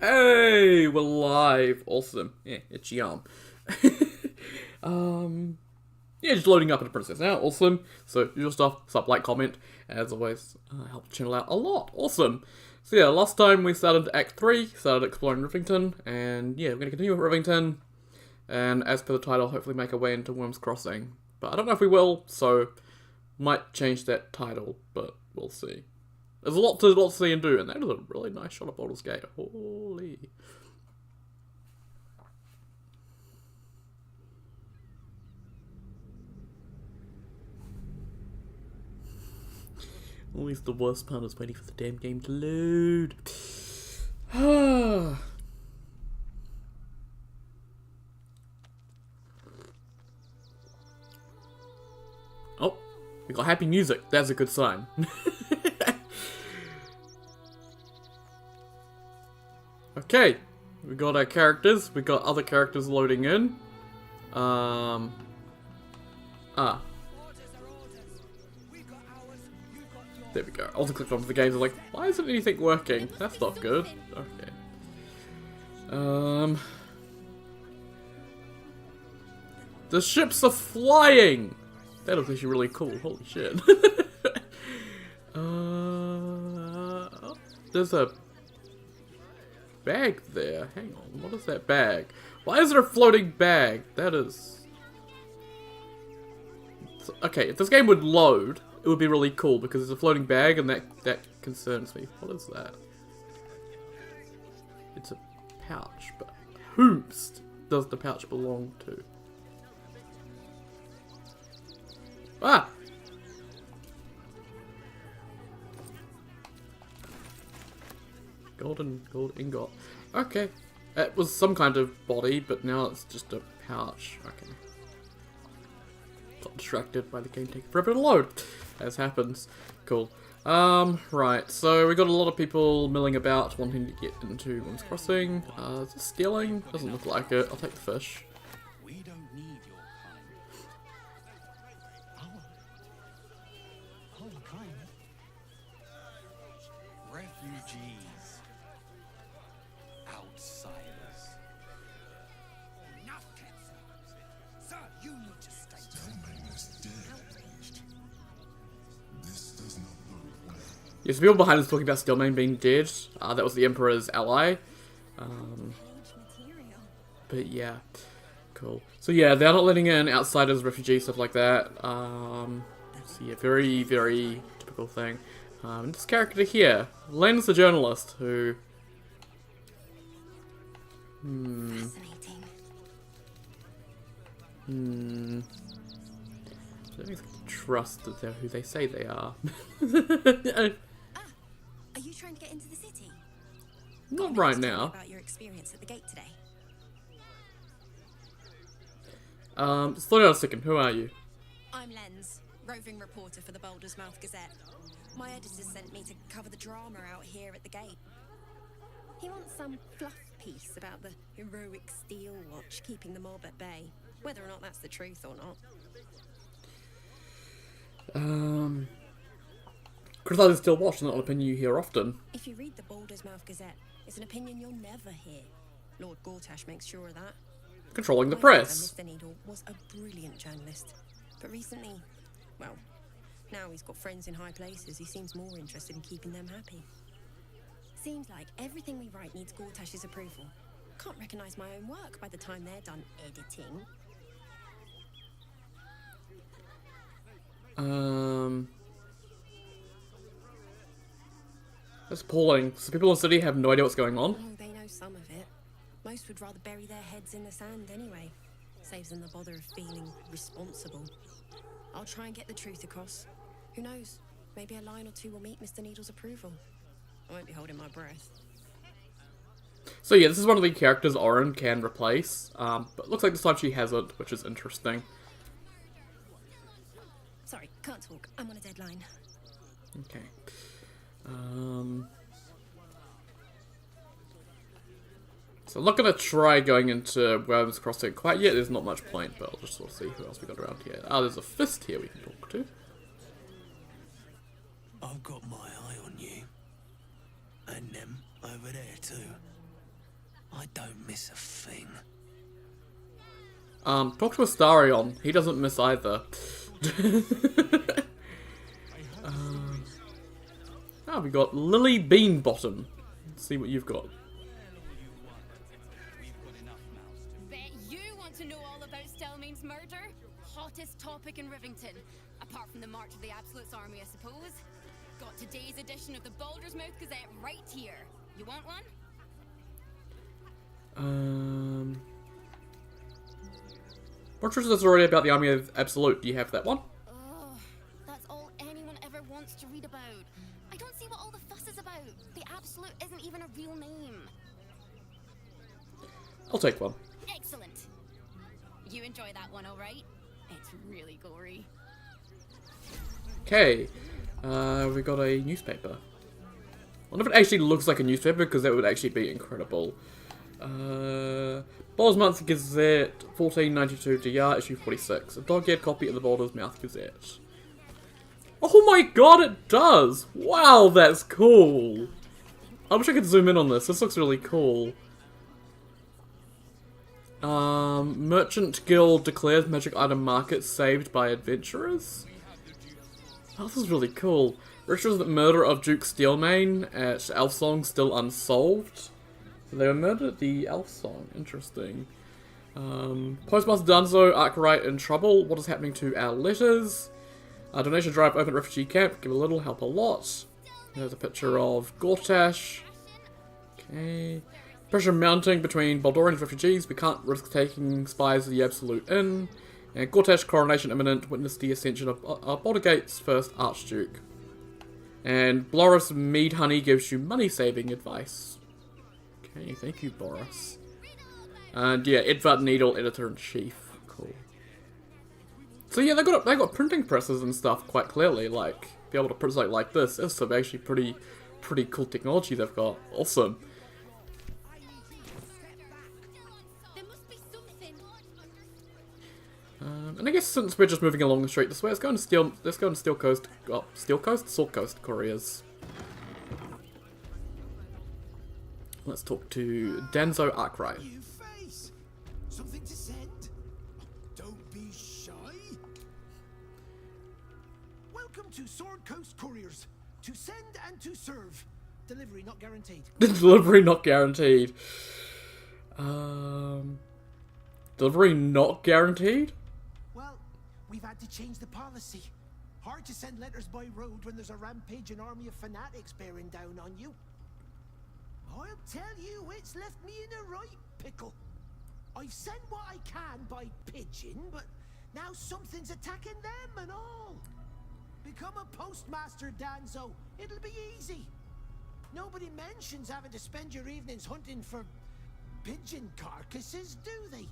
Hey, we're live. Awesome. Yeah, it's Yum. Yeah, just loading up in the process now. Awesome. So, usual stuff, sub, like, comment. As always, help the channel out a lot. Awesome. So yeah, last time we started Act 3, started exploring Rivington, and yeah, we're going to continue with Rivington, and as per the title, hopefully make our way into Worm's Crossing. But I don't know if we will, so might change that title, but we'll see. There's a lot to see and do, and that is a really nice shot of Baldur's Gate. Holy. Always the worst part is waiting for the damn game to load. Oh, we got happy music. That's a good sign. Okay, we got our characters. We got other characters loading in. There we go. I also clicked onto the games. I was like, why isn't anything working? That's not good. Okay. The ships are flying! That looks actually really cool. Holy shit. Oh, there's a bag there. Hang on. What is that bag? Why is there a floating bag? That is... Okay, if this game would load, it would be really cool because it's a floating bag and that concerns me. What is that? It's a pouch, but whomst does the pouch belong to? Ah! Gold ingot. Okay. It was some kind of body, but now it's just a pouch. Okay. Got distracted by the game taking forever to load. As happens. Cool. Right. So we got a lot of people milling about, wanting to get into Worm's Crossing. Is this stealing? Doesn't look like it. I'll take the fish. We don't need your kind. Our kind? Refugees. Outsiders. Enough, kids. Sir, you need to stay. This does not look well. Yes, people behind us talking about Stillman being dead. That was the Emperor's ally. But yeah, cool. So yeah, they're not letting in outsiders, refugees, stuff like that. So yeah, very, very typical thing. This character here, Len's the journalist, who... Fascinating. I don't even trust that they're who they say they are. Are you trying to get into the city? Not right Tell me now. about your experience at the gate today. Slow down a second, who are you? I'm Lens, roving reporter for the Baldur's Mouth Gazette. My editor sent me to cover the drama out here at the gate. He wants some fluff piece about the heroic steel watch keeping the mob at bay. Whether or not that's the truth or not. Criticizing Steel Watch is not an opinion you hear often. If you read the Baldur's Mouth Gazette, it's an opinion you'll never hear. Lord Gortash makes sure of that. Controlling the My press. father, Mr. Needle, was a brilliant journalist. But recently, well, now he's got friends in high places. He seems more interested in keeping them happy. Seems like everything we write needs Gortash's approval. Can't recognise my own work by the time they're done editing. That's appalling. So people in the city have no idea what's going on. Oh, they know some of it. Most would rather bury their heads in the sand anyway. Saves them the bother of feeling responsible. I'll try and get the truth across. Who knows? Maybe a line or two will meet Mr. Needle's approval. I won't be holding my breath. So yeah, this is one of the characters Oren can replace. But it looks like this time she hasn't, which is interesting. Sorry, can't talk. I'm on a deadline. Okay. So I'm not going to try going into Worm's Crossing quite yet. There's not much point, but I'll just sort of see who else we got around here. Ah, there's a fist here we can talk to. I've got my eye on you. And them over there too. I don't miss a thing. Talk to Astarion. He doesn't miss either. We got Lily Beanbottom. Let's see what you've got. Bet you want to know all about Stelmane's murder? Hottest topic in Rivington. Apart from the March of the Absolute's army, I suppose. Got today's edition of the Baldur's Mouth Gazette right here. You want one? Portrait is already about the army of Absolute. Do you have that one? Oh, that's all anyone ever wants to read about. I don't see what all the fuss is about. The Absolute isn't even a real name. I'll take one. Excellent. You enjoy that one, alright? It's really gory. Okay. We got a newspaper. I wonder if it actually looks like a newspaper, because that would actually be incredible. Baldur's Monthly Gazette, 1492 DR, issue 46. A dog-eared copy of the Baldur's Mouth Gazette. Oh my god, it does! Wow, that's cool! I wish I could zoom in on this. This looks really cool. Merchant Guild declares magic item market saved by adventurers? Oh, this is really cool. Richard's murder of Duke Steelmane at Elfsong still unsolved. So they were murdered at the Elfsong. Interesting. Postmaster Dunzo, Arkwright in trouble. What is happening to our letters? Donation drive, open refugee camp. Give a little, help a lot. There's a picture of Gortash. Okay. Pressure mounting between Baldurian refugees. We can't risk taking spies of the Absolute in. And Gortash coronation imminent. Witness the ascension of Baldergate's first Archduke. And Boris Mead Honey gives you money-saving advice. Okay, thank you, Boris. And yeah, Edvard Needle, editor-in-chief. Cool. So yeah, they got printing presses and stuff quite clearly. Like, be able to print something like this. This is some actually pretty cool technology they've got. Awesome. And I guess since we're just moving along the street this way, let's go to Steel Coast, Sword Coast couriers. Let's talk to Danzo Arkwright. New face. Something to send? Don't be shy. Welcome to Sword Coast Couriers. To send and to serve. Delivery not guaranteed. Delivery not guaranteed. Delivery not guaranteed? Well, we've had to change the policy. Hard to send letters by road when there's a rampaging army of fanatics bearing down on you. I'll tell you, it's left me in a right pickle. I've sent what I can by pigeon, but now something's attacking them and all. Become a postmaster, Danzo. It'll be easy. Nobody mentions having to spend your evenings hunting for pigeon carcasses, do they?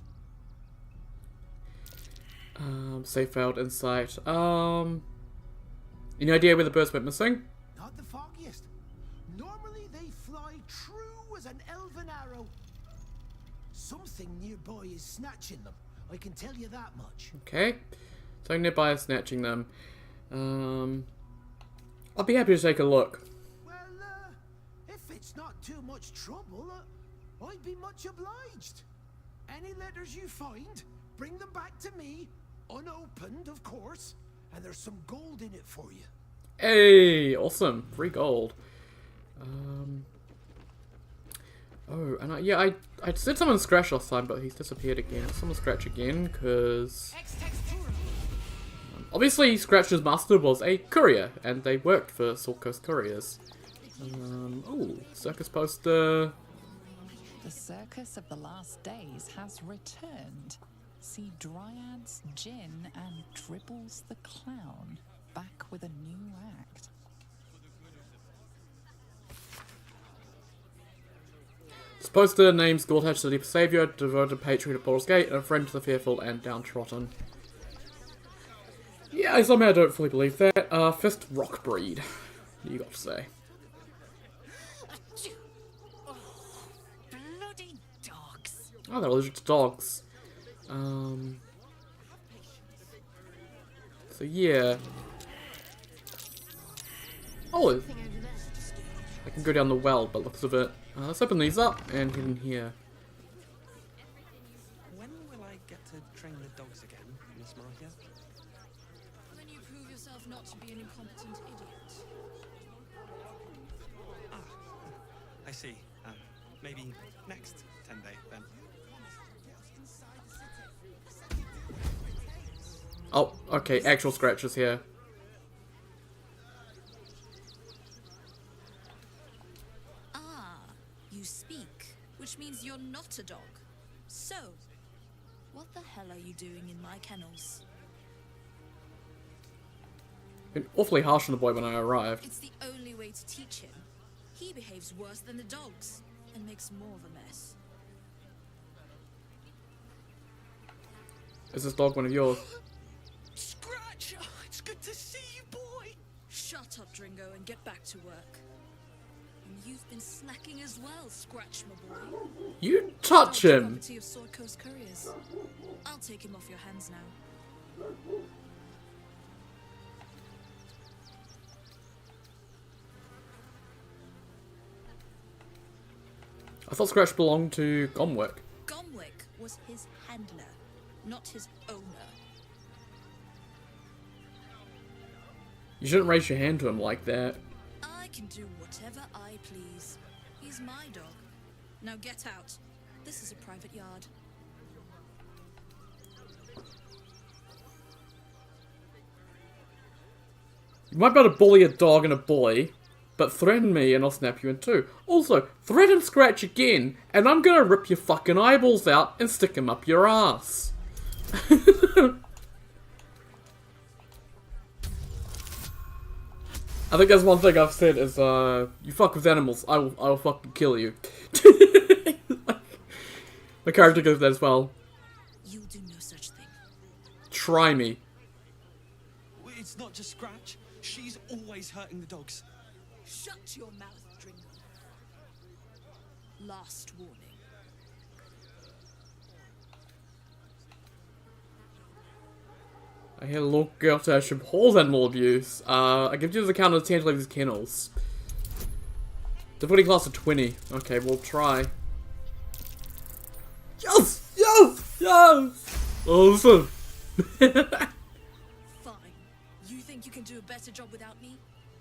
Safe failed insight. Any idea where the birds went missing? Not the foggiest. Normally they fly true as an elven arrow. Something nearby is snatching them. I can tell you that much. Okay. Something nearby is snatching them. I'll be happy to take a look. Well, if it's not too much trouble, I'd be much obliged. Any letters you find, bring them back to me, unopened, of course, and there's some gold in it for you. Hey, awesome. Free gold. Oh, and I said someone scratch last time, but he's disappeared again. Someone scratch again, because obviously Scratch's master was a courier, and they worked for Sword Coast Couriers. Oh, circus poster. The circus of the last days has returned. See Dryads, Jin, and Dribbles the Clown back with a new act. This poster names Gortash the Deep Savior, devoted patron of Baldur's Gate, and a friend to the fearful and downtrodden. Yeah, somehow I don't fully believe that. Fist rock breed. What do you got to say? Bloody dogs! Oh, they're allergic to dogs. So yeah. Oh, I can go down the well, but looks of it. Let's open these up and get in here. see. Maybe next 10-day then. Oh, okay, actual scratches here. Ah, you speak, which means you're not a dog. So, what the hell are you doing in my kennels? Been awfully harsh on the boy when I arrived. It's the only way to teach him. He behaves worse than the dogs and makes more of a mess. Is this dog one of yours? Scratch! Oh, it's good to see you, boy! Shut up, Dringo, and get back to work. And you've been slacking as well, Scratch, my boy. You touch him! Property of Sword Coast Couriers. I'll take him off your hands now. I thought Scratch belonged to Gomwick. Gomwick was his handler, not his owner. You shouldn't raise your hand to him like that. I can do whatever I please. He's my dog. Now get out. This is a private yard. You might be able to bully a dog and a boy, but threaten me and I'll snap you in two. Also, threaten Scratch again, and I'm gonna rip your fucking eyeballs out and stick them up your ass. I think that's one thing I've said is, you fuck with animals, I will fucking kill you. My character goes that as well. You do no such thing. Try me. It's not just Scratch. She's always hurting the dogs. Shut your mouth, Dringo. Last warning. I hear the local girl to abhors animal abuse. I give you the count of 10 to leave these kennels. Difficulty class of 20. Okay, we'll try. Yes! Yes! Yes! Awesome! Fine. You think you can do a better job without me?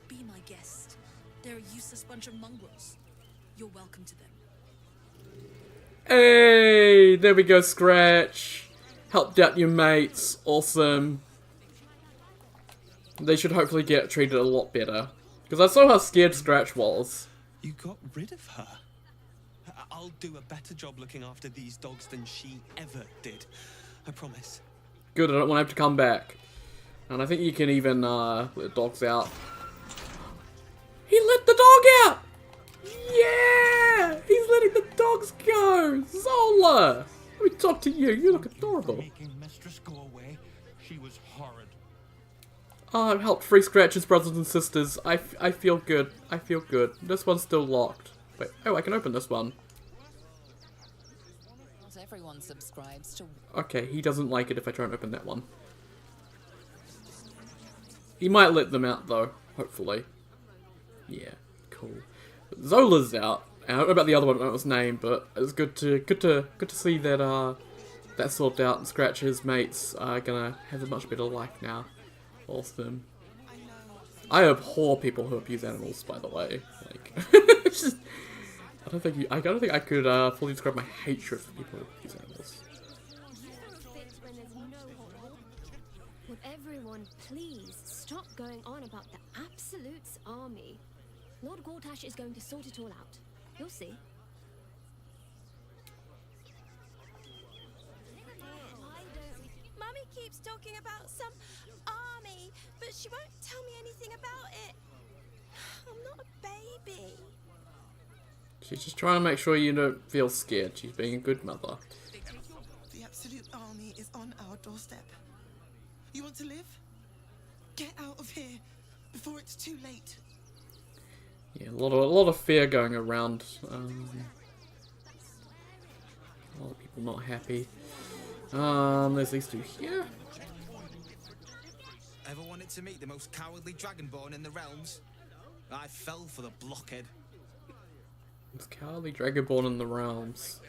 Be my guest. They're a useless bunch of mongrels. You're welcome to them. Hey! There we go, Scratch. Helped out your mates. Awesome. They should hopefully get treated a lot better. Because I saw how scared Scratch was. You got rid of her. I'll do a better job looking after these dogs than she ever did. I promise. Good, I don't want to have to come back. And I think you can even let the dogs out. He let the dog out! Yeah! He's letting the dogs go! Zola! Let me talk to you. You look adorable. Making Mistress go away. She was horrid. Oh, I've helped free Scratch's brothers and sisters. I feel good. I feel good. This one's still locked. Wait, oh, I can open this one. Not everyone subscribes to. Okay, he doesn't like it if I try and open that one. He might let them out though, hopefully. Yeah, cool. Zola's out. I don't know about the other one, I don't know its name, but it's good to see that that's sorted out and Scratch's mates are gonna have a much better life now. Awesome. I abhor people who abuse animals, by the way. Like, it's just, I don't think I could fully describe my hatred for people who abuse animals. Would everyone please stop going on about the Absolute's army? Lord Gortash is going to sort it all out. You'll see. Mummy keeps talking about some army, but she won't tell me anything about it. I'm not a baby. She's just trying to make sure you don't feel scared. She's being a good mother. The Absolute Army is on our doorstep. You want to live? Get out of here before it's too late. Yeah, a lot of fear going around. A lot of people not happy. There's these two here. Ever wanted to meet the most cowardly dragonborn in the realms? I fell for the blockhead. It's cowardly dragonborn in the realms.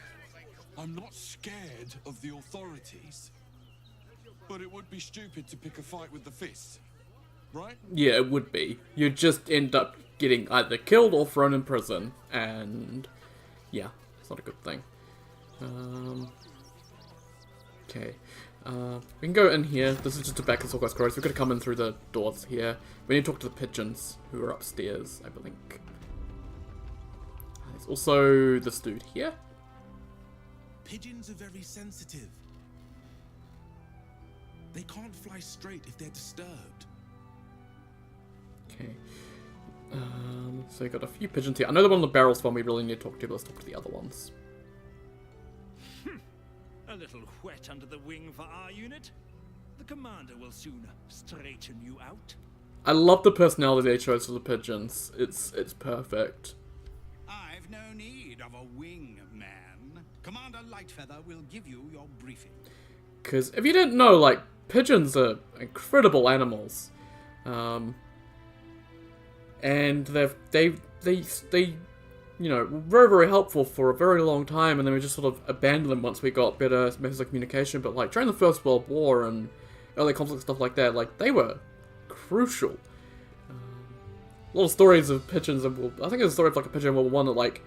I'm not scared of the authorities. But it would be stupid to pick a fight with the fists. Right? Yeah, it would be. You'd just end up getting either killed or thrown in prison, and yeah, it's not a good thing. Okay, we can go in here. This is just a back of Sorko's corridors. We're gonna come in through the doors here. We need to talk to the pigeons who are upstairs, I believe. There's also this dude here. Pigeons are very sensitive. They can't fly straight if they're disturbed. Okay. So we got a few pigeons here. I know the one on the barrel's one we really need to talk to, but let's talk to the other ones. A little wet under the wing for our unit. The commander will soon straighten you out. I love the personality they chose for the pigeons. It's perfect. I've no need of a wing man. Commander Lightfeather will give you your briefing. Because if you didn't know, like, pigeons are incredible animals. And they you know, were very, very helpful for a very long time, and then we just sort of abandoned them once we got better methods of communication. But like during the First World War and early conflict stuff like that, like they were crucial. A lot of stories of pigeons, and I think there's a story of like a pigeon in World War I that like,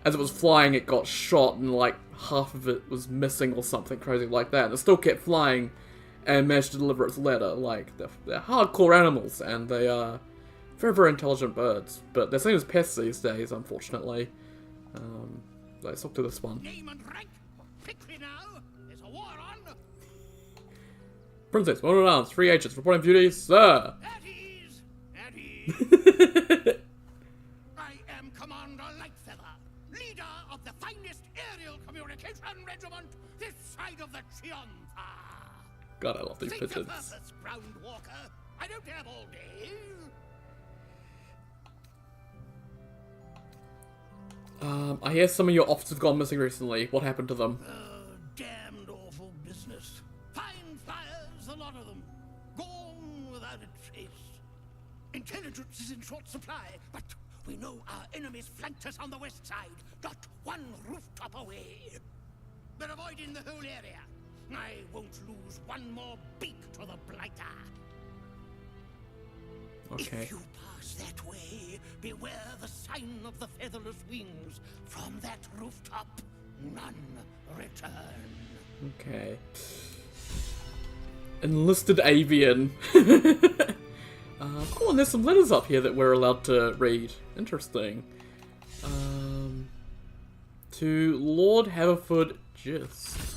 as it was flying, it got shot and like half of it was missing or something crazy like that. And it still kept flying and managed to deliver its letter. Like they're hardcore animals, and they are very, very intelligent birds, but they're seen as pests these days, unfortunately. Let's talk to this one. Name and rank. Quickly now. There's a war on. Princess, 1 arms, 3 agents, reporting duty, sir. At ease. At ease. I am Commander Lightfeather, leader of the finest aerial communication regiment this side of the Chianza. God, I love these Think of pigeons. purpose, Ground Walker. I don't have all day. I hear some of your officers have gone missing recently. What happened to them? Damned awful business. Fine flyers, a lot of them. Gone without a trace. Intelligence is in short supply, but we know our enemies flanked us on the west side. Not one rooftop away. They're avoiding the whole area. I won't lose one more beak to the blighter. Okay. If you pass that way, beware the sign of the featherless wings. From that rooftop, none return. Okay. Enlisted avian. Oh, and there's some letters up here that we're allowed to read. Interesting. To Lord Haverford Gist.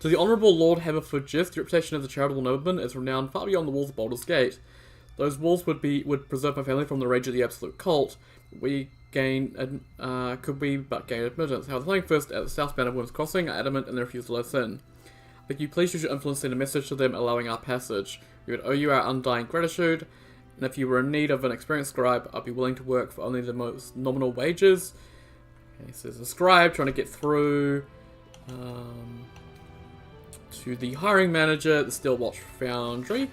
To the Honourable Lord Haverford Gist, your reputation as a charitable nobleman is renowned far beyond the walls of Baldur's Gate. Those walls would preserve my family from the rage of the absolute cult. Could we but gain admittance? However, lying first at the southbound of Worm's Crossing are adamant and they refuse to let us in. But you please use your influence to send a message to them allowing our passage. We would owe you our undying gratitude, and if you were in need of an experienced scribe, I'd be willing to work for only the most nominal wages. Okay, so there's a scribe trying to get through to the hiring manager at the Steelwatch Foundry.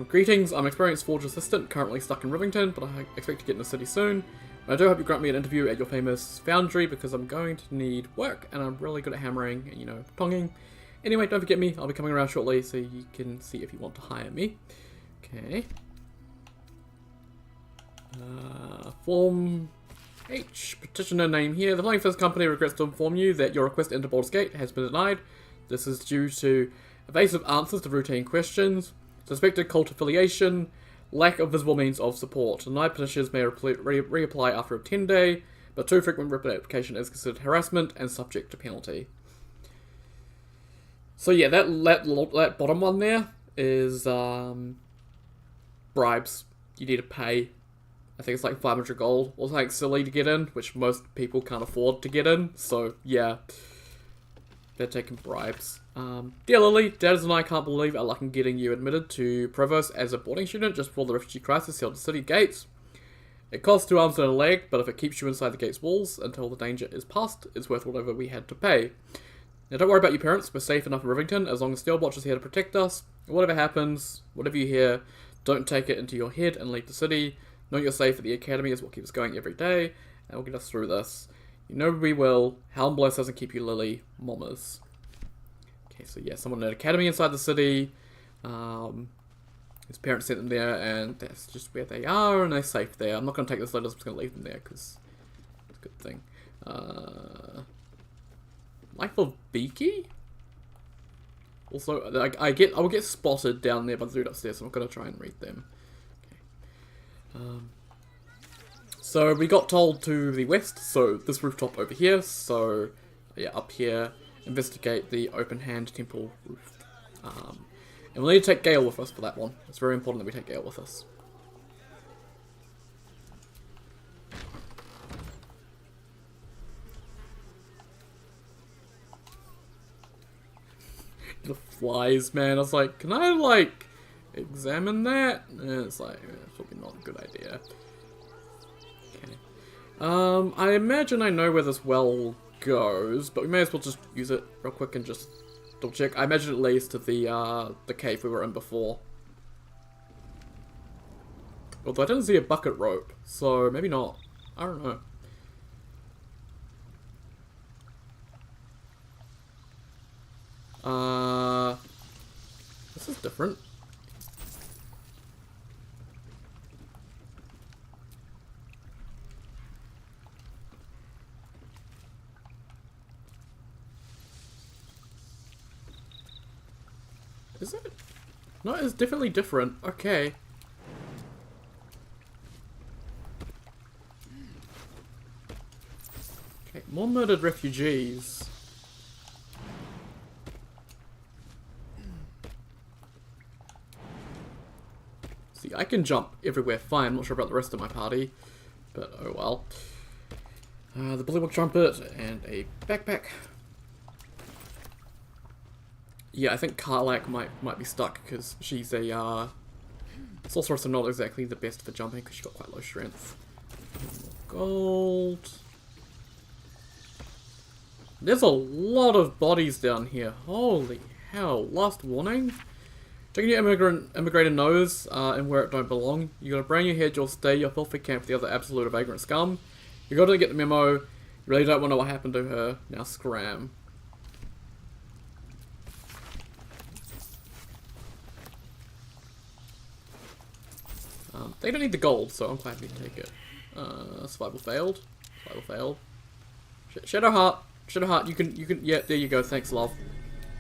Greetings, I'm an experienced forge assistant, currently stuck in Rivington, but I expect to get in the city soon. I do hope you grant me an interview at your famous foundry, because I'm going to need work, and I'm really good at hammering and, you know, tonging. Anyway, don't forget me, I'll be coming around shortly, so you can see if you want to hire me. Okay. Form H, petitioner name here. The Flying First Company regrets to inform you that your request to enter Baldur's Gate has been denied. This is due to evasive answers to routine questions, suspected cult affiliation, lack of visible means of support. Denied petitions may reapply after a 10-day, but too frequent reapplication is considered harassment and subject to penalty. So yeah, that bottom one there is bribes. You need to pay. I think it's like 500 gold or something silly to get in, which most people can't afford to get in. So yeah, they're taking bribes. Dear Lily, Dad and I can't believe our luck in getting you admitted to Provost as a boarding student just before the refugee crisis sealed the city gates. It costs 2 arms and a leg, but if it keeps you inside the gate's walls until the danger is past, it's worth whatever we had to pay. Now don't worry about your parents, we're safe enough in Rivington as long as Steelwatch is here to protect us. Whatever happens, whatever you hear, don't take it into your head and leave the city. Know you're safe at the academy is what keeps us going every day, and will get us through this. You know we will. Helm bless doesn't keep you, Lily. Mommers. Okay, so yeah, someone at academy inside the city. His parents sent them there, and that's just where they are, and they're safe there. I'm not going to take this letter, I'm just going to leave them there, because it's a good thing. Life of Beaky? Also, like, I will get spotted down there by the dude upstairs, so I'm going to try and read them. Okay. So we got told to the west, so this rooftop over here, so yeah, up here, investigate the open hand temple roof. And we'll need to take Gale with us for that one. It's very important that we take Gale with us. The flies, man. I was like, can I, like, examine that? And it's like, it's probably not a good idea. Okay. I imagine I know where this well goes, but we may as well just use it real quick and just double check. I imagine it leads to the cave we were in before. Although I didn't see a bucket rope, so maybe not. I don't know. This is different. Is it? No, it's definitely different. Okay. Okay, more murdered refugees. See, I can jump everywhere fine. I'm not sure about the rest of my party, but oh well. The bullywug trumpet and a backpack. Yeah, I think Karlak might be stuck because she's a sorceress and not exactly the best for jumping because she's got quite low strength. Gold. There's a lot of bodies down here. Holy hell! Last warning. Checking your immigrator nose and where it don't belong. You got a brain in your head. You'll stay your filthy camp with the other absolute vagrant scum. You got to get the memo. You really don't want to know what happened to her. Now scram. They don't need the gold, so I'm glad we take it. Survival failed. Survival failed. Shadowheart. Shadowheart, you can, yeah, there you go, thanks, love.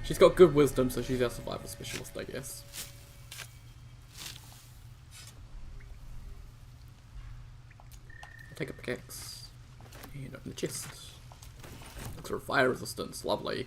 She's got good wisdom, so she's our survival specialist, I guess. I'll take a pickaxe. And open the chest. Looks for fire resistance, lovely.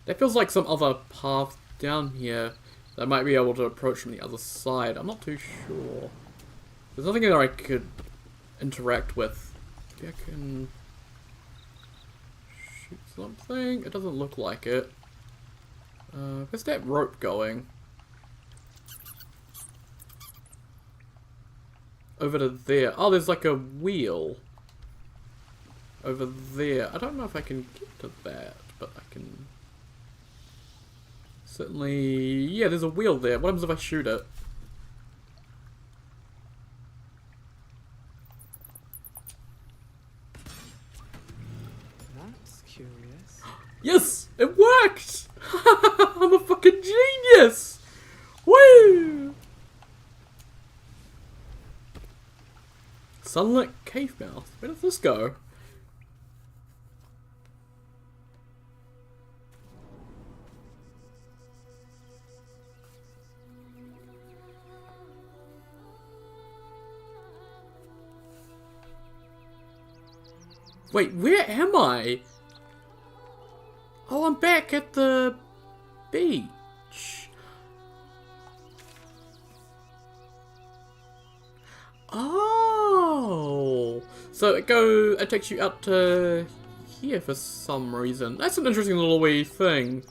That feels like some other path down here that I might be able to approach from the other side. I'm not too sure. There's nothing that I could interact with. Maybe I can shoot something? It doesn't look like it. Where's that rope going? Over to there. Oh, there's like a wheel. Over there. I don't know if I can get to that, but I can... Certainly... Yeah, there's a wheel there. What happens if I shoot it? That's curious. Yes! It worked! I'm a fucking genius! Woo! Sunlit cave mouth. Where does this go? Wait, where am I? Oh, I'm back at the beach. Oh, so it takes you out to here for some reason. That's an interesting little wee thing.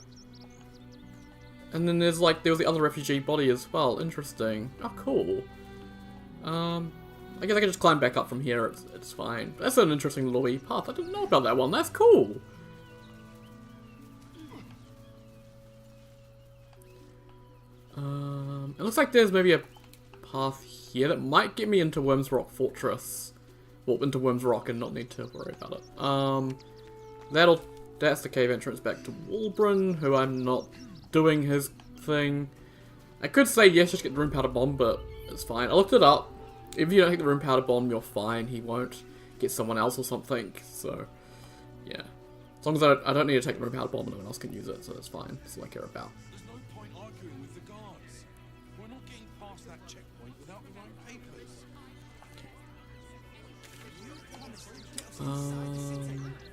And then there was the other refugee body as well. Interesting. Oh, cool. I guess I can just climb back up from here, it's fine. That's an interesting little wee path. I didn't know about that one, that's cool! It looks like there's maybe a path here that might get me into Worms Rock Fortress. Well, into Worms Rock and not need to worry about it. That's the cave entrance back to Walbrin, who I'm not doing his thing. I could say yes, just get the Rune Powder Bomb, but it's fine. I looked it up. If you don't take the Rune Powder Bomb, you're fine. He won't get someone else or something, so yeah. As long as I don't need to take the Rune Powder Bomb, no one else can use it, so that's fine. That's all I care about. There's no point arguing with the guards. We're not getting past that checkpoint without the right papers.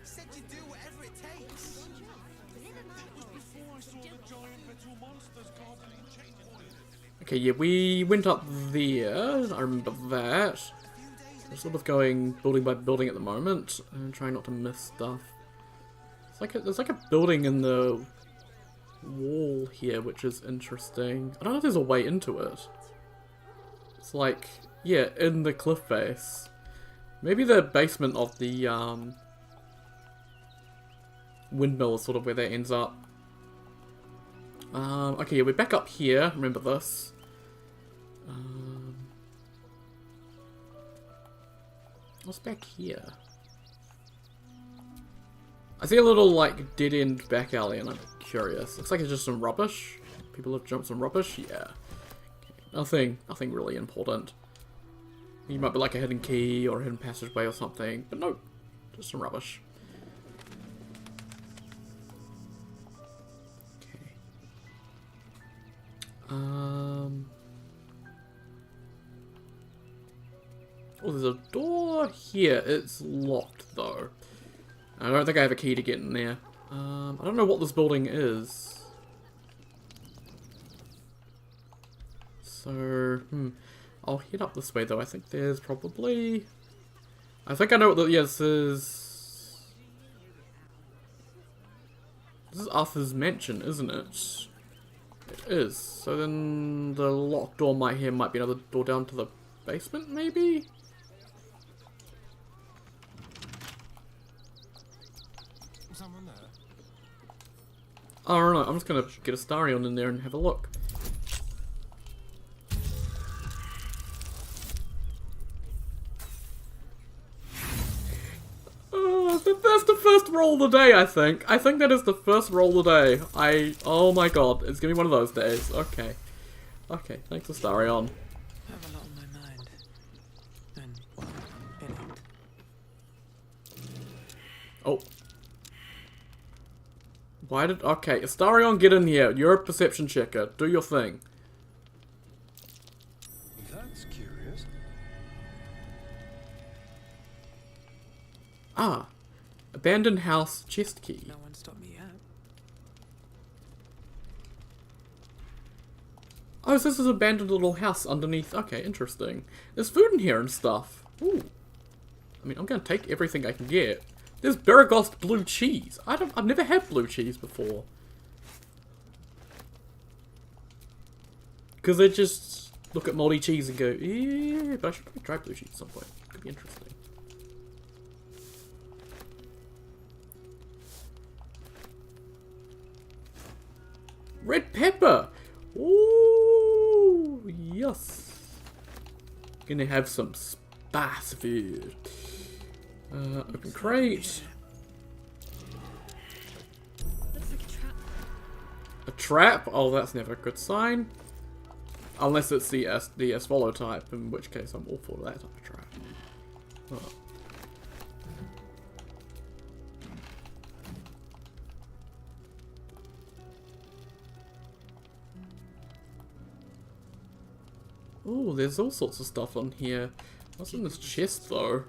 Said you'd do whatever it takes. That was before I saw the giant metal monsters guarding the checkpoint. Okay, yeah, we went up there. I remember that. We're sort of going building by building at the moment and trying not to miss stuff. There's like a building in the wall here, which is interesting. I don't know if there's a way into it. It's like, yeah, in the cliff face. Maybe the basement of the windmill is sort of where that ends up. Okay, yeah, we're back up here. Remember this. What's back here? I see a little, like, dead-end back alley and I'm curious. Looks like it's just some rubbish. People have jumped some rubbish? Yeah. Okay. Nothing really important. You might be like a hidden key or a hidden passageway or something, but no. Just some rubbish. Okay. Oh, there's a door here. It's locked, though. I don't think I have a key to get in there. I don't know what this building is. So, I'll head up this way, though. I think there's probably... I think I know what the... Yeah, this is Arthur's mansion, isn't it? It is. So then the locked door might be another door down to the basement, maybe? Someone there? I don't know. I'm just gonna get Astarion in there and have a look. That's the first roll of the day, I think. I think that is the first roll of the day. Oh my god, it's gonna be one of those days. Okay. Okay, thanks Astarion. I have a lot on my mind. And one in it. Oh. Okay, Astarion, get in here. You're a perception checker. Do your thing. That's curious. Ah. Abandoned house chest key. No one stopped me yet. Oh, so this is an abandoned little house underneath. Okay, interesting. There's food in here and stuff. Ooh. I mean, I'm gonna take everything I can get. There's Baragost blue cheese. I've never had blue cheese before. Because they just look at moldy cheese and go, yeah, but I should probably try blue cheese at some point. Could be interesting. Red pepper! Ooh, yes. Gonna have some spicy food. Open crate. Looks like a trap. A trap? Oh, that's never a good sign. Unless it's the swallow type, in which case I'm all for that type of trap. Oh. Ooh, there's all sorts of stuff on here. What's in this chest, though?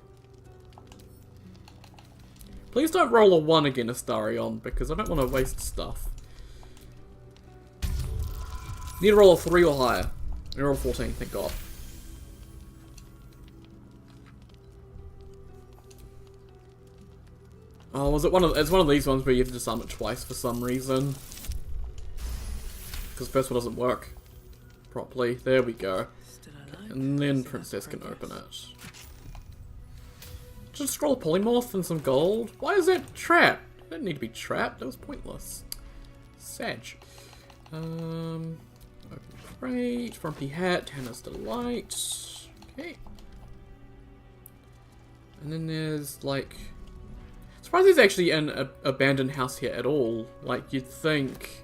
Please don't roll a 1 again, Astarion, because I don't want to waste stuff. Need to roll a 3 or higher. Need to roll 14, thank god. Oh, was it it's one of these ones where you have to disarm it twice for some reason. Because the first one doesn't work properly. There we go. Still alive. and then Princess can open it. Just scroll a polymorph and some gold. Why is that trapped? It didn't need to be trapped. That was pointless. Sag. Open crate, frumpy hat, Hannah's Delight. Okay. And then there's like... Surprised there's actually an abandoned house here at all. Like, you'd think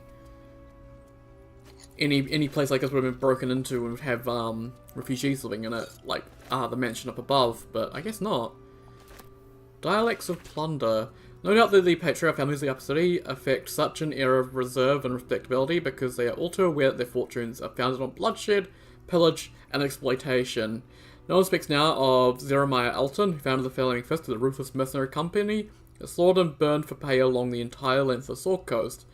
any place like this would have been broken into and would have refugees living in it, like the mansion up above, but I guess not. Dialects of plunder. No doubt that the patriarch families of the upper city affect such an air of reserve and respectability because they are all too aware that their fortunes are founded on bloodshed, pillage, and exploitation. No one speaks now of Jeremiah Elton, who founded the Flaming Fist of the ruthless mercenary company that slaughtered and burned for pay along the entire length of the Sword Coast.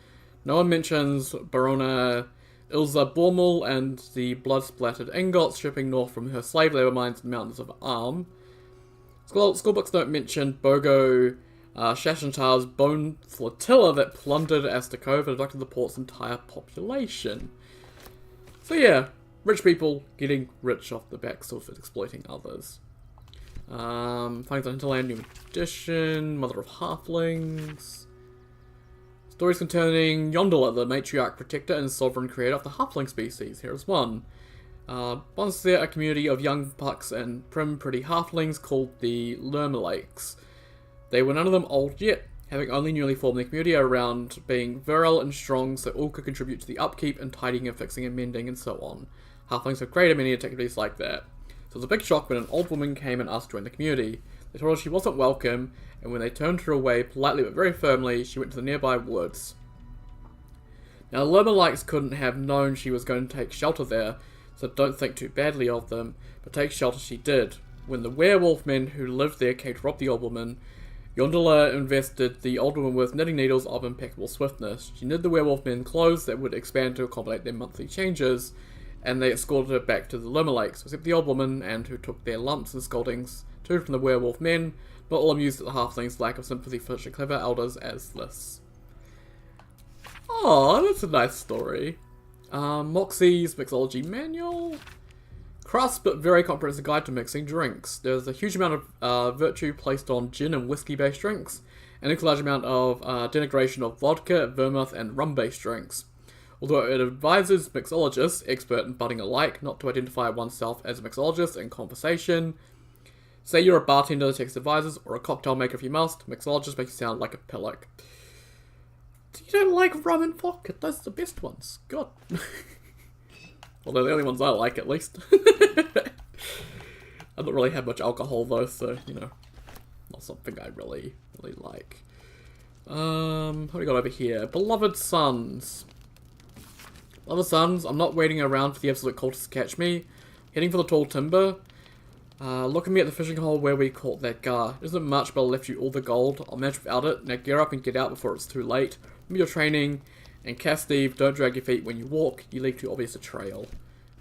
No one mentions Barona Ilza Bormal and the blood-splattered ingots shipping north from her slave labor mines in the mountains of Arm. Schoolbooks don't mention Bogo Shashantar's bone flotilla that plundered Astakova and abducted the port's entire population. So yeah, rich people getting rich off the backs of exploiting others. Findings on Hinterland, New Edition, Mother of Halflings. Stories concerning Yondola, the matriarch, protector, and sovereign creator of the halfling species. Here's one. Once there a community of young pucks and prim, pretty halflings called the Lermalakes. They were none of them old yet, having only newly formed their community around being virile and strong so all could contribute to the upkeep and tidying and fixing and mending and so on. Halflings have great at many activities like that. So it was a big shock when an old woman came and asked to join the community. They told her she wasn't welcome, and when they turned her away politely but very firmly, she went to the nearby woods. Now the Lermalakes couldn't have known she was going to take shelter there, so don't think too badly of them, but take shelter she did. When the werewolf men who lived there came to rob the old woman, Yondola invested the old woman with knitting needles of impeccable swiftness. She knitted the werewolf men clothes that would expand to accommodate their monthly changes, and they escorted her back to the Lermalakes, except the old woman, and who took their lumps and scoldings too from the werewolf men, but all amused at the halflings' lack of sympathy for such clever elders as this. Oh, that's a nice story. Moxie's Mixology Manual. Crass but very comprehensive guide to mixing drinks. There's a huge amount of virtue placed on gin and whiskey-based drinks, and a large amount of denigration of vodka, vermouth, and rum-based drinks. Although it advises mixologists, expert and budding alike, not to identify oneself as a mixologist in conversation. Say you're a bartender, text advisors, or a cocktail maker if you must. Mixologists make you sound like a pillock. You don't like rum and vodka? Those are the best ones. God. Well, they're the only ones I like, at least. I don't really have much alcohol, though, so, you know, not something I really like. What do we got over here? Beloved Sons. Beloved Sons, I'm not waiting around for the absolute cultists to catch me. Heading for the tall timber. Look at me at the fishing hole where we caught that gar. Isn't much, but I left you all the gold. I'll manage without it. Now gear up and get out before it's too late. Remember your training. And Cass Steve, don't drag your feet when you walk. You leave too obvious a trail.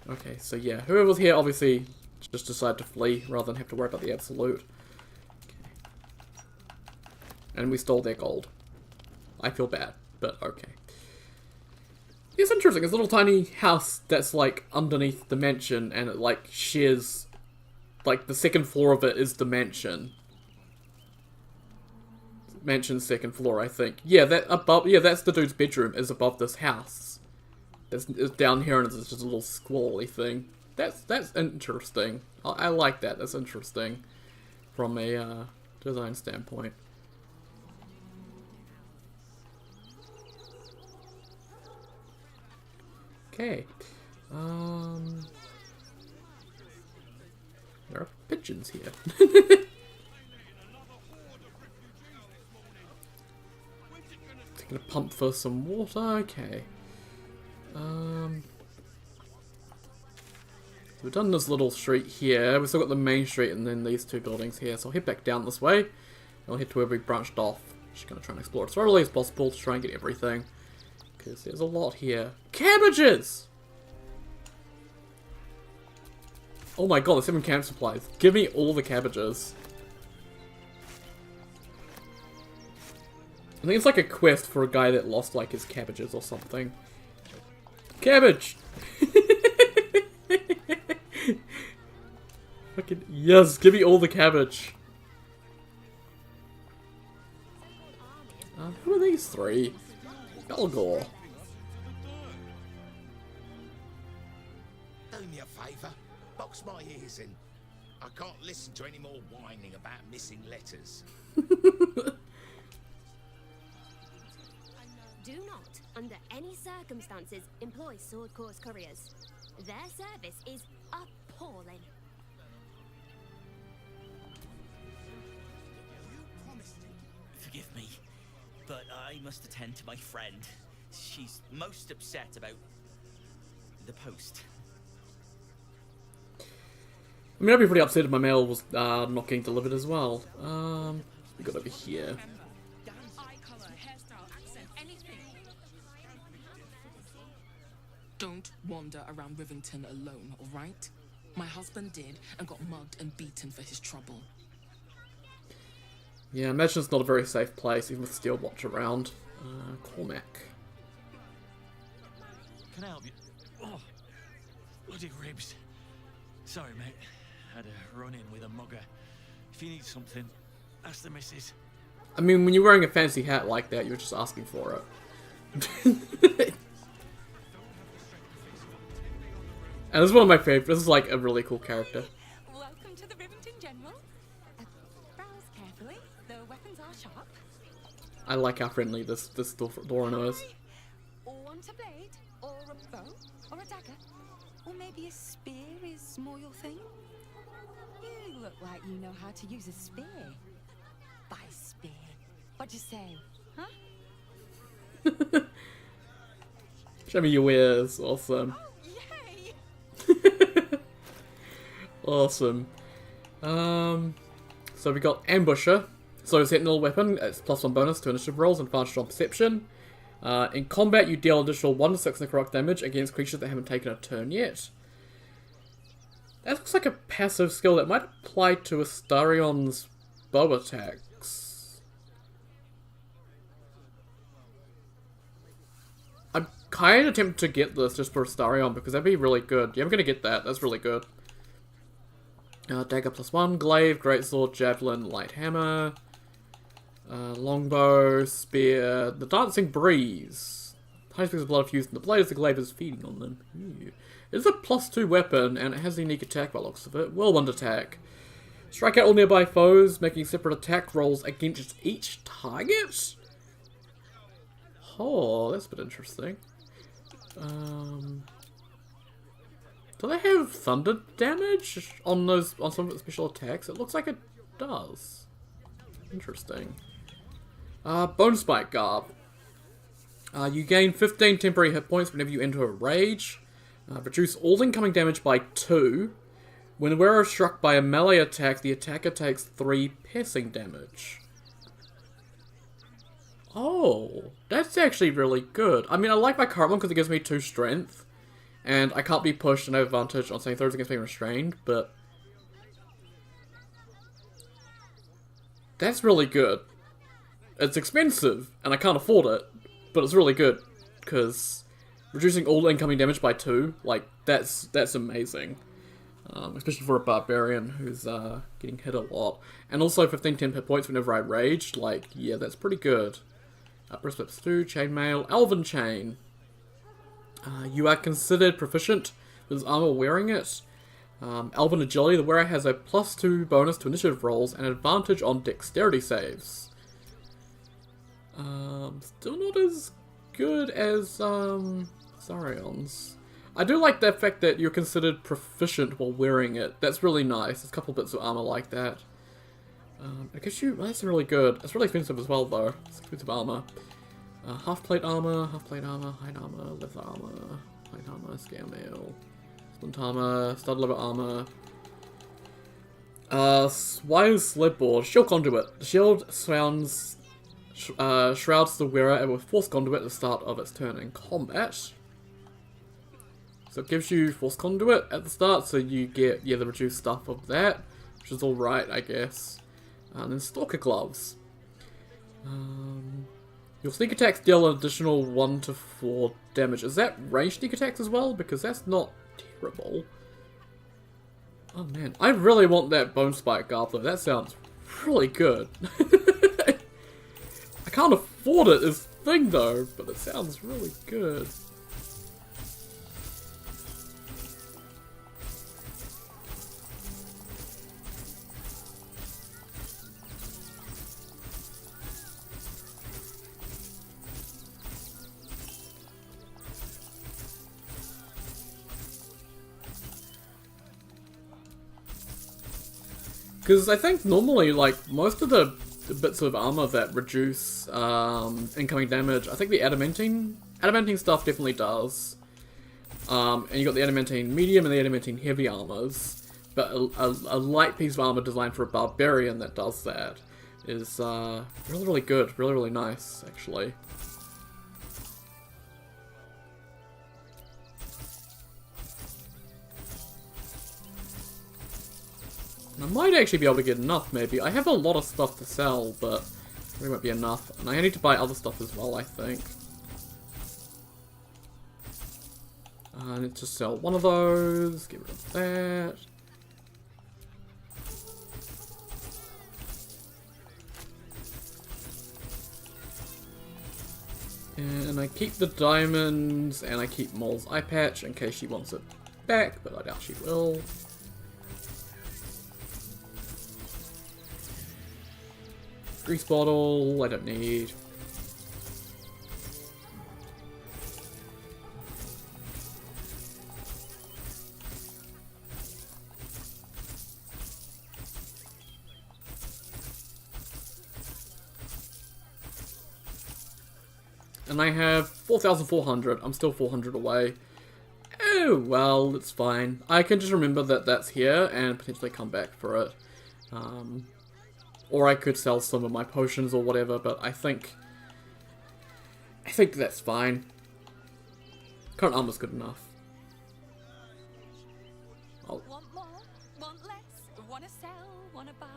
Okay, so yeah, whoever was here obviously just decided to flee rather than have to worry about the absolute. Okay. And we stole their gold. I feel bad, but okay. It's interesting. It's a little tiny house that's like underneath the mansion, and it like shares, like the second floor of it is the mansion. Mansion's second floor, I think. Yeah, that above. Yeah, that's the dude's bedroom. Is above this house. It's down here, and it's just a little squally thing. That's interesting. I like that. That's interesting from a design standpoint. Okay. There are pigeons here. Taking a pump for some water. Okay. We've done this little street here. We've still got the main street and then these two buildings here. So I'll head back down this way. And I'll head to where we branched off. Just gonna try and explore it as thoroughly as possible to try and get everything. Because there's a lot here. Cabbages! Oh my god, there's 7 camp supplies. Give me all the cabbages. I think it's like a quest for a guy that lost like his cabbages or something. Cabbage! Fucking yes, give me all the cabbage. Who are these three? Baldur. Do me a favour, box my ears in. I can't listen to any more whining about missing letters. Do not, under any circumstances, employ Sword Course couriers. Their service is appalling. Forgive me, but I must attend to my friend. She's most upset about the post. I mean, I'd be pretty upset if my mail was not getting delivered as well. We got over here. Don't wander around Rivington alone, alright? My husband did, and got mugged and beaten for his trouble. Yeah, I imagine it's not a very safe place, even with Steel Watch around. Cormac. Can I help you? Oh, bloody ribs. Sorry, mate. Had a run-in with a mugger. If you need something, ask the missus. I mean, when you're wearing a fancy hat like that, you're just asking for it. And this is one of my favorites. This is like a really cool character. Welcome to the Rivington General. Browse carefully. The weapons are sharp. I like how friendly this Dorano is. Want a blade, or a bow, or a dagger, or maybe a spear is more your thing. You look like you know how to use a spear. By spear, what'd you say, huh? Show me your wares. Awesome. Awesome. So we got Ambusher. So Sentinel weapon, it's +1 bonus to initiative rolls and advantage on perception. In combat, you deal additional 1 to 6 necrotic damage against creatures that haven't taken a turn yet. That looks like a passive skill that might apply to Astarion's bow attacks. I'm kind of tempted to get this just for Astarion because that'd be really good. Yeah, I'm gonna get that. That's really good. Dagger +1, glaive, greatsword, javelin, light hammer, longbow, spear, the dancing breeze. High speeds of blood fused in the blade as the glaive is feeding on them. Ew. It's a +2 weapon and it has a unique attack by the looks of it. Whirlwind attack. Strike out all nearby foes, making separate attack rolls against each target? Oh, that's a bit interesting. Do they have thunder damage on some of its special attacks? It looks like it does. Interesting. Bone Spike Garb. You gain 15 temporary hit points whenever you enter a rage. Reduce all incoming damage by 2. When the wearer is struck by a melee attack, the attacker takes 3 piercing damage. Oh, that's actually really good. I mean, I like my current one because it gives me 2 strength. And I can't be pushed and have advantage on saving throws against being restrained, but that's really good. It's expensive, and I can't afford it, but it's really good, because reducing all incoming damage by 2, like, that's amazing. Especially for a barbarian who's getting hit a lot. And also 15 temp hit points whenever I rage, like, yeah, that's pretty good. Breastplate 2, chainmail, elven chain. You are considered proficient with his armor wearing it. Elven agility, the wearer has a +2 bonus to initiative rolls and advantage on dexterity saves. Still not as good as Sarion's. I do like the fact that you're considered proficient while wearing it. That's really nice. There's a couple bits of armor like that. I guess that's really good. It's really expensive as well though. It's expensive armor. Half plate armor, hide armor, leather armor, plate armor, scale mail, splint armor, stud leather armor. Swire's slipboard, shield conduit. The shield shrouds the wearer with force conduit at the start of its turn in combat. So it gives you force conduit at the start, so you get the reduced stuff of that, which is alright, I guess. And then stalker gloves. Your sneak attacks deal an additional 1 to 4 damage. Is that range sneak attacks as well? Because that's not terrible. Oh man, I really want that bone spike garb though. That sounds really good. I can't afford it as a thing though, but it sounds really good. Because I think normally, like, most of the bits of armor that reduce incoming damage, I think the adamantine stuff definitely does. And you got the adamantine medium and the adamantine heavy armors. But a light piece of armor designed for a barbarian that does that is really, really good. Really, really nice, actually. I might actually be able to get enough, maybe. I have a lot of stuff to sell, but it won't be enough. And I need to buy other stuff as well, I think. I need to sell one of those, get rid of that. And I keep the diamonds, and I keep Mole's eye patch in case she wants it back, but I doubt she will. Grease bottle, I don't need. And I have 4,400. I'm still 400 away. Oh, well, it's fine. I can just remember that that's here and potentially come back for it. Or I could sell some of my potions or whatever, but I think that's fine. Current armor's good enough. Want more? Want less? Wanna sell? Wanna buy?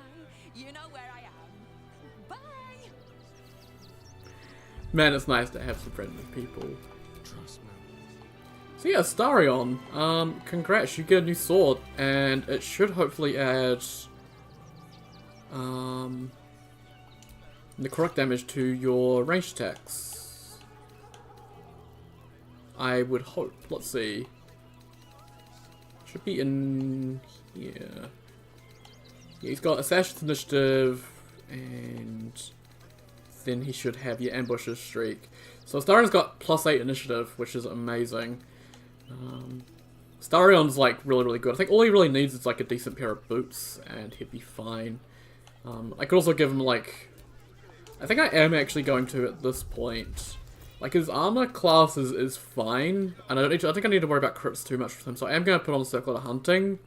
You know where I am. Bye! Man, it's nice to have some friendly people. Trust me. So yeah, Starion. Congrats, you get a new sword, and it should hopefully add the correct damage to your ranged attacks. I would hope. Let's see. Should be in here. Yeah, he's got Assassin's Initiative, and then he should have your Ambushes streak. So Starion's got +8 initiative, which is amazing. Starion's like really, really good. I think all he really needs is like a decent pair of boots, and he'd be fine. I could also give him, like... I think I am actually going to, at this point... Like, his armor class is fine, and I think I need to worry about crits too much with him, so I am going to put on Circular Hunting,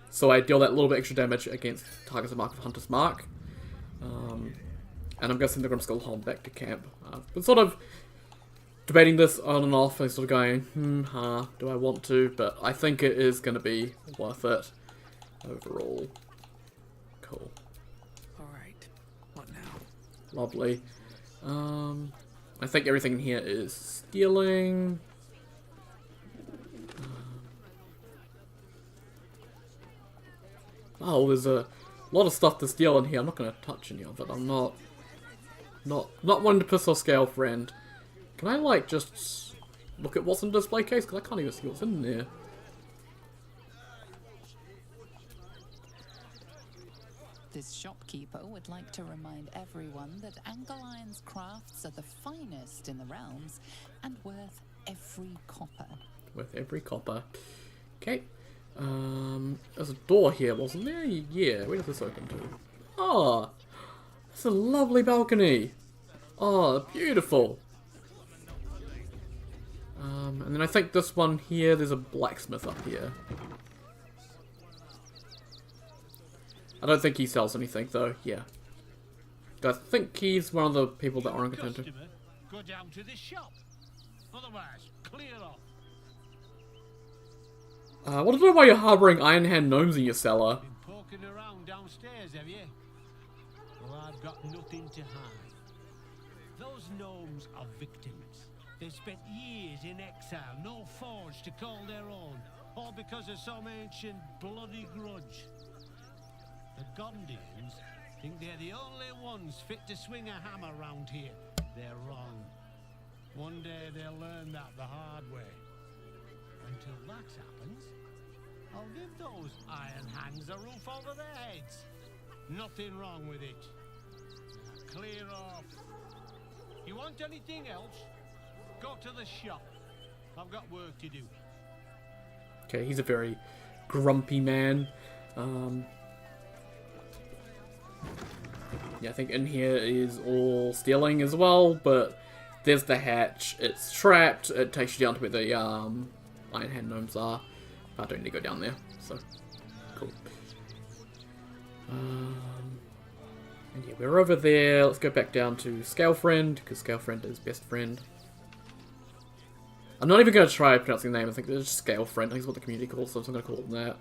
so I deal that little bit extra damage against targets of Mark of Hunter's Mark. And I'm going to send the Grimskull home back to camp. But sort of debating this on and off, and sort of going, do I want to? But I think it is going to be worth it overall. Cool. Lovely. I think everything in here is stealing. Oh, there's a lot of stuff to steal in here. I'm not going to touch any of it. I'm not wanting to piss off Scale Friend. Can I, like, just look at what's in the display case? Because I can't even see what's in there. This shopkeeper would like to remind everyone that Angoline's crafts are the finest in the realms and worth every copper. Worth every copper. Okay. There's a door here, wasn't there? Yeah, where does this open to? Oh, it's a lovely balcony. Oh, beautiful. And then I think this one here, there's a blacksmith up here. I don't think he sells anything, though. Yeah. I think he's one of the people that aren't going to. Go down to this shop. Otherwise, clear off. I want to know why you're harboring Iron Hand gnomes in your cellar. Been poking around downstairs, have you? Well, I've got nothing to hide. Those gnomes are victims. They've spent years in exile, no forge to call their own. all because of some ancient bloody grudge. The Gondians think they're the only ones fit to swing a hammer round here. They're wrong. One day they'll learn that the hard way. Until that happens, I'll give those iron hands a roof over their heads. Nothing wrong with it. Clear off. You want anything else? Go to the shop. I've got work to do. Okay, he's a very grumpy man. Yeah, I think in here is all stealing as well, but there's the hatch. It's trapped. It takes you down to where the Iron Hand gnomes are. I don't need to go down there, so cool. And yeah, we're over there. Let's go back down to Scalefriend, because Scalefriend is best friend. I'm not even going to try pronouncing the name. I think it's just Scalefriend. I think it's what the community calls them, so I'm going to call them that.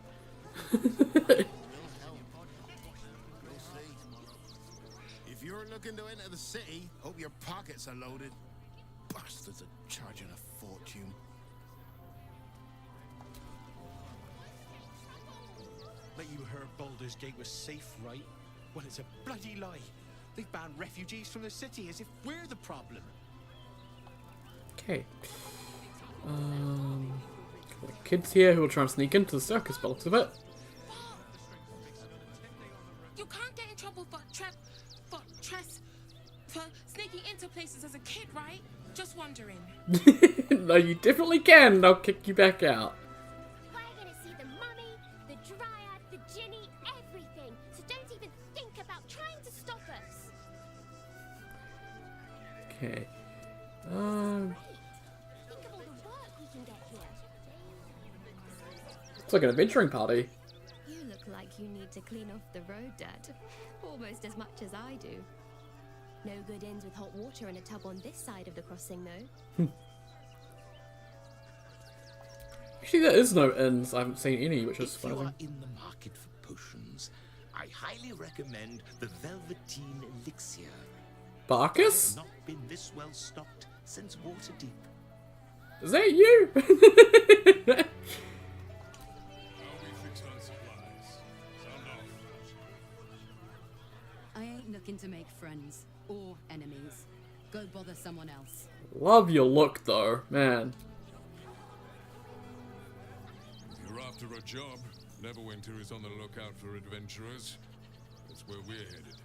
If you're looking to enter the city, hope your pockets are loaded. Bastards are charging a fortune. But you heard Baldur's Gate was safe, right? Well, it's a bloody lie. They've banned refugees from the city as if we're the problem. Okay. Kids here who will try and sneak into the circus by the looks of it. You can't get in trouble for sneaking into places as a kid, right? Just wondering. No, you definitely can, and I'll kick you back out. We're gonna see the mummy, the dryad, the ginny, everything. So don't even think about trying to stop us. Okay. Think of all the work we can get here. It's like an adventuring party. You look like you need to clean off the road, Dad. Almost as much as I do. No good ends with hot water in a tub on this side of the crossing, though. Actually, there is no inns. I haven't seen any, which is If you surprising. are in the market for potions, I highly recommend the Velveteen Elixir. Barkus? Not been this well stocked since Waterdeep. Is that you? I ain't looking to make friends or enemies. Go bother someone else. Love your look, though, man. If you're after a job, Neverwinter is on the lookout for adventurers. That's where we're headed.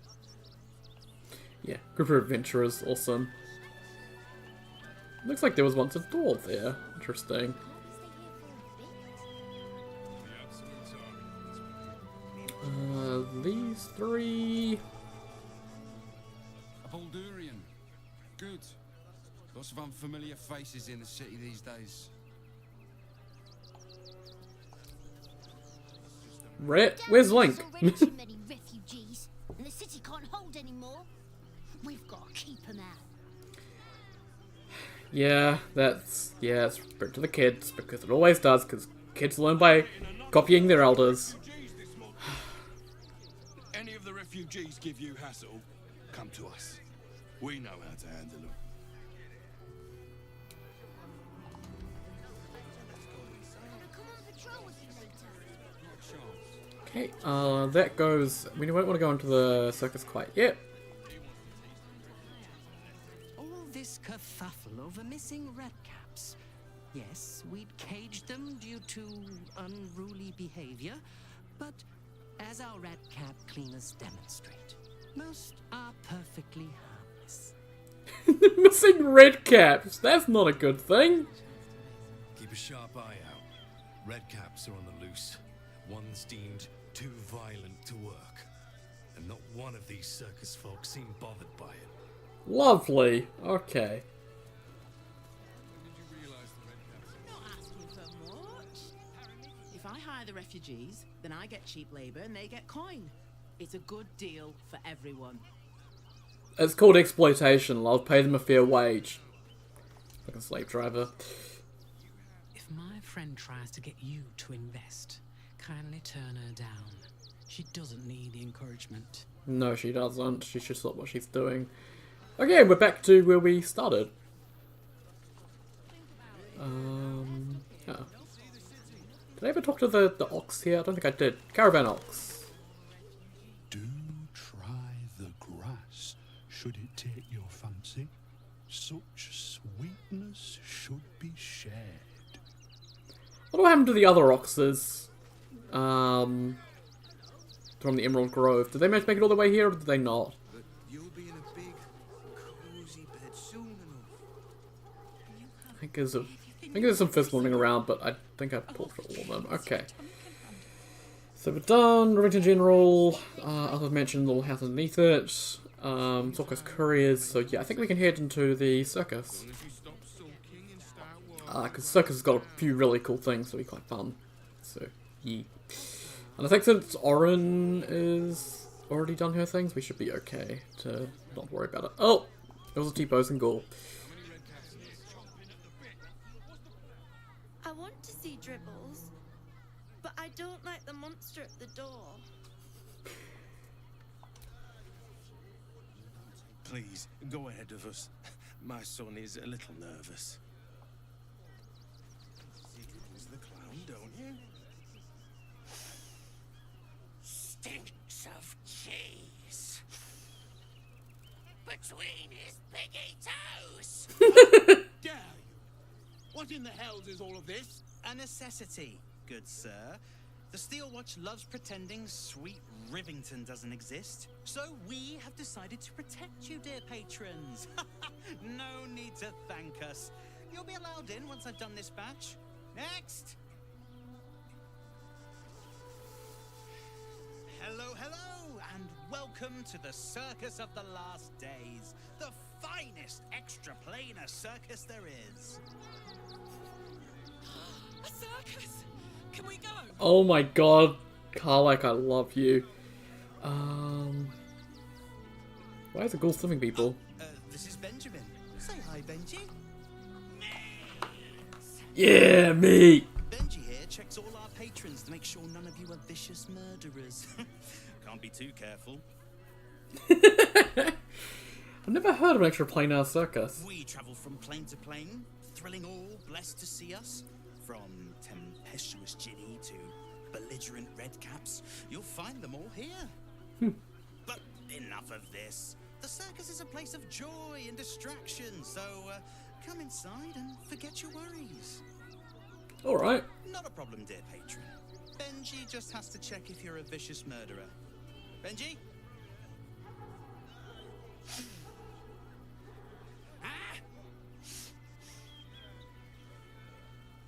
Yeah, group of adventurers, awesome. Looks like there was once a door there. Interesting. These three. A Baldurian. Good. Lots of unfamiliar faces in the city these days. Where's Link? Already too many refugees, and the city can't hold anymore. We've got to keep them out. Yeah, it's bring to the kids, because it always does, because kids learn by copying their elders. Any of the refugees give you hassle, come to us. We know how to handle them. Okay, that goes... We don't want to go into the circus quite yet. All this kerfuffle over missing redcaps. Yes, we'd caged them due to unruly behavior, but as our redcap cleaners demonstrate, most are perfectly harmless. Missing red caps. That's not a good thing. Keep a sharp eye out. Red caps are on the loose. One's deemed too violent to work. And not one of these circus folk seem bothered by it. Lovely. Okay. Not asking for much. If I hire the refugees, then I get cheap labor and they get coin. It's a good deal for everyone. It's called exploitation, love. Pay them a fair wage. Like a slave driver. If my friend tries to get you to invest, kindly turn her down. She doesn't need the encouragement. No, she doesn't. She's just not what she's doing. Okay, we're back to where we started. Yeah. Did I ever talk to the ox here? I don't think I did. Caravan ox. Do try the grass, should it take your fancy. Such sweetness should be shared. What happened to the other oxes? From the Emerald Grove. Did they manage to make it all the way here, or did they not? But you'll be in a big, cozy bed soon enough. I think there's some fish swimming around, but I think I pulled for all of them. Okay. So we're done. Rivington General. As I mentioned, little house underneath it. Zorko's couriers. So yeah, I think we can head into the circus. Because the circus has got a few really cool things, so it'll be quite fun. So yeah. And I think since Orin is already done her things, we should be okay to not worry about it. Oh! It was a T-pose and Ghoul. I want to see Dribbles, but I don't like the monster at the door. Please, go ahead of us. My son is a little nervous. See Dribbles the clown, don't you? Stinks of cheese between his piggy toes. Dare you? What in the hells is all of this? A necessity, good sir. The Steel Watch loves pretending sweet Rivington doesn't exist. So we have decided to protect you, dear patrons. No need to thank us. You'll be allowed in once I've done this batch. Next! Hello, hello, and welcome to the Circus of the Last Days, the finest extra-planar circus there is. A circus? Can we go? Oh my god, Karlak, I love you. Why is the ghoul swimming people? This is Benjamin. Say hi, Benji. Yeah, me! Benji here checks all our patrons to make sure none of you are vicious murderers. Can't be too careful. I've never heard of an extra planar circus. We travel from plane to plane, thrilling all blessed to see us. From tempestuous Ginny to belligerent redcaps, you'll find them all here. But enough of this. The circus is a place of joy and distraction, so come inside and forget your worries. Alright. Not a problem, dear patron. Benji just has to check if you're a vicious murderer. Benji?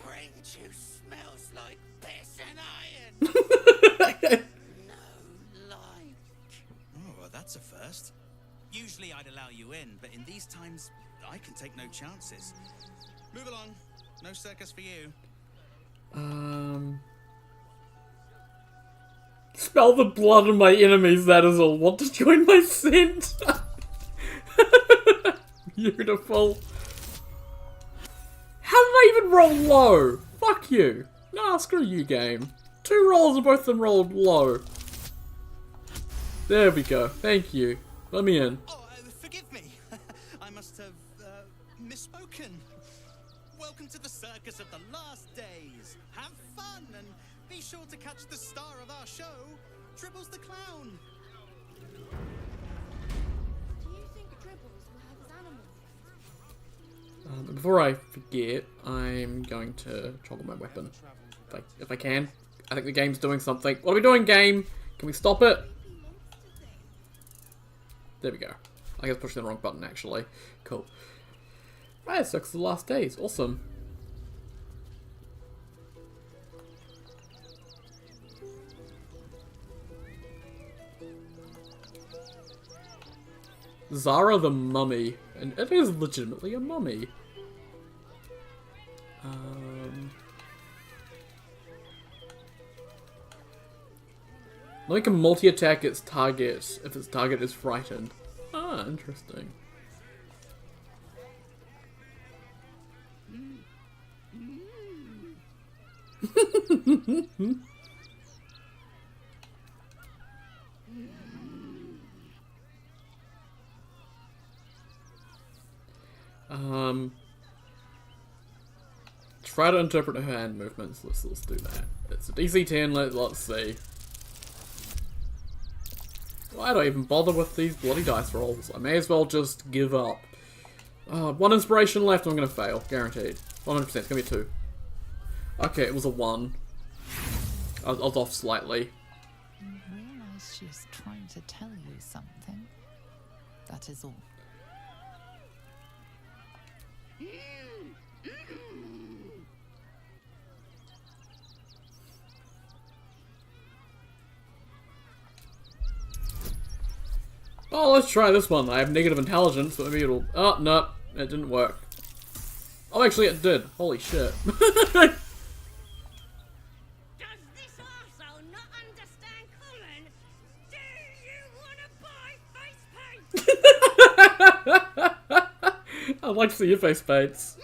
Brain juice smells like piss and iron. No light. Oh, well, that's a first. Usually I'd allow you in, but in these times, I can take no chances. Move along. No circus for you. Smell the blood of my enemies, that is all. Want to join my scent? Beautiful. How did I even roll low? Fuck you. Nah, screw you, game. 2 rolls and both of them rolled low. There we go. Thank you. Let me in. Oh, forgive me. I must have misspoken. Welcome to the Circus of the Last Days. Have fun and be sure to catch the star of our show, Dribbles the Clown. Do you think Dribbles will have his animals? Before I forget, I'm going to toggle my weapon. If I can. I think the game's doing something. What are we doing, game? Can we stop it? There we go. I guess pushing the wrong button, actually. Cool. Right, Circus of the Last Days. Awesome. Zara the Mummy. And it is legitimately a mummy. Like a multi-attack its target if its target is frightened. Ah, interesting. try to interpret her hand movements. Let's do that. It's a DC 10. Let's see. Why do I even bother with these bloody dice rolls? I may as well just give up. One inspiration left. I'm gonna fail, guaranteed. 100%. It's gonna be a 2. Okay, it was a 1. I was off slightly. You realise she's trying to tell you something. That is all. Oh, let's try this one. I have negative intelligence, but maybe it'll... Oh, no. It didn't work. Oh, actually it did. Holy shit. I'd like to see your face paints.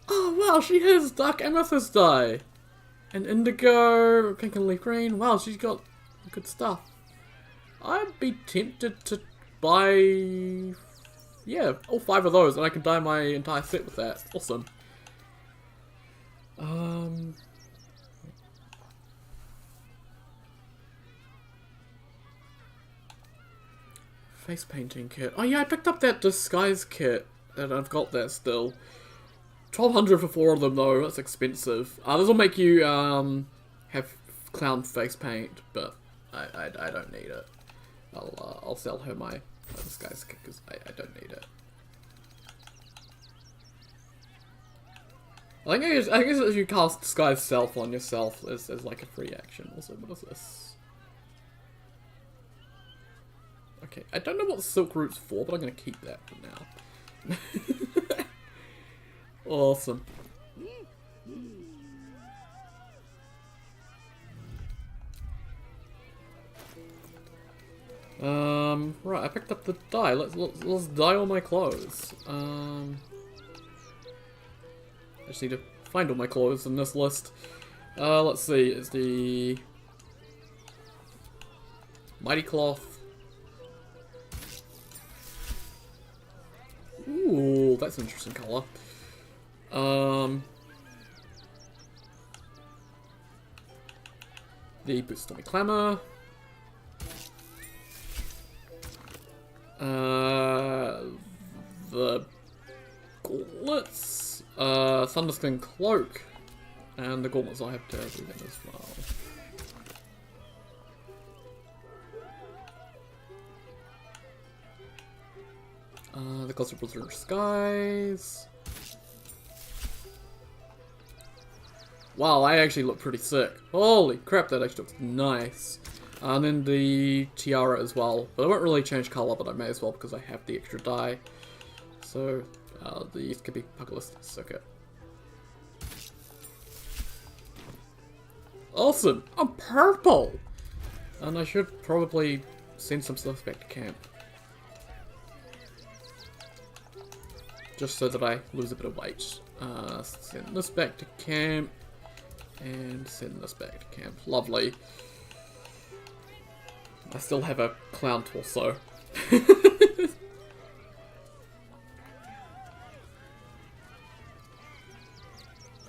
Oh wow, she has dark amethyst dye. And indigo, pink and leaf green. Wow, she's got good stuff. I'd be tempted to buy... Yeah, all 5 of those, and I can dye my entire set with that. Awesome. Face painting kit. Oh yeah, I picked up that disguise kit, and I've got that still. 1200 for 4 of them though, that's expensive. This will make you have clown face paint, but I don't need it. I'll sell her my disguise kit because I don't need it. I guess if you cast disguise self on yourself as like a free action. Also, what is this? Okay, I don't know what the silk root's for, but I'm gonna keep that for now. Awesome. Right, I picked up the dye. Let's dye all my clothes. I just need to find all my clothes in this list. Let's see, it's the Mighty Cloth. Ooh, that's an interesting colour. The Boots Stormy Clamour. The Gauntlets. Thunderskin Cloak. And the Gauntlets I have to do them as well. The Cluster Blizzard Skies. Wow, I actually look pretty sick. Holy crap, that actually looks nice. And then the tiara as well. But I won't really change colour, but I may as well because I have the extra dye. So, the could be Pucklist Circuit. Awesome! I'm purple! And I should probably send some stuff back to camp. Just so that I lose a bit of weight. Send this back to camp. And send this back to camp. Lovely. I still have a clown torso.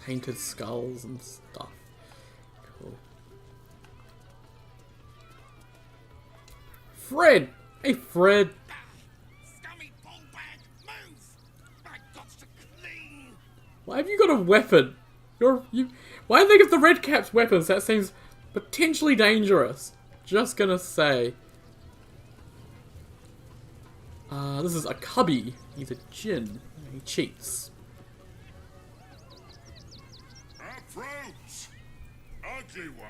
Painted skulls and stuff. Cool. Fred! Hey, Fred! Why have you got a weapon? Why do they give the red caps weapons? That seems potentially dangerous. Just gonna say. This is a cubby. He's a djinn. He cheats. Approach, ugly one.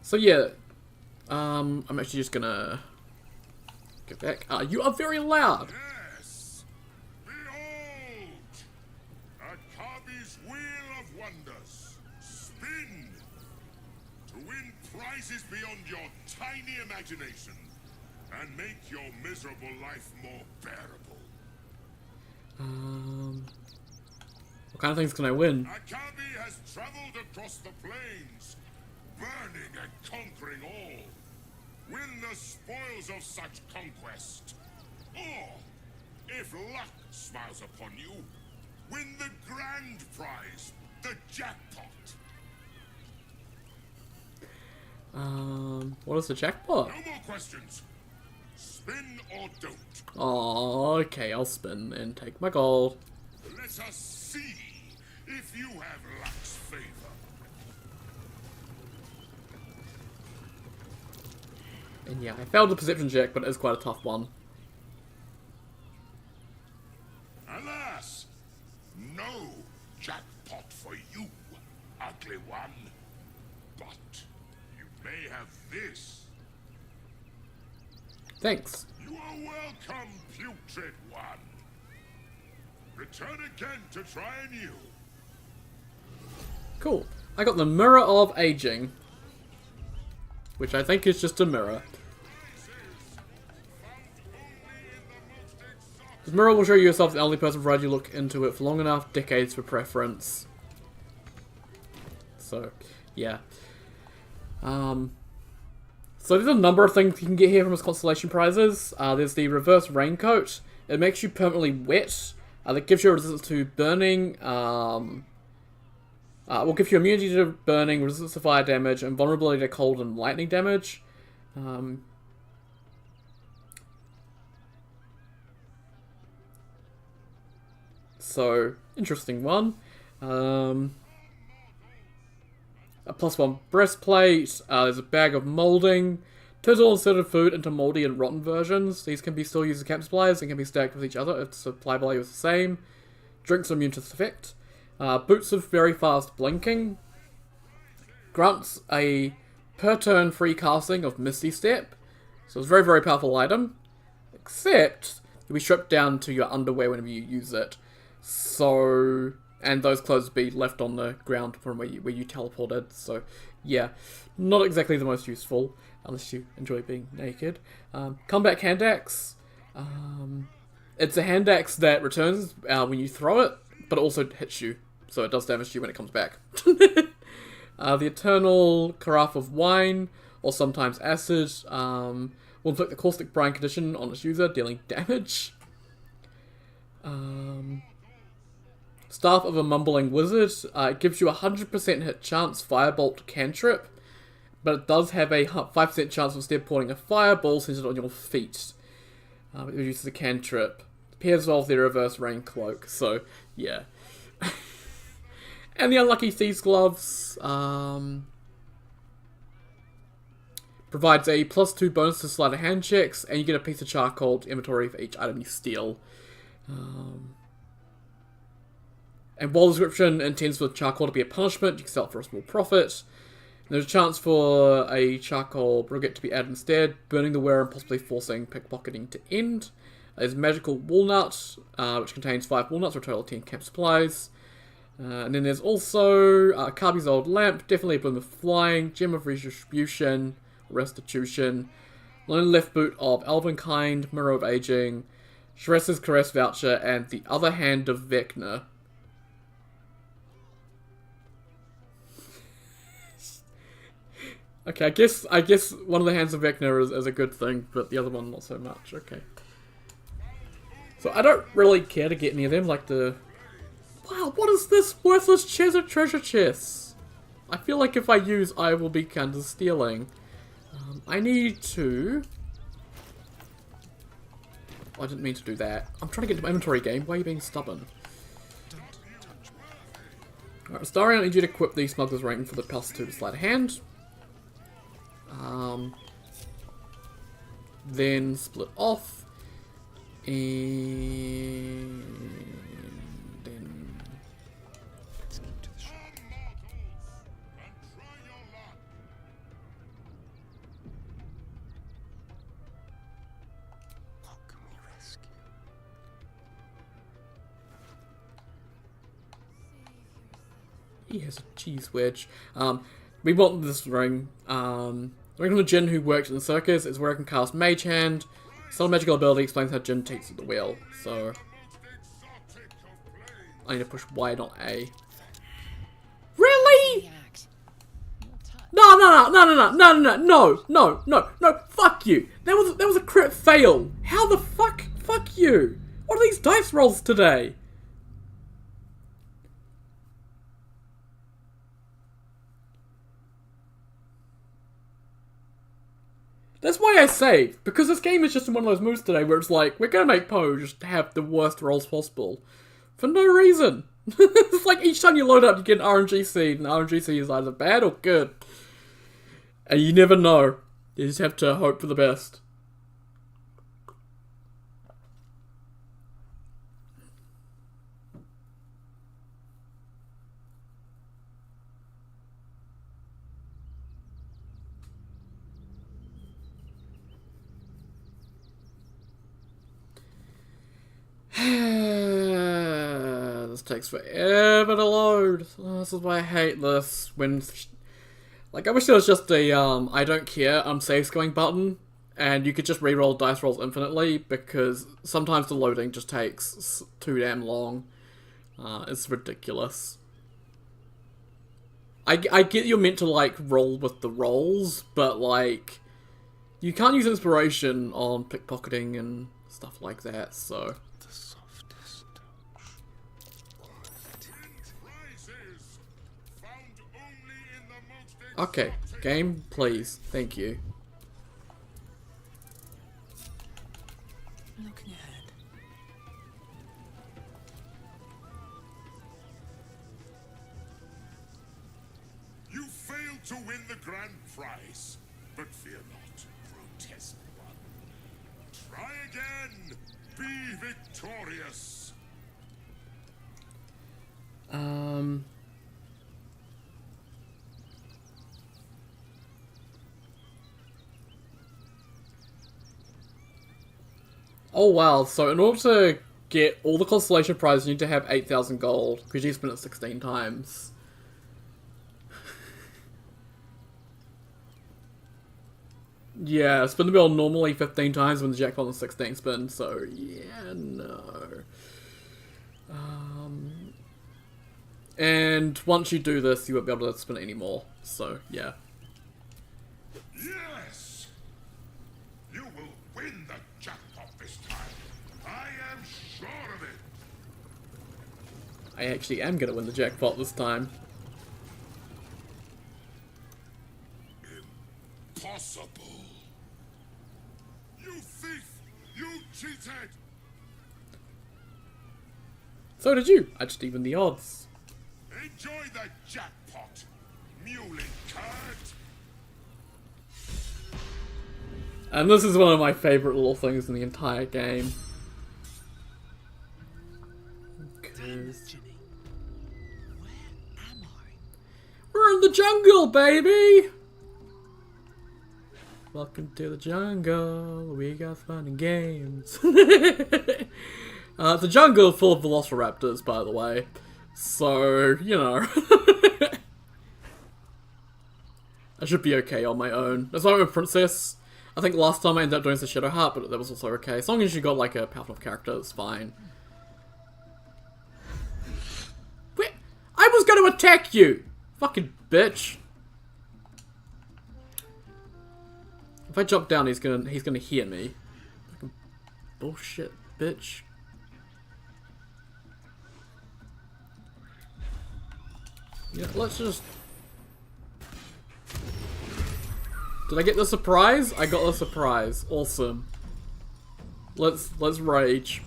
So yeah, I'm actually just gonna get back. You are very loud. Yes, behold, a cubby's wheel of wonders. Spin to win prizes beyond your tiny imagination and make your miserable life more bearable. kind of things can I win? Akabi has traveled across the plains, burning and conquering all. Win the spoils of such conquest. Or, if luck smiles upon you, win the grand prize, the jackpot. What is the jackpot? No more questions. Spin or don't. Oh, okay, I'll spin and take my gold. Let us see if you have luck's favor. And yeah, I failed the perception check, but it is quite a tough one. Alas, no jackpot for you, ugly one. But you may have this. Thanks. You are welcome, putrid one. Return again to try anew. Cool. I got the Mirror of Aging, which I think is just a mirror. This mirror will show you yourself the only person provided you look into it for long enough decades for preference. So, yeah. So there's a number of things you can get here from his constellation prizes. There's the reverse raincoat. It makes you permanently wet. That gives you a resistance to burning. Will give you immunity to burning, resistance to fire damage, and vulnerability to cold and lightning damage. So, interesting one. A +1 breastplate. There's a bag of molding. Turns all inserted food into moldy and rotten versions. These can be still used as camp supplies and can be stacked with each other if supply value is the same. Drinks are immune to this effect. Boots of very fast blinking. Grants a per turn free casting of Misty Step. So it's a very, very powerful item. Except you'll be stripped down to your underwear whenever you use it. So, and those clothes will be left on the ground from where you teleported. So, yeah, not exactly the most useful unless you enjoy being naked. Comeback hand axe. It's a hand axe that returns when you throw it, but it also hits you, so it does damage to you when it comes back. The eternal carafe of wine, or sometimes acid, will inflict the caustic brine condition on its user, dealing damage. Staff of a Mumbling Wizard. It gives you a 100% hit chance firebolt cantrip, but it does have a 5% chance of instead pointing a fireball centered on your feet. It reduces the cantrip. Appears off the reverse rain cloak, so yeah. And the Unlucky Thieves Gloves provides a +2 bonus to sleight of hand checks, and you get a piece of charcoal to inventory for each item you steal. And while the description intends for charcoal to be a punishment, you can sell it for a small profit. And there's a chance for a charcoal brigade to be added instead, burning the wearer and possibly forcing pickpocketing to end. There's Magical Walnut, which contains 5 walnuts for a total of 10 camp supplies. And then there's also Kabi's Old Lamp, definitely a Bloom of Flying, Gem of Restitution, Lone Left Boot of Elvenkind, Mirror of Aging, Shress's Caress Voucher, and the Other Hand of Vecna. Okay, I guess one of the Hands of Vecna is a good thing, but the other one not so much. Okay. So I don't really care to get any of them, like the... Wow, what is this worthless treasure chests? I feel like if I use, I will be kind of stealing. I need to... Oh, I didn't mean to do that. I'm trying to get into my inventory game. Why are you being stubborn? Alright, Starry, I need you to equip the Smuggler's Ring for the +2 to sleight of hand. Then split off, and then let's get to the shop. What can we rescue? he has a cheese wedge. We want this ring. The ring from the Jinn who worked in the circus is where I can cast Mage Hand. Some magical ability explains how Jinn takes at the wheel. So, I need to push Y, not A. Really? No, fuck you. That was a crit fail. How the fuck? Fuck you. What are these dice rolls today? That's why I save, because this game is just in one of those moods today where it's like, we're gonna make Poe just have the worst rolls possible. For no reason. It's like each time you load up you get an RNG seed, and the RNG seed is either bad or good. And you never know. You just have to hope for the best. This takes forever to load. Oh, this is why I hate this. When, like, I wish there was just a I don't care, save going button, and you could just reroll dice rolls infinitely, because sometimes the loading just takes too damn long. It's ridiculous. I get you're meant to, like, roll with the rolls, but, like, you can't use inspiration on pickpocketing and stuff like that, so... Okay, game, please. Thank you. Looking ahead. You failed to win the grand prize, but fear not, grotesque one. Try again. Be victorious. Oh wow, so in order to get all the constellation prizes, you need to have 8,000 gold, because you spent it 16 times. Yeah, spin the wheel normally 15 times when the jackpot is 16 spin, so yeah, no. And once you do this, you won't be able to spin it anymore, so yeah. Yes! You will win the jackpot this time. I am sure of it. I actually am gonna win the jackpot this time. Impossible. You thief! You cheated! So did you. I just evened the odds. Enjoy the jackpot, muley card. And this is one of my favourite little things in the entire game. We're in the jungle, baby! Welcome to the jungle, we got fun and games. It's a jungle full of velociraptors, by the way. So, you know. I should be okay on my own. That's why I'm a princess. I think last time I ended up doing the Shadow Heart, but that was also okay. As long as you got like a powerful character, it's fine. Wait, I was going to attack you! Fucking bitch. If I jump down, he's gonna hear me. Fucking bullshit, bitch. Yeah, let's just... Did I get the surprise? I got the surprise. Awesome. Let's rage.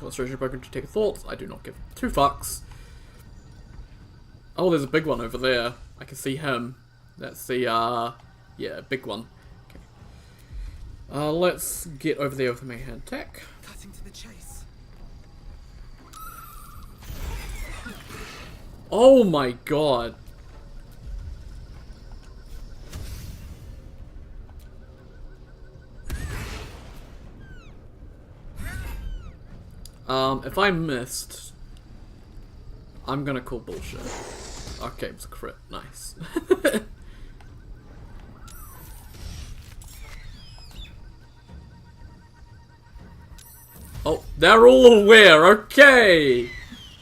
Let's rage your broken to take thoughts. I do not give 2 fucks. Oh, there's a big one over there. I can see him. That's the, yeah, big one. Okay. Let's get over there with my hand attack. Cutting to the chase. Oh my god. If I missed, I'm gonna call bullshit. Okay, it was a crit. Nice. Oh, they're all aware, okay!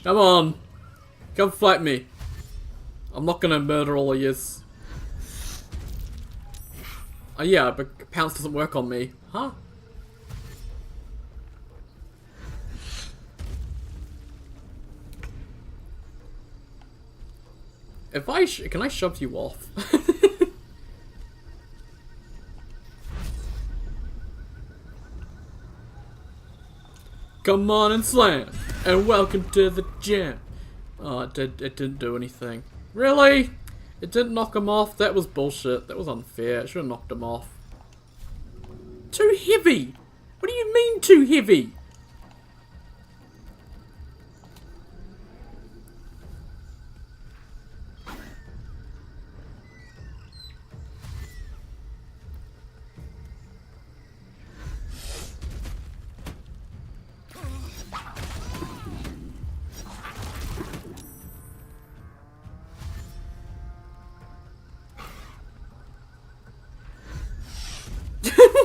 Come on. Come fight me. I'm not gonna murder all of yous. Oh yeah, but Pounce doesn't work on me. Huh? If I can I shove you off? Come on and slam, and welcome to the gym. Oh, it didn't do anything. Really? It didn't knock him off? That was bullshit. That was unfair. It should have knocked him off. Too heavy! What do you mean too heavy?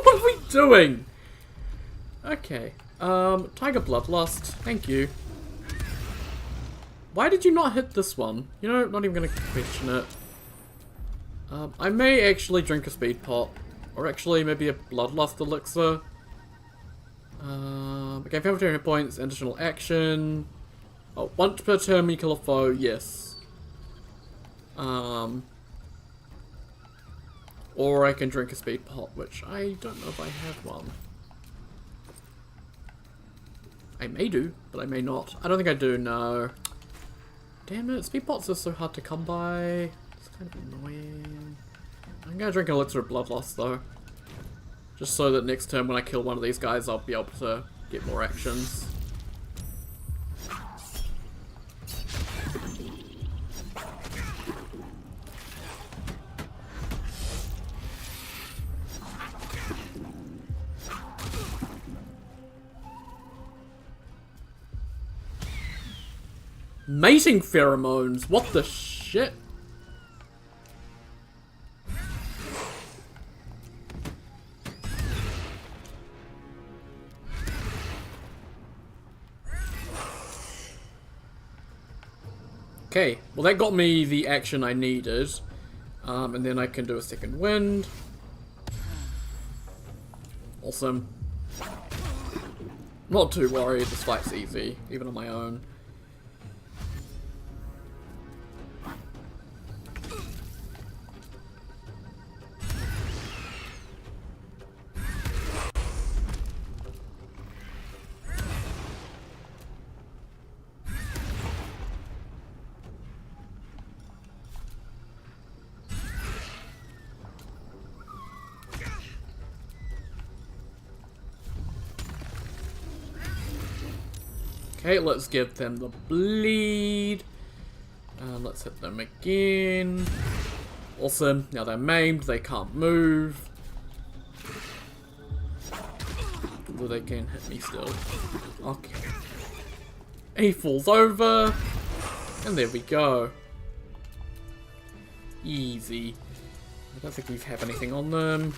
What are we doing? Okay. Tiger Bloodlust. Thank you. Why did you not hit this one? You know, not even gonna question it. I may actually drink a speed pot. Or actually, maybe a Bloodlust elixir. Okay, 5 hit points, additional action. Oh, once per turn we kill a foe, yes. Or I can drink a speed pot, which I don't know if I have one. I may do, but I may not. I don't think I do, no. Damn it, speed pots are so hard to come by. It's kind of annoying. I'm gonna drink an elixir of bloodlust though. Just so that next turn when I kill one of these guys, I'll be able to get more actions. Mating pheromones? What the shit? Okay, well that got me the action I needed. And then I can do a second wind. Awesome. Not too worried, this fight's easy, even on my own. Okay, let's give them the bleed. Let's hit them again. Awesome. Now they're maimed, they can't move. Although they can hit me still. Okay. He falls over. And there we go. Easy. I don't think we have anything on them.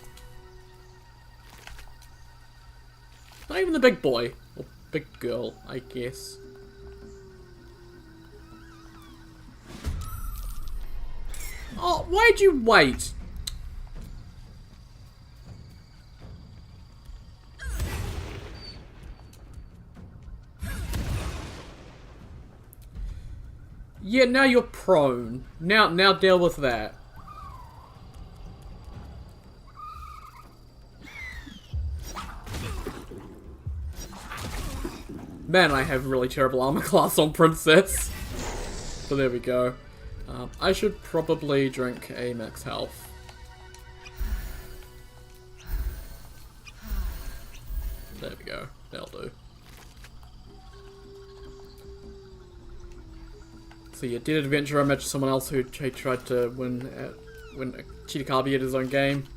Not even the big boy. Or big girl, I guess. Oh, why'd you wait? Yeah, now you're prone. Now deal with that. Man, I have really terrible armor class on Princess. But there we go. I should probably drink a max health. There we go. That'll do. So yeah, Dead Adventure, I met someone else who tried to win Chitakabe at his own game.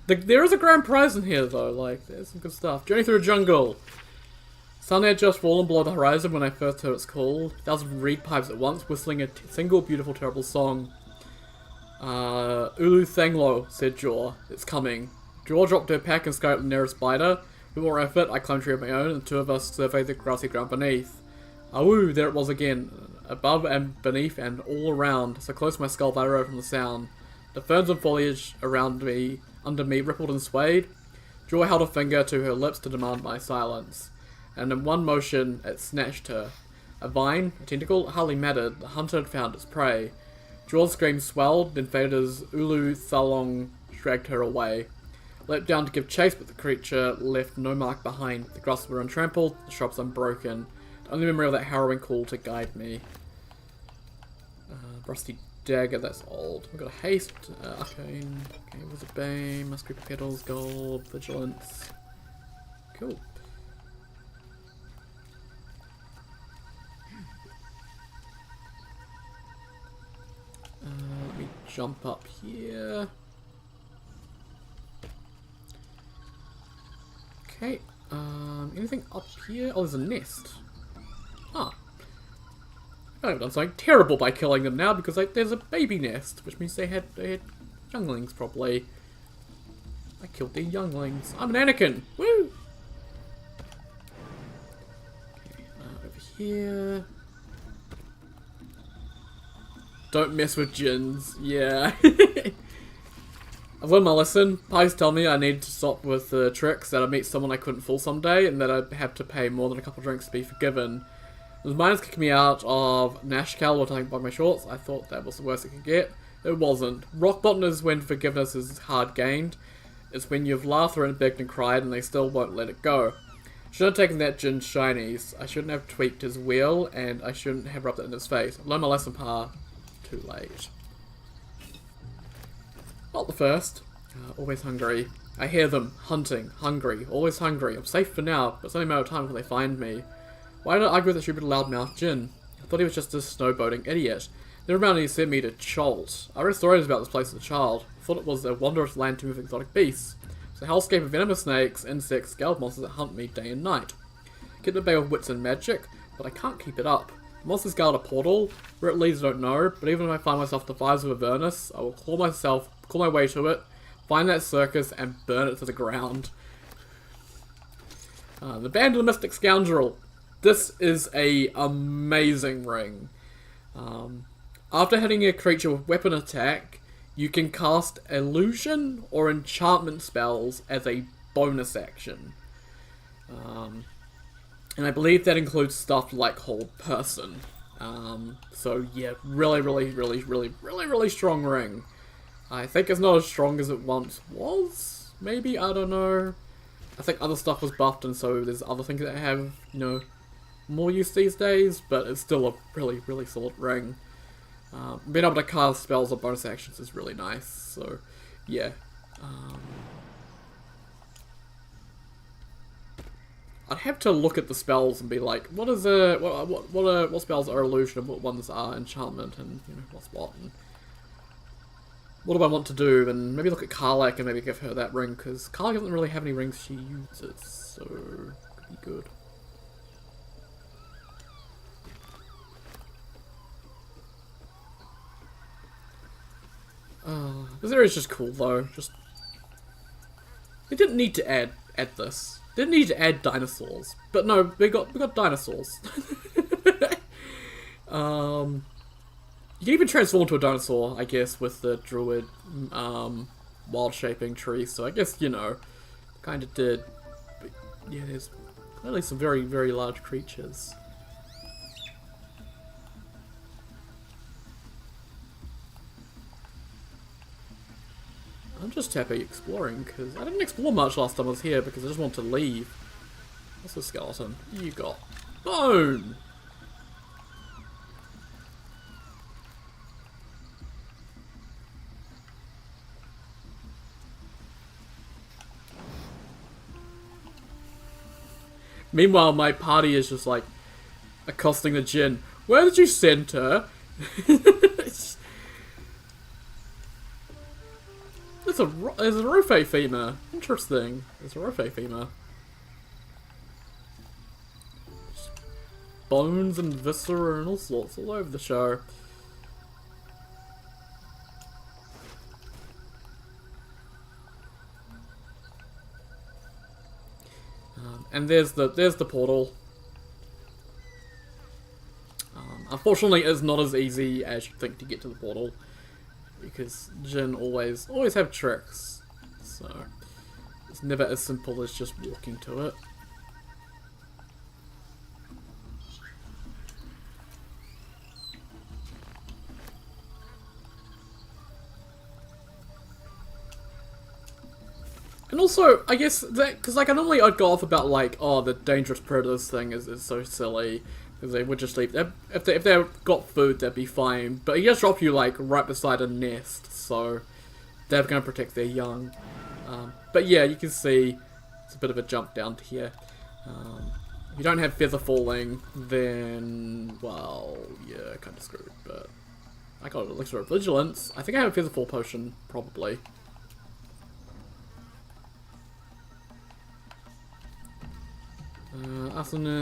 There is a grand prize in here though, like, there's some good stuff. Journey through a jungle. Sun had just fallen below the horizon when I first heard it's called. 1,000 reed pipes at once, whistling a single beautiful, terrible song. Ulu Thanglo, said Jor. It's coming. Jewel dropped her pack and scoped the nearest spider. With more effort, I climbed a tree of my own, and the two of us surveyed the grassy ground beneath. Awoo, there it was again, above and beneath and all around, so close my skull vibrated from the sound. The ferns and foliage around me, under me, rippled and swayed. Jewel held a finger to her lips to demand my silence, and in one motion it snatched her. A vine, a tentacle, hardly mattered. The hunter had found its prey. Jewel's scream swelled, then faded as Ulu Thalong dragged her away. Leapt down to give chase, but the creature left no mark behind. The grasses were untrampled, the shrubs unbroken. The only memory of that harrowing call to guide me. Rusty dagger, that's old. We've got a haste, arcane, okay, wizard bane, musky petals, gold, vigilance. Cool. Let me jump up here. Okay, anything up here? Oh, there's a nest. Ah. I've done something terrible by killing them now because there's a baby nest, which means they had younglings probably. I killed their younglings. I'm an Anakin! Woo! Okay, over here. Don't mess with gins. Yeah. I've learned my lesson. Pies tell me I need to stop with the tricks, that I meet someone I couldn't fool someday, and that I'd have to pay more than a couple drinks to be forgiven. As miners kicked me out of Nashkel while tying by my shorts, I thought that was the worst it could get. It wasn't. Rock bottom is when forgiveness is hard gained. It's when you've laughed through and begged and cried and they still won't let it go. Shouldn't have taken that gin shinies. I shouldn't have tweaked his wheel, and I shouldn't have rubbed it in his face. I've learned my lesson, Pa. Too late. Not the first. Always hungry. I hear them. Hunting. Hungry. Always hungry. I'm safe for now, but it's only a matter of time before they find me. Why did I argue with the stupid loudmouth Jin? I thought he was just a snowboating idiot. Never mind, he sent me to Cholt. I read stories about this place as a child. I thought it was a wondrous land to move exotic beasts. It's a hellscape of venomous snakes, insects, scaled monsters that hunt me day and night. Keep the bay with wits and magic, but I can't keep it up. The monsters guard a portal. Where it leads I don't know, but even if I find myself the fires of Avernus, I will claw my way to it, find that circus, and burn it to the ground. The Band of the Mystic Scoundrel. This is a amazing ring. After hitting a creature with weapon attack, you can cast illusion or enchantment spells as a bonus action. And I believe that includes stuff like Hold Person. So yeah, really strong ring. I think it's not as strong as it once was, maybe, I don't know. I think other stuff was buffed and so there's other things that have, you know, more use these days, but it's still a really solid ring. Being able to cast spells or bonus actions is really nice, so yeah. I'd have to look at the spells and be like, what spells are illusion and what ones are enchantment and you know what's what and what do I want to do, and maybe look at Karlak and maybe give her that ring because Karlak doesn't really have any rings she uses, so could be good. This area is just cool though. Just they didn't need to add this. They didn't need to add dinosaurs, but no, we got dinosaurs. You can even transform into a dinosaur, I guess, with the druid wild shaping tree. So I guess you know, kind of did. But yeah, there's clearly some very large creatures. I'm just happy exploring, because I didn't explore much last time I was here, because I just wanted to leave. What's the skeleton? You got bone! Meanwhile, my party is just like, accosting the Jinn. Where did you send her? There's a Rofe femur. Interesting. There's a Rofe femur. Bones and viscera and all sorts all over the show. And there's the portal. Unfortunately, it's not as easy as you think to get to the portal, because Jinn always have tricks, so it's never as simple as just walking to it. And also, I guess that, because like normally I'd go off about like, oh, the dangerous predators thing is so silly, because they would just leave. If they got food, they'd be fine. But he just dropped you like right beside a nest, so they're going to protect their young. But yeah, you can see it's a bit of a jump down to here. If you don't have feather falling, then well, yeah, kind of screwed. But I got elixir of vigilance. I think I have a feather fall potion, probably. Asuna.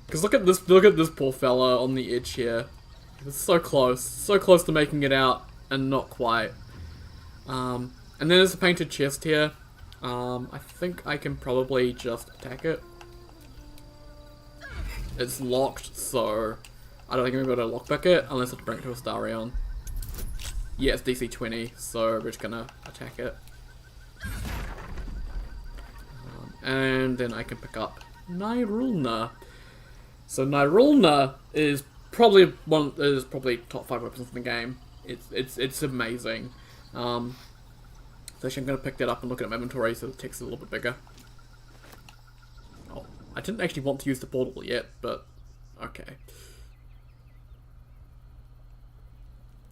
Because look at this poor fella on the edge here. It's so close to making it out, and not quite. And then there's a painted chest here. I think I can probably just attack it. It's locked, so I don't think I'm going to lockpick it unless I bring it to Astarion. Yeah, it's DC 20, so we're just gonna attack it. And then I can pick up Nirulna. So Nirulna is probably top 5 weapons in the game. It's amazing. So actually I'm gonna pick that up and look at my inventory so the text is a little bit bigger. Oh, I didn't actually want to use the portal yet, but okay.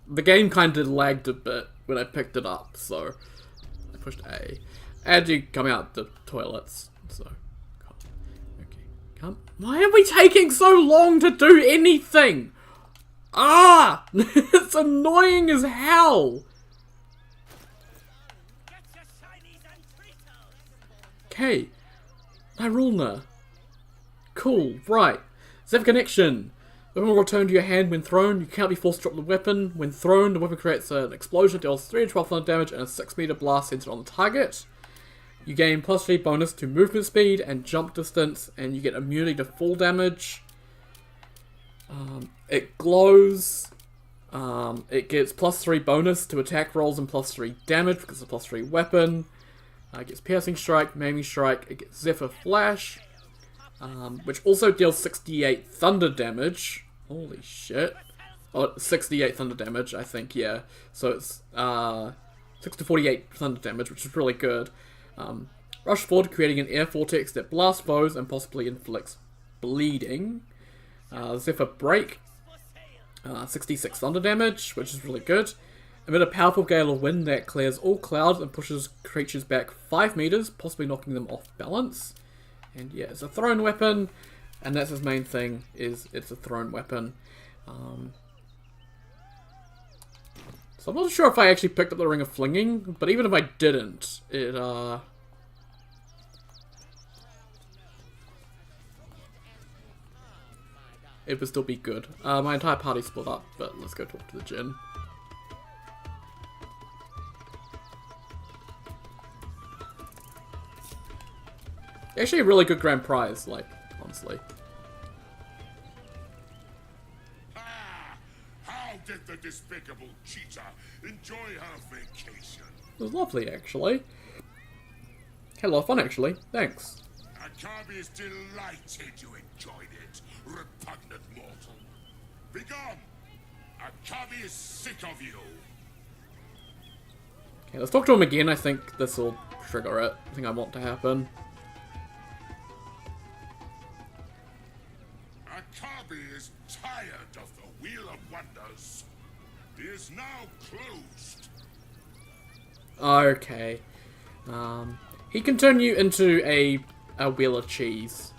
The game kind of lagged a bit when I picked it up, so I pushed A. And you come out the toilets, so okay, come. Why are we taking so long to do anything? Ah, it's annoying as hell. Okay, Nirulna. Cool, right. Zephyr connection. The weapon will return to your hand when thrown. You can't be forced to drop the weapon. When thrown, the weapon creates an explosion, deals 3 and 12 thunder damage, and a 6-meter blast centered on the target. You gain +3 bonus to movement speed and jump distance, and you get immunity to fall damage. It glows. It gets +3 bonus to attack rolls and +3 damage because it's a +3 weapon. It gets piercing strike, maiming strike. It gets Zephyr flash. Which also deals 68 thunder damage. Holy shit. Oh, 68 thunder damage, I think, yeah. So it's 6 to 48 thunder damage, which is really good. Rush forward, creating an air vortex that blasts foes and possibly inflicts bleeding. Zephyr break. 66 thunder damage, which is really good. Emit a powerful gale of wind that clears all clouds and pushes creatures back 5 meters, possibly knocking them off balance. And yeah, it's a thrown weapon, and that's his main thing, is it's a thrown weapon. So I'm not sure if I actually picked up the Ring of Flinging, but even if I didn't, it would still be good. My entire party split up, but let's go talk to the Jinn. Actually a really good grand prize, like, honestly. How did the despicable cheetah enjoy her vacation? It was lovely, actually. Had a lot of fun, actually. Thanks. Akabi is delighted you enjoyed it, repugnant mortal. Begone! Akabi is sick of you. Okay, let's talk to him again. I think this will trigger it. I think I want to happen. Akabi is tired of the Wheel of Wonders. It is now closed. Okay. He can turn you into a wheel of cheese.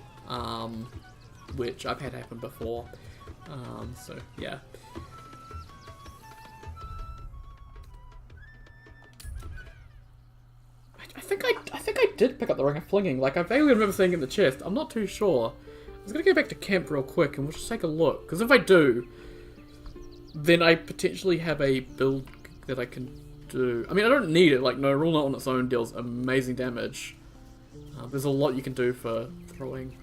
Which I've had happen before. So yeah. I think I did pick up the Ring of Flinging. Like, I vaguely remember seeing it in the chest. I'm not too sure. was gonna go back to camp real quick and we'll just take a look. Because if I do, then I potentially have a build that I can do. I mean, I don't need it. Like, no, Rule Knot on its own deals amazing damage. There's a lot you can do for throwing.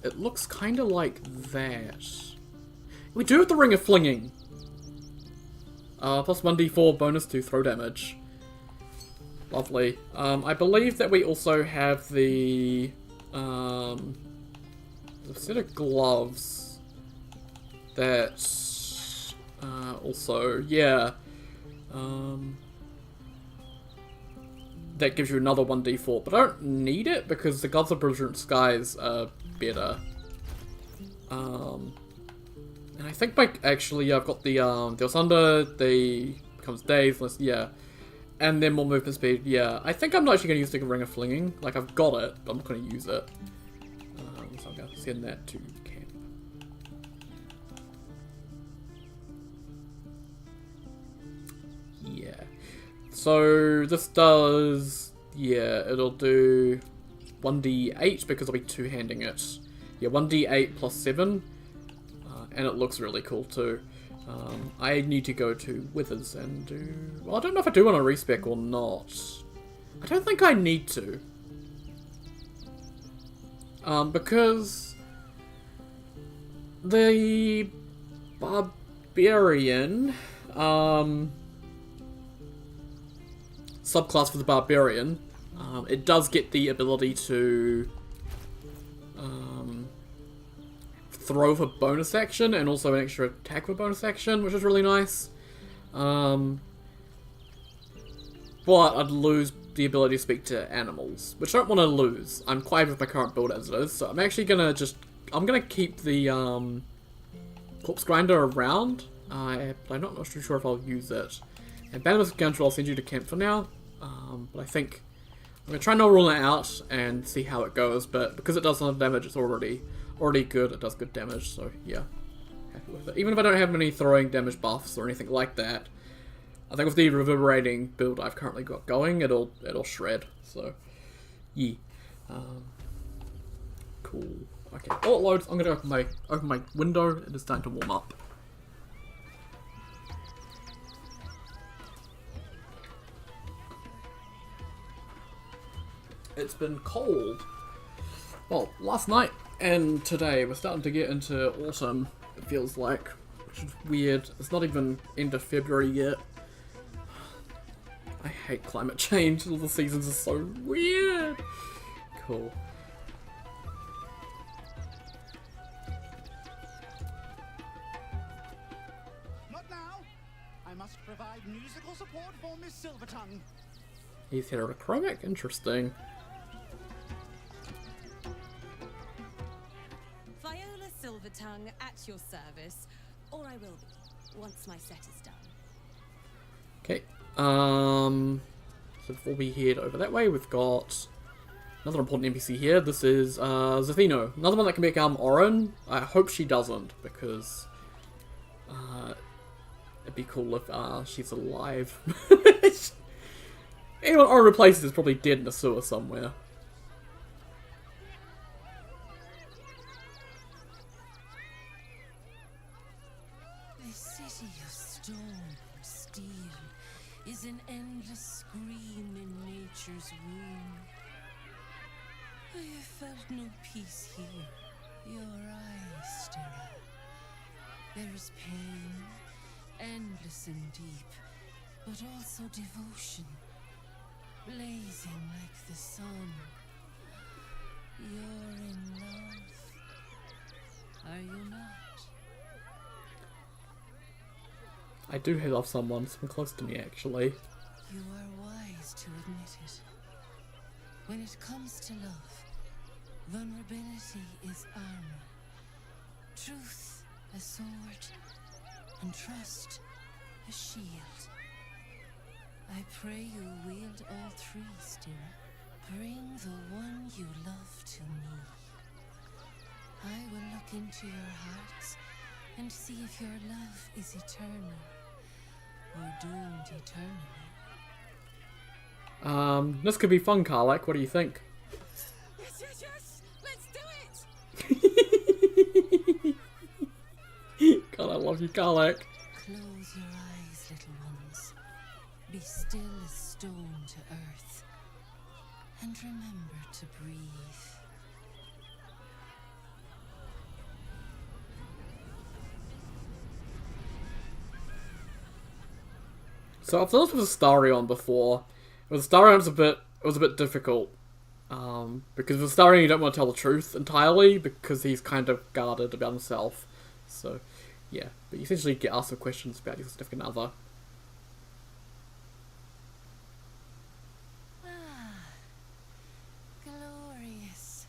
It looks kind of like that. We do have the Ring of Flinging. Plus 1d4 bonus to throw damage. Lovely. I believe that we also have the set of gloves that also, yeah, that gives you another 1d4, but I don't need it because the gloves of Belligerent Skies are better. And I think actually, yeah, I've got the Asunder, the becomes Dazed, yeah. And then more movement speed, yeah. I think I'm not actually going to use the Ring of Flinging. Like, I've got it, but I'm not going to use it. So I'm going to send that to camp. Yeah. So, this does... Yeah, it'll do 1d8 because I'll be two-handing it. Yeah, 1d8 plus 7. And it looks really cool too. I need to go to Withers and do... Well, I don't know if I do want to respec or not. I don't think I need to. Because... the... Barbarian... subclass for the Barbarian, it does get the ability to... throw for bonus action and also an extra attack for bonus action, which is really nice. But I'd lose the ability to speak to animals, which I don't want to lose. I'm quite happy with my current build as it is, so I'm actually gonna I'm gonna keep the Corpse Grinder around. I'm not too sure if I'll use it. And Banner's Counter I'll send you to camp for now, but I think I'm gonna try and rule it out and see how it goes, but because it does a lot of damage, it's already good. It does good damage, so yeah, happy with it. Even if I don't have any throwing damage buffs or anything like that, I think with the reverberating build I've currently got going, it'll shred. So yeah, cool. Okay, while it loads, I'm gonna open my window. It is starting to warm up. It's been cold. Well, last night and today we're starting to get into autumn, it feels like, which is weird. It's not even end of February yet. I hate climate change. All the seasons are so weird. Cool. Not now. I must provide musical support for Miss Silvertongue. He's heterochromic? Interesting. Silvertongue at your service, or I will be, once my set is done. Okay, so before we head over that way, we've got another important NPC here. This is, Zathino, another one that can become Orin. I hope she doesn't, because, it'd be cool if, she's alive. Anyone Orin replaces is probably dead in a sewer somewhere. An endless scream in nature's womb. I have felt no peace here. Your eyes, Stira. There is pain, endless and deep, but also devotion, blazing like the sun. You're in love, are you not? I do love someone close to me, actually. You are wise to admit it. When it comes to love, vulnerability is armor, truth a sword, and trust a shield. I pray you wield all three, Stira. Bring the one you love to me. I will look into your hearts and see if your love is eternal or doomed eternally. This could be fun, Karlak. What do you think? Yes, yes, yes! Let's do it! God, I love you, Karlak. Close your eyes, little ones. Be still as stone to earth. And remember to breathe. So I've done this with Astarion before. With Astarion, it was a bit difficult. Because with Astarion, you don't want to tell the truth entirely, because he's kind of guarded about himself. So, yeah. But you essentially get asked some questions about your significant other. Glorious.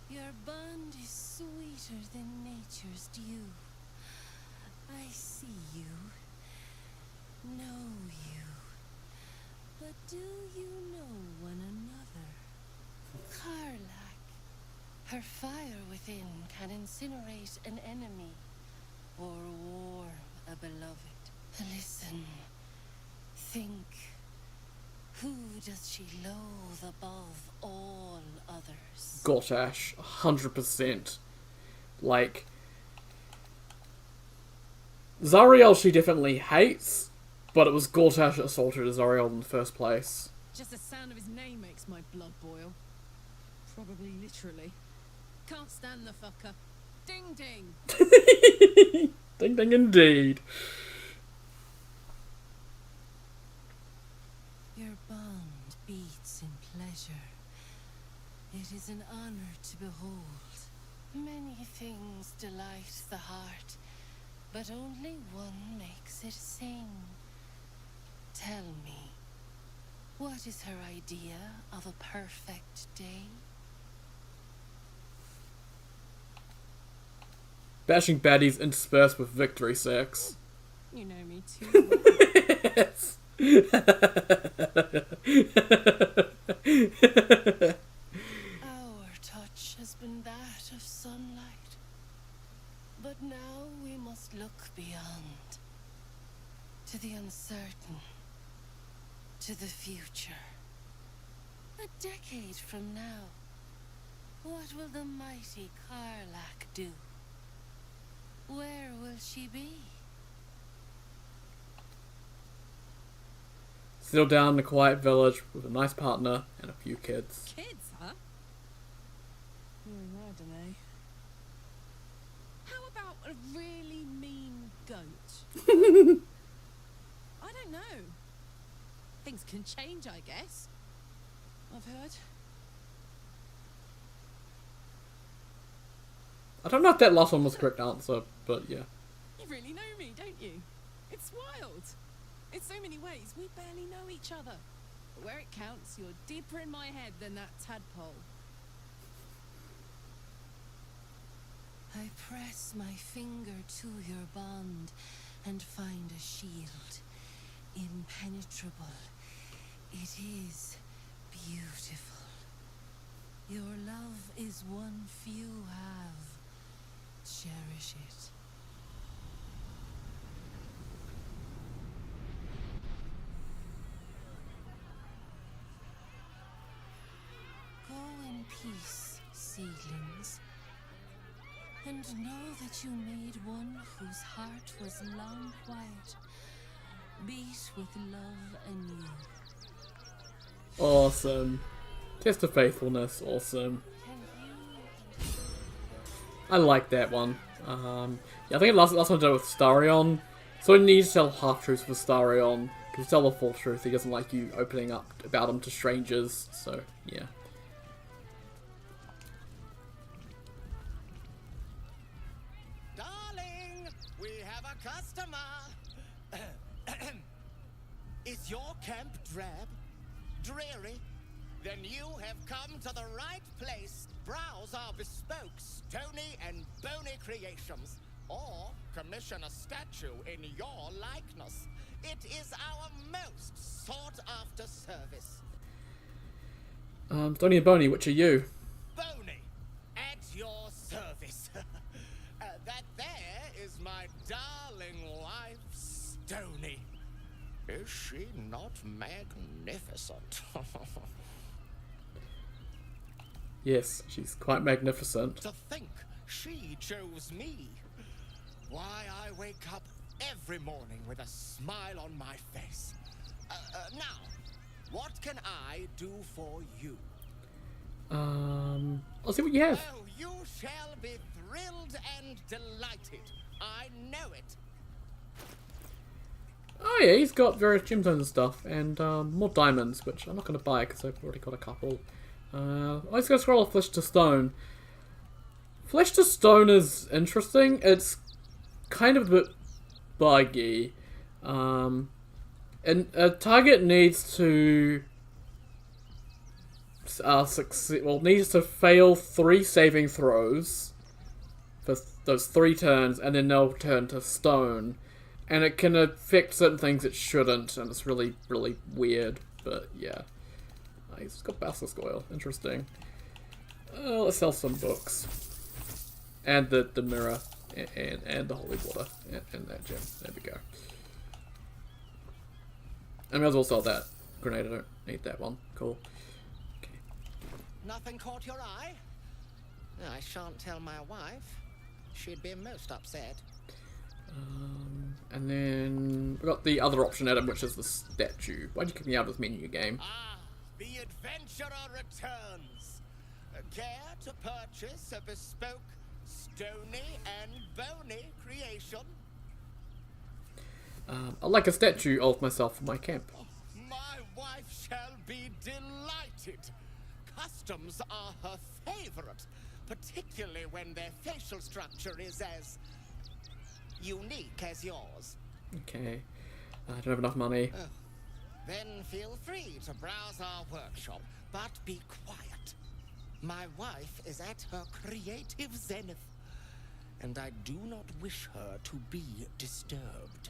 Your bond is sweeter than nature's dew. I see you. Know you. But do you know one another? Karlak. Her fire within can incinerate an enemy or warm a beloved. Listen. Think. Who does she loathe above all others? Gortash, 100%. Like, Zariel she definitely hates, but it was Gortash that assaulted Zariel in the first place. Just the sound of his name makes my blood boil. Probably literally. Can't stand the fucker. Ding ding! Ding ding indeed. Your bond beats in pleasure. It is an honor to behold. Many things delight the heart, but only one makes it sing. Tell me, what is her idea of a perfect day? Bashing baddies interspersed with victory sex. You know me too well. Yes. Our touch has been that of sunlight, but now we must look beyond, to the uncertain, to the future. A decade from now, what will the mighty Karlak do? Where will she be? Settle down in a quiet village with a nice partner and a few kids. Kids, huh? I don't know. How about a really mean goat? I don't know. Things can change, I guess. I've heard. I don't know if that last one was the correct answer, but yeah. You really know me, don't you? It's wild. In so many ways, we barely know each other. But where it counts, you're deeper in my head than that tadpole. I press my finger to your bond and find a shield. Impenetrable. It is beautiful. Your love is one few have. Cherish it. Go in peace, seedlings, and know that you made one whose heart was long quiet, beat with love anew. Awesome. Test of faithfulness, awesome. I like that one. Yeah, I think last one I did with Starion. So he needs to tell half-truths with Starion. Because tell the full truth, he doesn't like you opening up about him to strangers, so yeah. Darling, we have a customer. Is your camp drab? Dreary? Then you have come to the right place. Browse our bespoke, stony and bony creations. Or commission a statue in your likeness. It is our most sought-after service. Stony and Bony, which are you? Bony, at your service. That there is my darling wife, Stony. Is she not magnificent? Yes, she's quite magnificent. To think she chose me. Why, I wake up every morning with a smile on my face. Now, what can I do for you? I'll see what you have. Oh, you shall be thrilled and delighted. I know it. Oh yeah, he's got various gemstones and stuff, and more diamonds, which I'm not going to buy because I've already got a couple. I'm just going to scroll off Flesh to Stone. Flesh to Stone is interesting. It's kind of a bit buggy. And a target needs to succeed. Well, needs to fail 3 saving throws for those 3 turns, and then they'll turn to stone. And it can affect certain things it shouldn't, and it's really, really weird. But yeah, he's got basilisk oil. Interesting. Let's sell some books, and the mirror, and the holy water, and that gem. There we go. I may as well sell that grenade. I don't need that one. Cool. Okay. Nothing caught your eye? I shan't tell my wife. She'd be most upset. And then we got the other option, Adam, which is the statue. Why'd you kick me out of this menu game? Ah, the adventurer returns. Care to purchase a bespoke, stony and bony creation? I'd like a statue of myself for my camp. My wife shall be delighted. Customs are her favorite, particularly when their facial structure is as unique as yours. Okay. I don't have enough money. Then feel free to browse our workshop, but be quiet. My wife is at her creative zenith, and I do not wish her to be disturbed.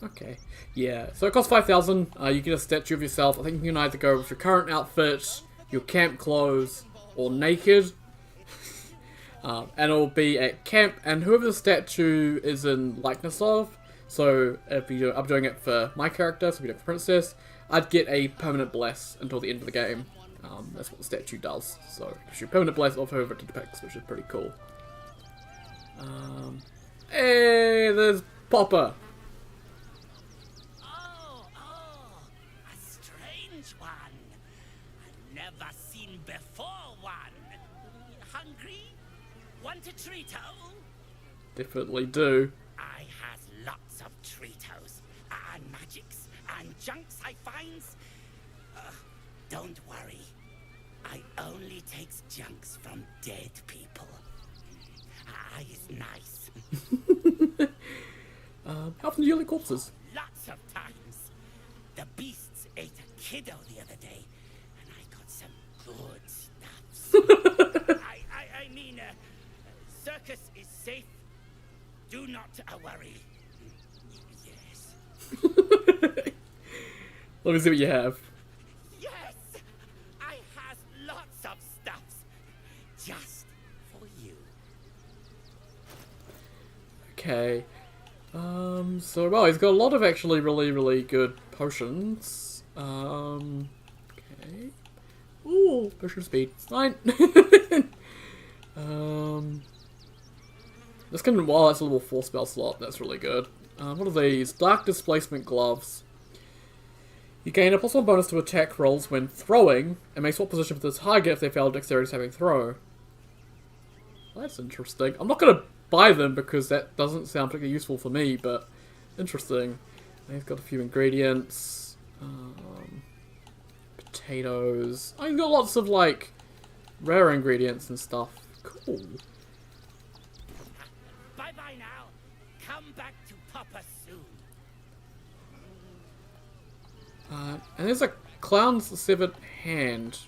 Okay. Yeah. So it costs 5,000. You get a statue of yourself. I think you can either go with your current outfit, your camp clothes, or naked. And it'll be at camp, and whoever the statue is in likeness of. So if I'm doing it for my character, so we do it for Princess, I'd get a permanent bless until the end of the game. That's what the statue does. So it gives you a permanent bless of whoever it depicts, which is pretty cool. Hey, there's Popper. A strange one. I've never seen before one. Hungry? Want a Treato? Definitely do. I has lots of Treatos, and magics, and junks I finds. Don't worry. I only takes junks from dead people. I is nice. How often do you like corpses? Lots of times. The beasts ate a kiddo the other day, and I got some good stuff. I mean, circus is safe. Do not worry. Yes. Let me see what you have. Yes! I has lots of stuffs. Just for you. Okay. So, well, he's got a lot of actually really, really good potions. Okay. Ooh, potion speed. Fine. This can, well, that's a level 4 spell slot. That's really good. What are these? Dark Displacement Gloves. You gain a +1 bonus to attack rolls when throwing, and may swap position with the target if they fail dexterity saving throw. Well, that's interesting. I'm not going to buy them because that doesn't sound particularly useful for me, but interesting. And he's got a few ingredients. Potatoes. Oh, he's got lots of, like, rare ingredients and stuff. Cool. Bye-bye now. Come back to Papa soon. And there's a Clown's Severed Hand,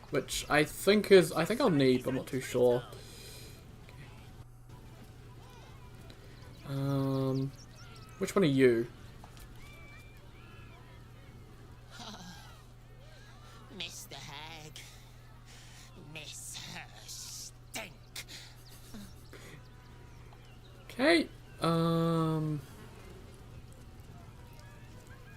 which I think I'll need, but I'm not too sure. Which one are you? Mr. Hag, miss her stink. Okay,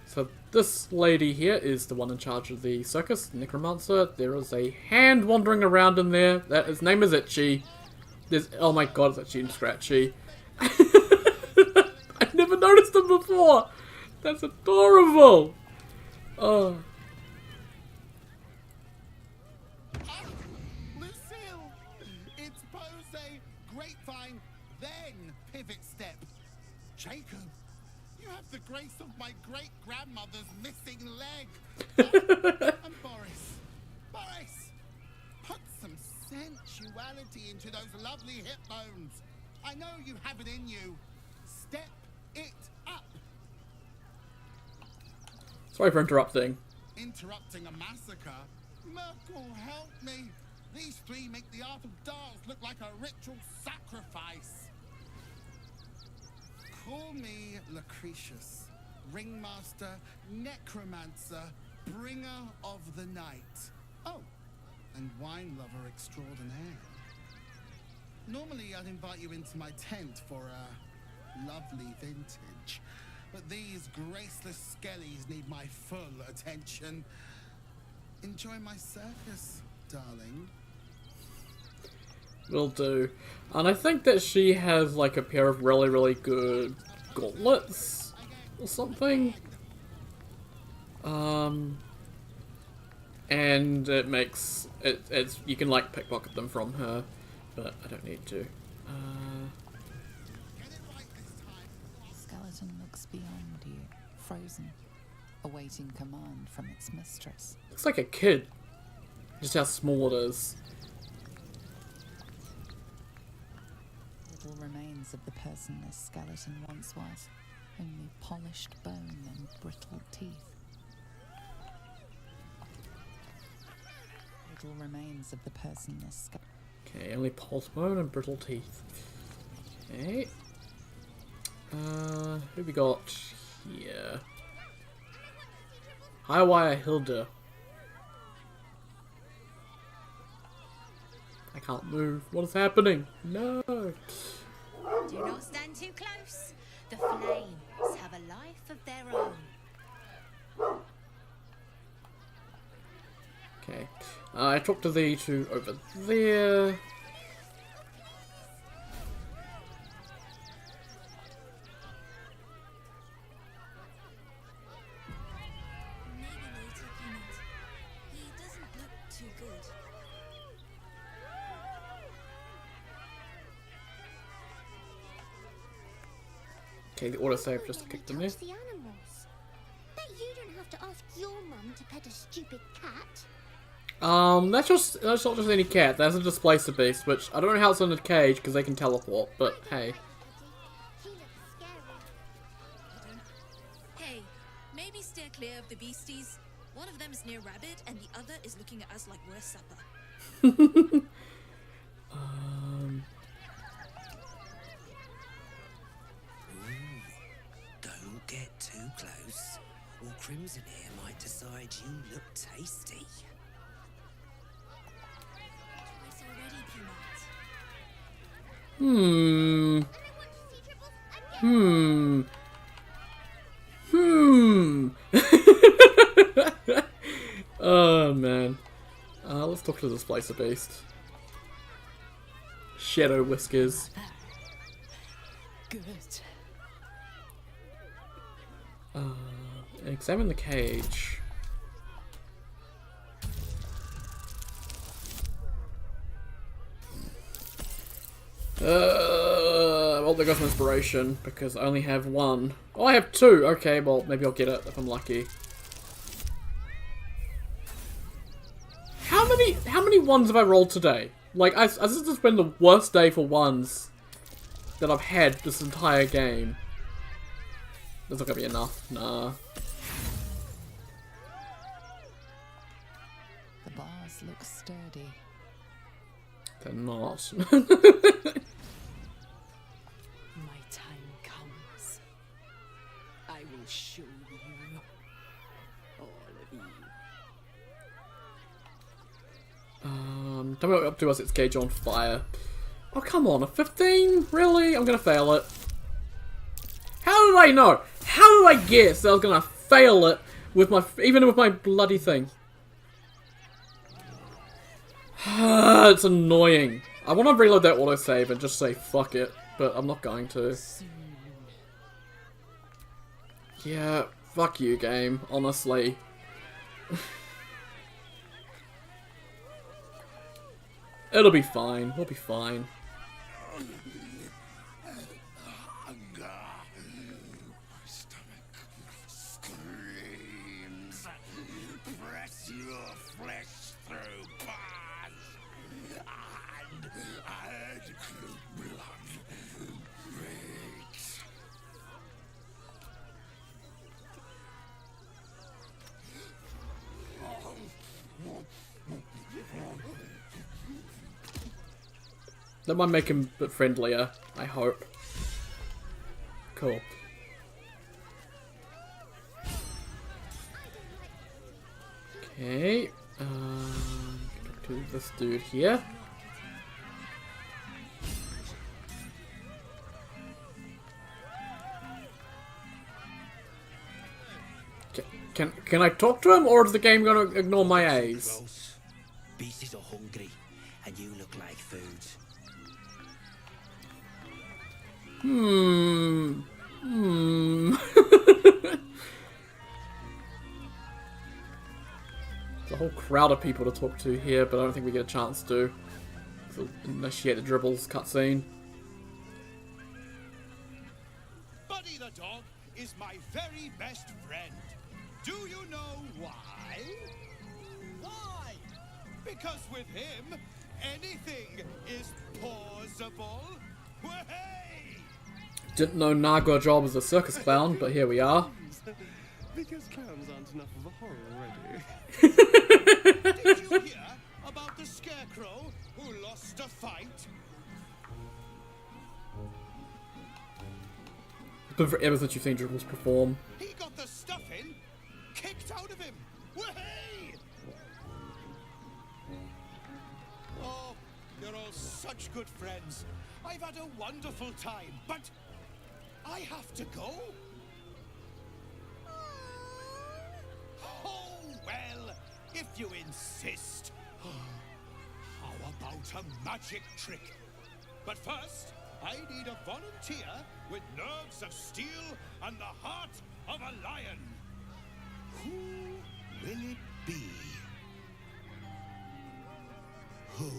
so this lady here is the one in charge of the circus, necromancer. There is a hand wandering around in there. His name is Itchy. Oh my god, it's Itchy and Scratchy. I've never noticed them before. That's adorable. Oh. Lucille! It's pose grapevine, then pivot step. Jacob, you have the grace of my great-grandmother's missing leg. And Boris, put some sensuality into those lovely hip bones. I know you have it in you. Step it up. Sorry for interrupting. Interrupting a massacre? Merkel, help me. These three make the art of dance look like a ritual sacrifice. Call me Lucretius, ringmaster, necromancer, bringer of the night. Oh, and wine lover extraordinaire. Normally I'd invite you into my tent for a lovely vintage, but these graceless skellies need my full attention. Enjoy my circus, darling. Will do. And I think that she has like a pair of really, really good gauntlets or something. And it makes it's you can like pickpocket them from her, but I don't need to. Skeleton looks beyond you, frozen, awaiting command from its mistress. Looks like a kid. Just how small it is. Little remains of the person this skeleton once was, only polished bone and brittle teeth. Little remains of the person this Okay, only polished bone and brittle teeth. Okay. Who we got here? Highwire Hilda. I can't move. What is happening? No. Do not stand too close. The flames have a life of their own. Okay. I talked to the two over there. Okay, the autosave just kicked in there. The animals. Bet you don't have to ask your mum to pet a stupid cat. That's not just any cat. That's a displacer beast, which I don't know how it's in a cage because they can teleport. But hey, Hey, maybe steer clear of the beasties. One of them is near Rabbit, and the other is looking at us like we're supper. Don't get too close, or Crimson Hair might decide you look tasty. Twice already, Peanut. Oh man. Let's talk to the displacer beast. Shadow Whiskers. Good. Examine the cage. Well, there goes my inspiration, because I only have one. Oh, I have two! Okay, well, maybe I'll get it if I'm lucky. How many ones have I rolled today? Like, this has been the worst day for ones that I've had this entire game. That's not gonna be enough. Nah. The bars look sturdy. They're not. My time comes. I will show you, all of you. Tell me what we're up to as its cage on fire. Oh, come on, a 15? Really? I'm gonna fail it. How did I know? How did I guess that I was gonna fail it with my, even with my bloody thing? It's annoying. I want to reload that autosave and just say fuck it, but I'm not going to. Yeah, fuck you, game, honestly. It'll be fine, we'll be fine. My stomach screams. Press your flesh through bars, and add blood breaks. That might make him a bit friendlier, I hope. Cool. Okay, talk to this dude here. Can I talk to him, or is the game gonna ignore my A's? Beasties are hungry, and you look like food. There's a whole crowd of people to talk to here, but I don't think we get a chance to. So initiate the dribbles cutscene. Buddy the dog is my very best friend. Do you know why? Why? Because with him, anything is possible. Hey! Didn't know Naga job as a circus clown, but here we are. Because clowns aren't enough of a horror already. Did you hear about the scarecrow who lost a fight? It's been forever since you've seen dribbles perform. He got the stuffing kicked out of him. Hey! Oh, you're all such good friends. I've had a wonderful time, but I have to go. Oh, well, if you insist. How about a magic trick? But first, I need a volunteer with nerves of steel and the heart of a lion. Who will it be? Who?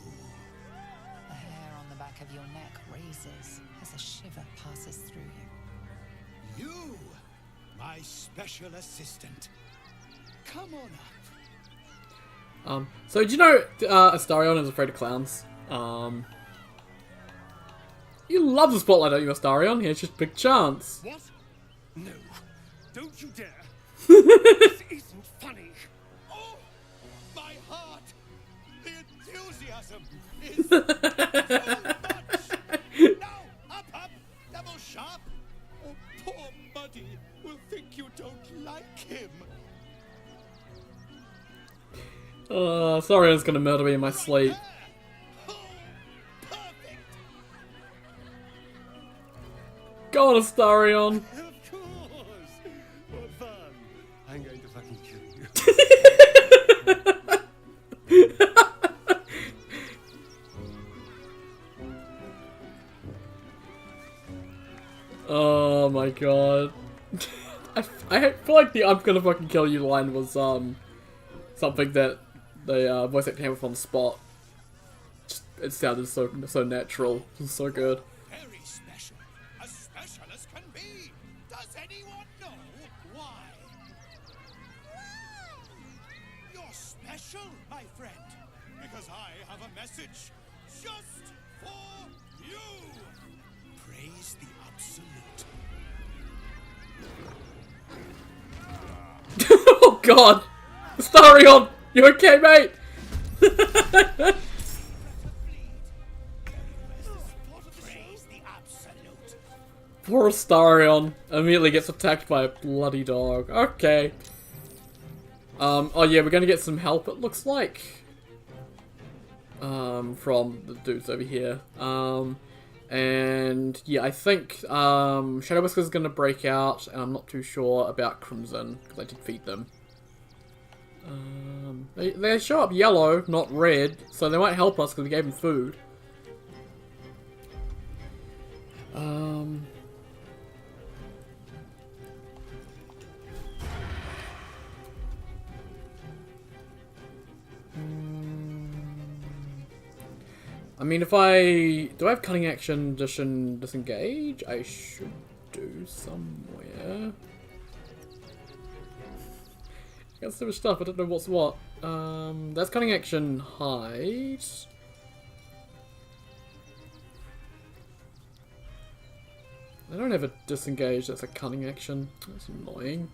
The hair on the back of your neck raises as a shiver passes through you. You, my special assistant. Come on up. So do you know Astarion is afraid of clowns? You love the spotlight, don't you, Astarion? Here's just big chance. What? No, don't you dare. This isn't funny. Oh, my heart. The enthusiasm is too much. Now, up, double sharp. Oh, poor Muddy will think you don't like him. Astarion's gonna murder me in my sleep. Go on, Astarion! Of course! What fun! I'm going to fucking kill you. Oh my god. I feel like the "I'm gonna fucking kill you" line was something that the voice actor came up on the spot. Just, it sounded so natural. It was so good. Very special. As special as can be. Does anyone know why? You're special, my friend. Because I have a message just for you. Praise the absolute. Oh god! Astarion! You okay, mate? Poor Astarion immediately gets attacked by a bloody dog. Okay. Oh yeah, we're gonna get some help, it looks like. from the dudes over here. And yeah, I think Shadow Whisker's gonna break out, and I'm not too sure about Crimson because I did feed them. They show up yellow, not red, so they might help us because we gave them food. I mean, if do I have cunning action, disengage? I should do somewhere. I got so much stuff, I don't know what's what. That's cunning action, hide. I don't have a disengage, that's a cunning action. That's annoying.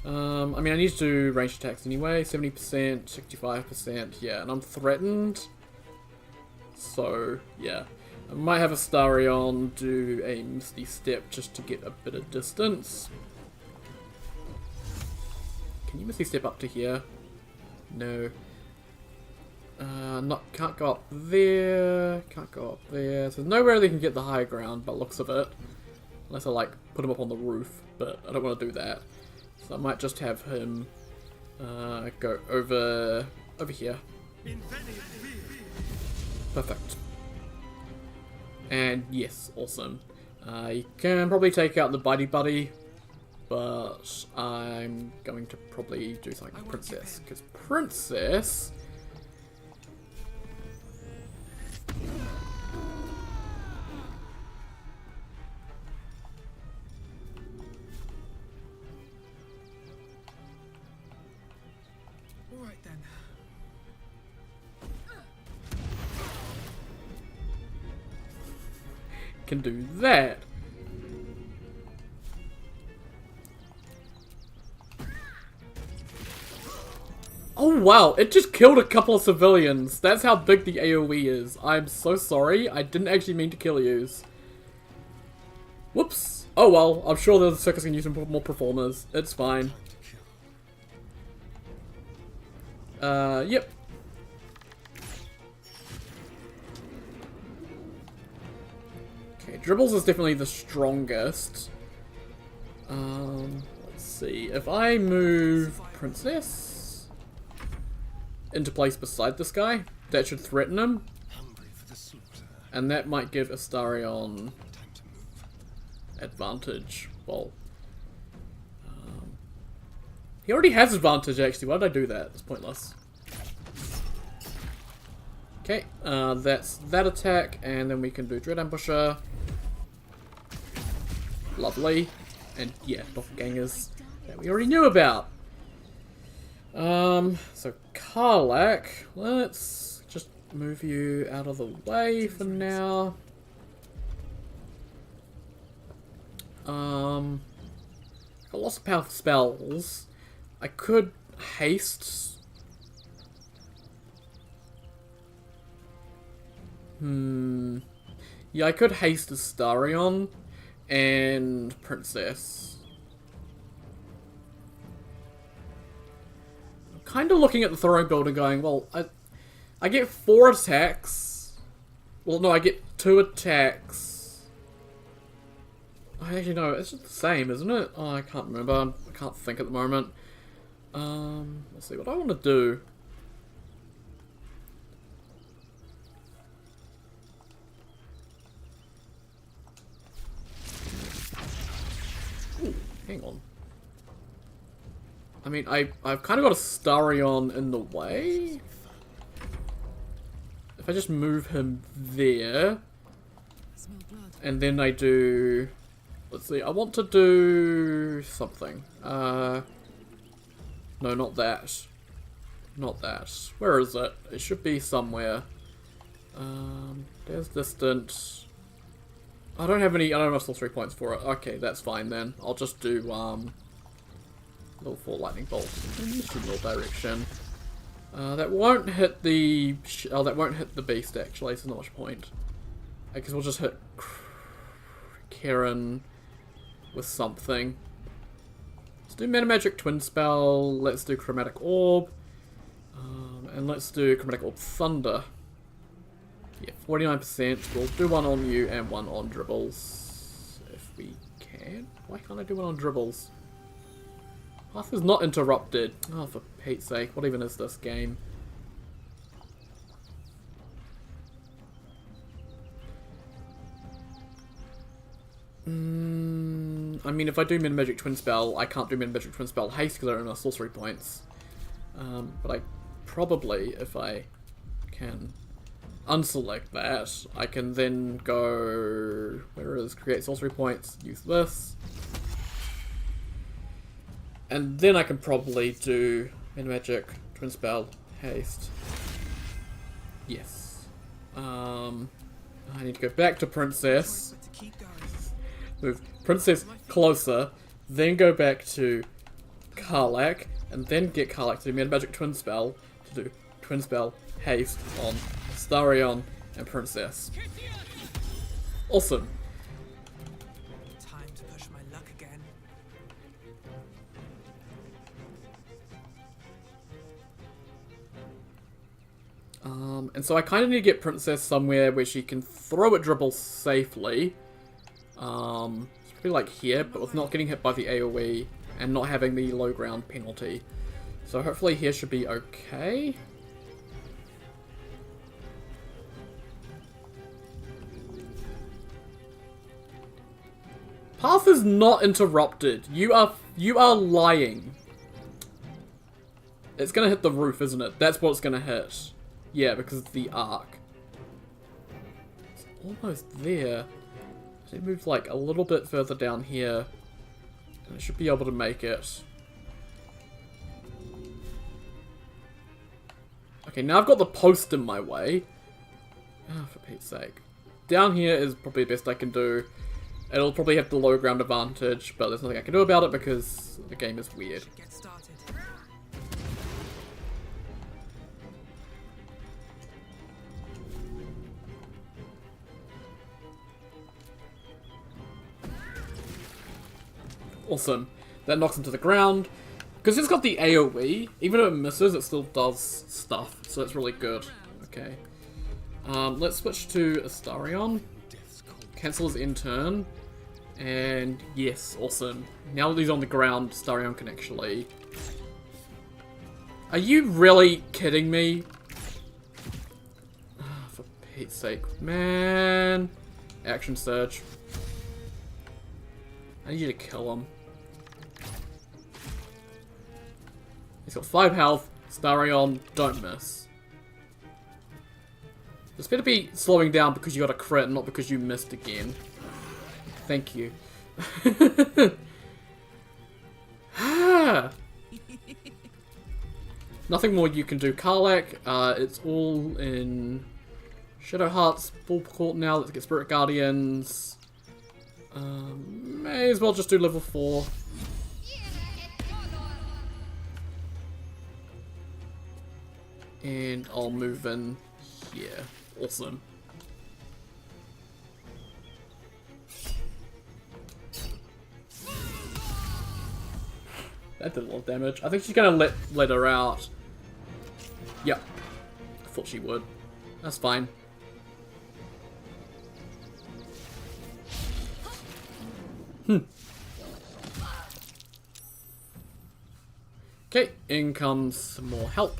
I mean, I need to do ranged attacks anyway. 70%, 65%, yeah, and I'm threatened. So, yeah. I might have Astarion do a Misty Step just to get a bit of distance. Can you Misty Step up to here? No. Can't go up there. Can't go up there. So there's nowhere they can get the high ground, by looks of it. Unless I, like, put him up on the roof. But I don't want to do that. So I might just have him go over here. Perfect. And yes, awesome. You can probably take out the Bitey Buddy, but I'm going to probably do something with Princess, because Princess... Alright then. can do that. Oh wow, it just killed a couple of civilians. That's how big the AoE is. I'm so sorry, I didn't actually mean to kill yous. Whoops. Oh well, I'm sure the circus can use some more performers. It's fine. Yep. Okay, Dribbles is definitely the strongest. Let's see. If I move Princess into place beside this guy, that should threaten him. And that might give Astarion advantage. Well, he already has advantage actually. Why did I do that? It's pointless. Okay, that's that attack, and then we can do Dread Ambusher. Lovely. And yeah, doppelgangers that we already knew about. So Karlach, let's just move you out of the way for now. Got lots of powerful spells. I could haste. Yeah, I could haste Astarion and Princess. I'm kind of looking at the throne builder going, well, I get 4 attacks. Well, no, I get 2 attacks. Actually, no, it's just the same, isn't it? Oh, I can't remember. I can't think at the moment. Let's see what I want to do. Ooh, hang on. I mean, I've kind of got a Astarion in the way. If I just move him there, and then I do... Let's see, I want to do something. No, not that. Not that. Where is it? It should be somewhere. There's distant. I don't have still 3 points for it. Okay, that's fine then. I'll just do, level 4 lightning bolt in this general direction. That won't hit the... that won't hit the beast actually, so not much point. Because we'll just hit Karen with something. Let's do Meta Magic Twin Spell, let's do Chromatic Orb, and let's do Chromatic Orb Thunder. Yeah, 49%. We'll do one on you and one on Dribbles. If we can. Why can't I do one on Dribbles? Path is not interrupted. Oh, for Pete's sake. What even is this game? I mean, if I do Min-Magic Twin Spell, I can't do Min-Magic Twin Spell Haste because I don't have enough sorcery points. But I probably, if I can unselect that, I can then go... Where is Create Sorcery Points? Use this. And then I can probably do Min-Magic Twin Spell Haste. Yes. I need to go back to Princess. Move Princess closer, then go back to Karlach, and then get Karlach to do Magic Twin Spell, to do Twin Spell Haste on Astarion and Princess. Awesome. Time to push my luck again. And so I kind of need to get Princess somewhere where she can throw at Dribble safely. It's probably like here, but with not getting hit by the AoE and not having the low ground penalty. So hopefully here should be okay. Path is not interrupted. You are lying. It's gonna hit the roof, isn't it? That's what it's gonna hit. Yeah, because of the arc. It's almost there. It moves like a little bit further down here, and it should be able to make it. Okay, now I've got the post in my way. Oh, for Pete's sake. Down here is probably the best I can do. It'll probably have the low ground advantage, but there's nothing I can do about it because the game is weird. Get started. Awesome. That knocks him to the ground. Because it's got the AoE, even if it misses, it still does stuff. So it's really good. Okay. Let's switch to Astarion. Cancel his end turn. And yes, awesome. Now that he's on the ground, Astarion can actually... Are you really kidding me? For Pete's sake. Man. Action Surge. I need you to kill him. He's got 5 health. Astarion, don't miss. This better be slowing down because you got a crit, not because you missed again. Thank you. Nothing more you can do, Karlach. It's all in Shadowheart's full court now. Let's get Spirit Guardians. May as well just do level 4. And I'll move in here. Awesome. That did a lot of damage. I think she's gonna let her out. Yep. I thought she would. That's fine. Okay, in comes some more help.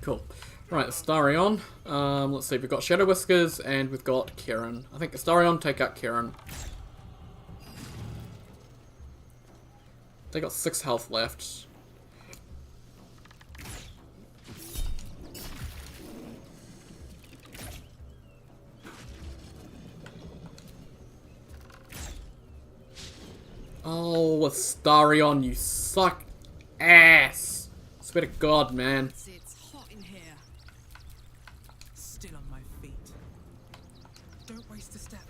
Cool. Right, Astarion. Let's see, we've got Shadow Whiskers and we've got Kieran. I think Astarion, take out Kieran. They got 6 health left. Oh, Astarion, you suck ass. Swear to God, man. It's hot in here. Still on my feet. Don't waste a step.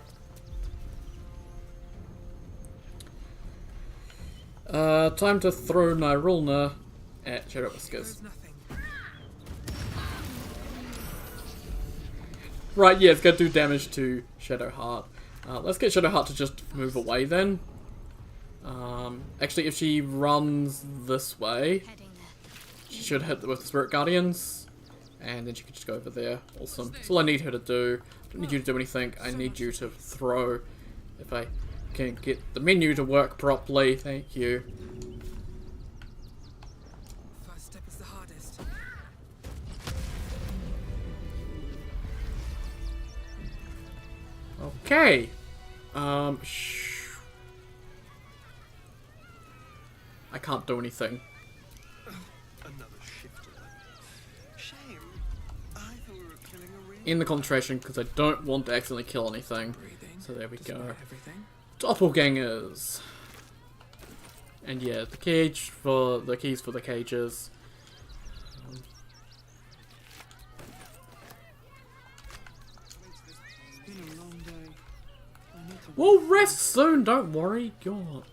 Time to throw Nirulna at Shadow Whiskers. Right, yeah, it's gonna do damage to Shadowheart. Let's get Shadowheart to just move away then. Actually, if she runs this way... she should hit with the Spirit Guardians, and then she can just go over there. Awesome. That's all I need her to do. I don't need you to do anything. I need you to throw. If I can get the menu to work properly, thank you. First step is the hardest. Okay. I can't do anything. Another shifter. Shame. I thought we were killing a real. In the concentration, because I don't want to accidentally kill anything. Breathing. So there we go. Everything. Doppelgangers. And yeah, the cage for the keys for the cages. It's been a long day. I need to. We'll rest soon, don't worry. God.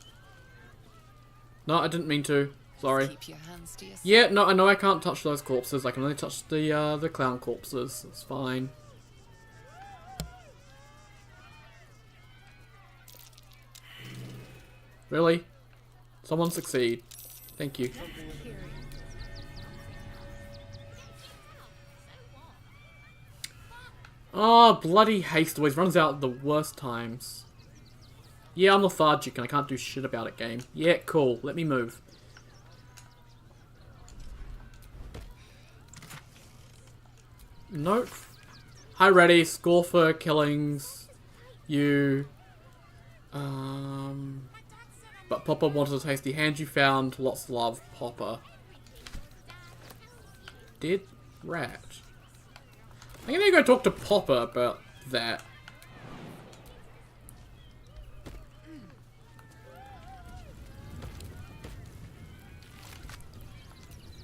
No, I didn't mean to. Sorry. Keep your hands to yourself. Yeah, no, I know I can't touch those corpses. I can only touch the clown corpses. It's fine. Really? Someone succeed. Thank you. Oh, bloody haste always runs out at the worst times. Yeah, I'm lethargic and I can't do shit about it, game. Yeah, cool. Let me move. Nope. Hi, ready. Score for killings. You. But Popper wanted a tasty hand you found. Lots of love, Popper. Dead rat. I'm gonna go talk to Popper about that.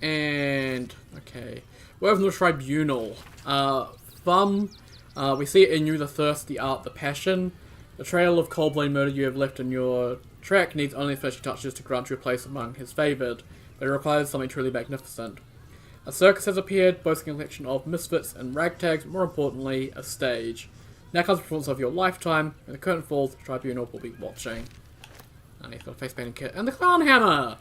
And okay, we're from the tribunal. We see it in you, the thirst, the art, the passion. The trail of Coldblade murder you have left in your track needs only fleshy touches to grant you a place among his favoured, but it requires something truly magnificent. A circus has appeared, boasting a collection of misfits and ragtags, but more importantly, a stage. Now comes the performance of your lifetime. When the curtain falls, the tribunal will be watching. And he's got a face painting kit. And the clown hammer!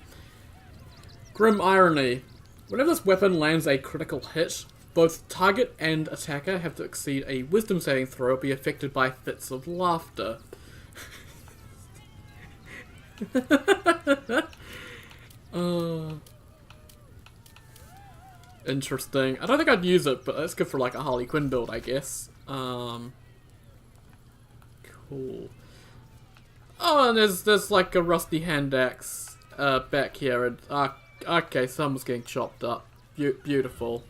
Grim irony. Whenever this weapon lands a critical hit, both target and attacker have to exceed a wisdom saving throw or be affected by fits of laughter. Interesting. I don't think I'd use it, but that's good for like a Harley Quinn build, I guess. Cool. Oh, and there's like a rusty hand axe back here, and okay, someone's getting chopped up. Beautiful.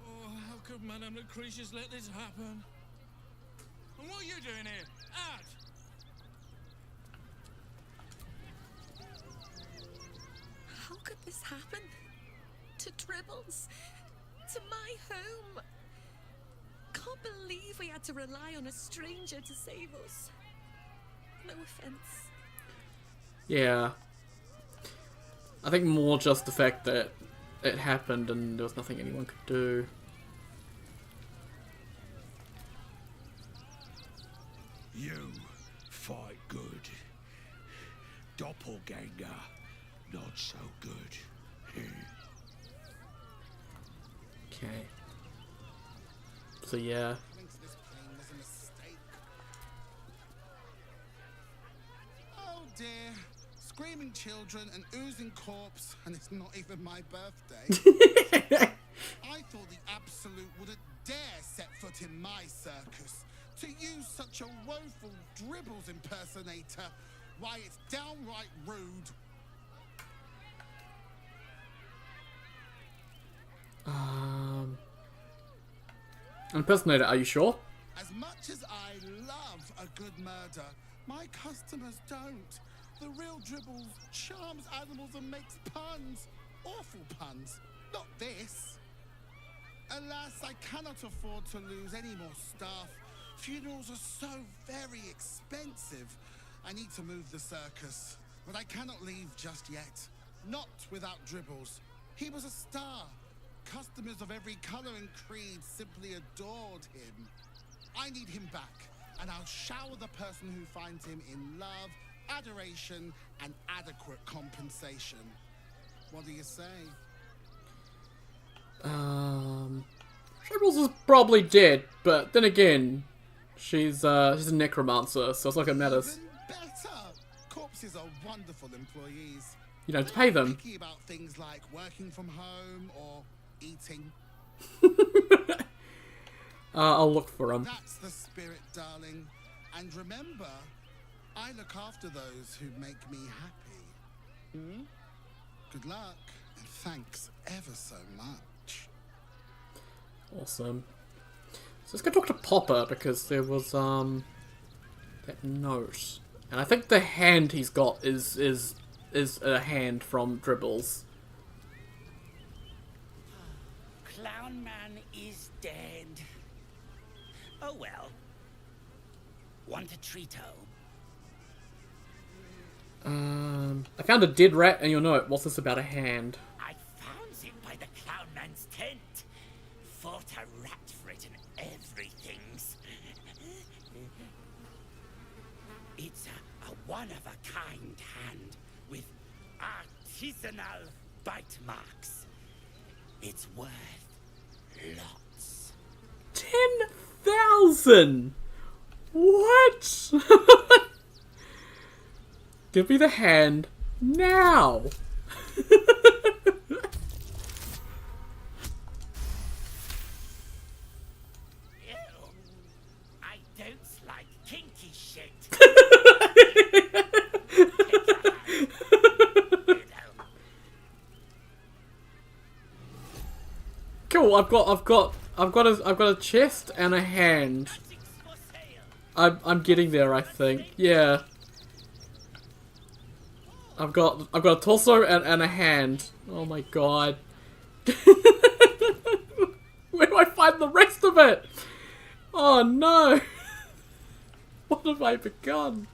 Oh, how could Madame Lucretius let this happen? And what are you doing here? Out! How could this happen? To Dribbles? To my home? Can't believe we had to rely on a stranger to save us. No offense. Yeah. I think more just the fact that it happened and there was nothing anyone could do. You fight good. Doppelganger, not so good. Okay. So yeah. Oh dear. Screaming children, an oozing corpse, and it's not even my birthday. I thought the Absolute wouldn't dare set foot in my circus. To use such a woeful Dribbles impersonator, why, it's downright rude. Impersonator, are you sure? As much as I love a good murder, my customers don't. The real Dribbles charms animals and makes puns. Awful puns. Not this. Alas, I cannot afford to lose any more staff. Funerals are so very expensive. I need to move the circus, but I cannot leave just yet. Not without Dribbles. He was a star. Customers of every color and creed simply adored him. I need him back. and I'll shower the person who finds him in love, adoration, and adequate compensation. What do you say? Tribbles is probably dead, but then again, she's a necromancer, so it's like it matters. Even better! Corpses are wonderful employees. You don't have to pay them. Picky about things like working from home or eating. I'll look for them. That's the spirit, darling. And remember, I look after those who make me happy. Hmm? Good luck, and thanks ever so much. Awesome. So let's go talk to Popper, because there was that note, and I think the hand he's got is a hand from Dribbles. Clown Man is dead. Oh well. Want a treato? I found a dead rat, and you'll know it. What's this about a hand? I found it by the Clown Man's tent. Fought a rat for it and everything's. It's a one-of-a-kind hand with artisanal bite marks. It's worth lots. 10,000! What? Give me the hand now! I don't like kinky shit. Cool, I've got a chest and a hand. I'm getting there, I think. Yeah. I've got a torso and a hand. Oh my god. Where do I find the rest of it? Oh no. What have I begun?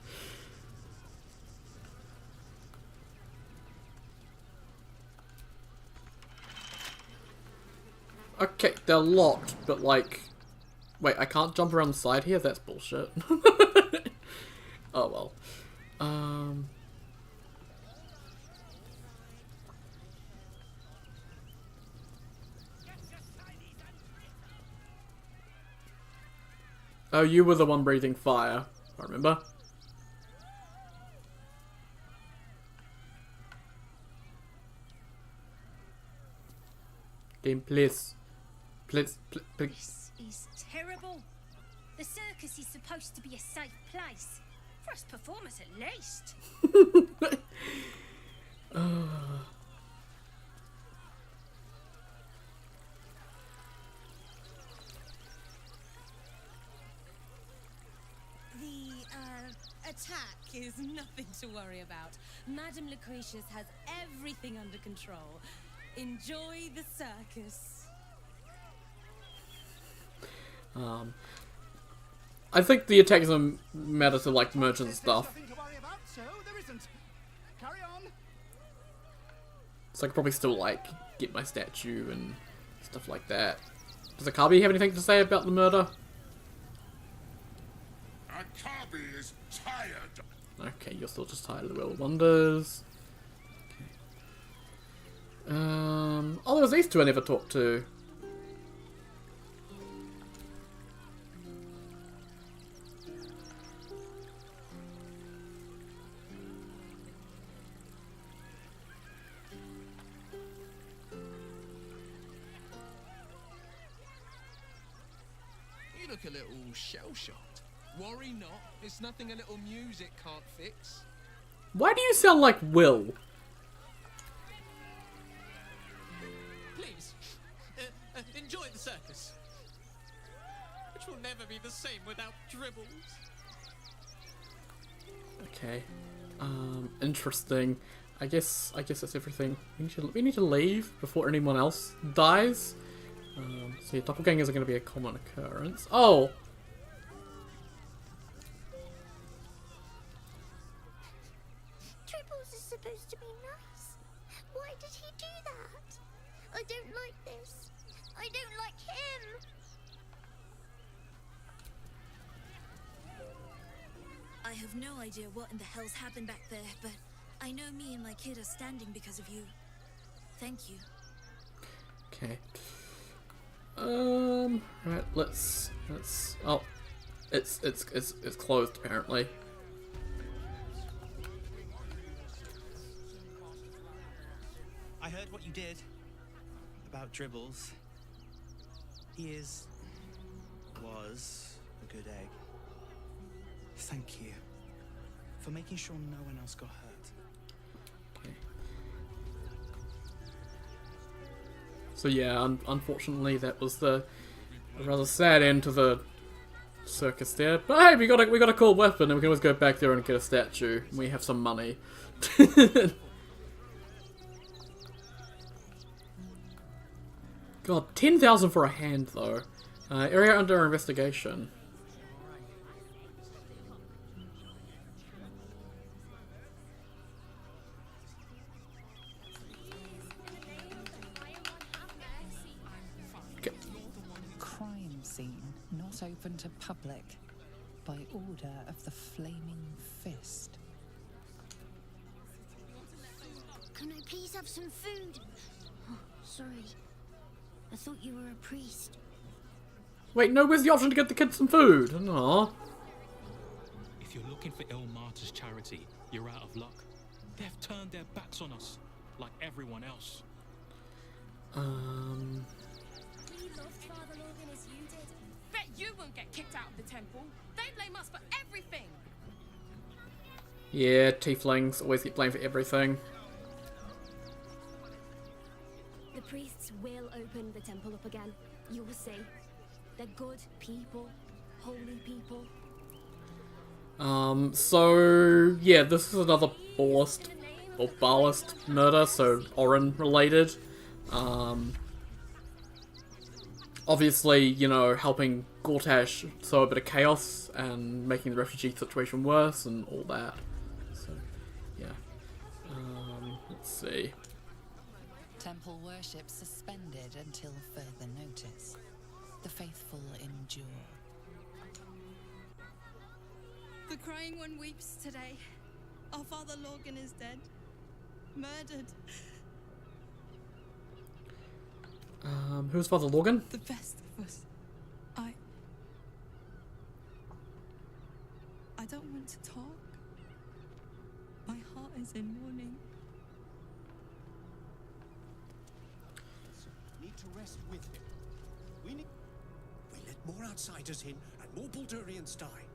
Okay, they're locked, but like... Wait, I can't jump around the side here? That's bullshit. Oh well. Oh, you were the one breathing fire, I remember. Game, please. Please. This is terrible. The circus is supposed to be a safe place. For us performers, at least. The attack is nothing to worry about. Madame Lucretius has everything under control. Enjoy the circus. I think the attacks matter to like merchants and stuff. Nothing to worry about, so there isn't. Carry on. So I could probably still like get my statue and stuff like that. Does Akabi have anything to say about the murder? Akabi is tired. Okay, you're still just tired of the Wheel of Wonders. Okay. Oh, there was these two I never talked to. You look a little shell-shocked. Worry not, it's nothing a little music can't fix. Why do you sound like Will? Please, enjoy the circus. Which will never be the same without Dribbles. Okay. Interesting. I guess that's everything. We need to leave before anyone else dies. So yeah, doppelgangers are going to be a common occurrence. Oh! Triples is supposed to be nice. Why did he do that? I don't like this. I don't like him. I have no idea what in the hell's happened back there, but I know me and my kid are standing because of you. Thank you. Okay. Right, let's oh, it's closed apparently. I heard what you did about Dribbles. He was a good egg. Thank you for making sure no one else got hurt. Okay. So yeah, unfortunately that was a rather sad end to the circus there. But hey, we got a cool weapon, and we can always go back there and get a statue. And we have some money. God, 10,000 for a hand though. Area under investigation. Crime scene not open to public by order of the Flaming Fist. Can I please have some food? Oh, sorry. I thought you were a priest. Wait, no, where's the option to get the kids some food? Aww. If you're looking for Il Martyr's charity, you're out of luck. They've turned their backs on us, like everyone else. We loved Father Logan as you did. Bet you won't get kicked out of the temple. They blame us for everything. Yeah, tieflings always get blamed for everything. The priests will open the temple up again. You will see. They're good people. Holy people. So yeah, this is another ballast murder, so Orin related. Obviously, you know, helping Gortash sow a bit of chaos and making the refugee situation worse and all that. So, yeah. Let's see. Temple worship suspended until further notice. The faithful endure. The crying one weeps today. Our Father Logan is dead. Murdered. Who's Father Logan? The best of us. I don't want to talk. My heart is in mourning. Need to rest with him. We let more outsiders in and more Baldurians die.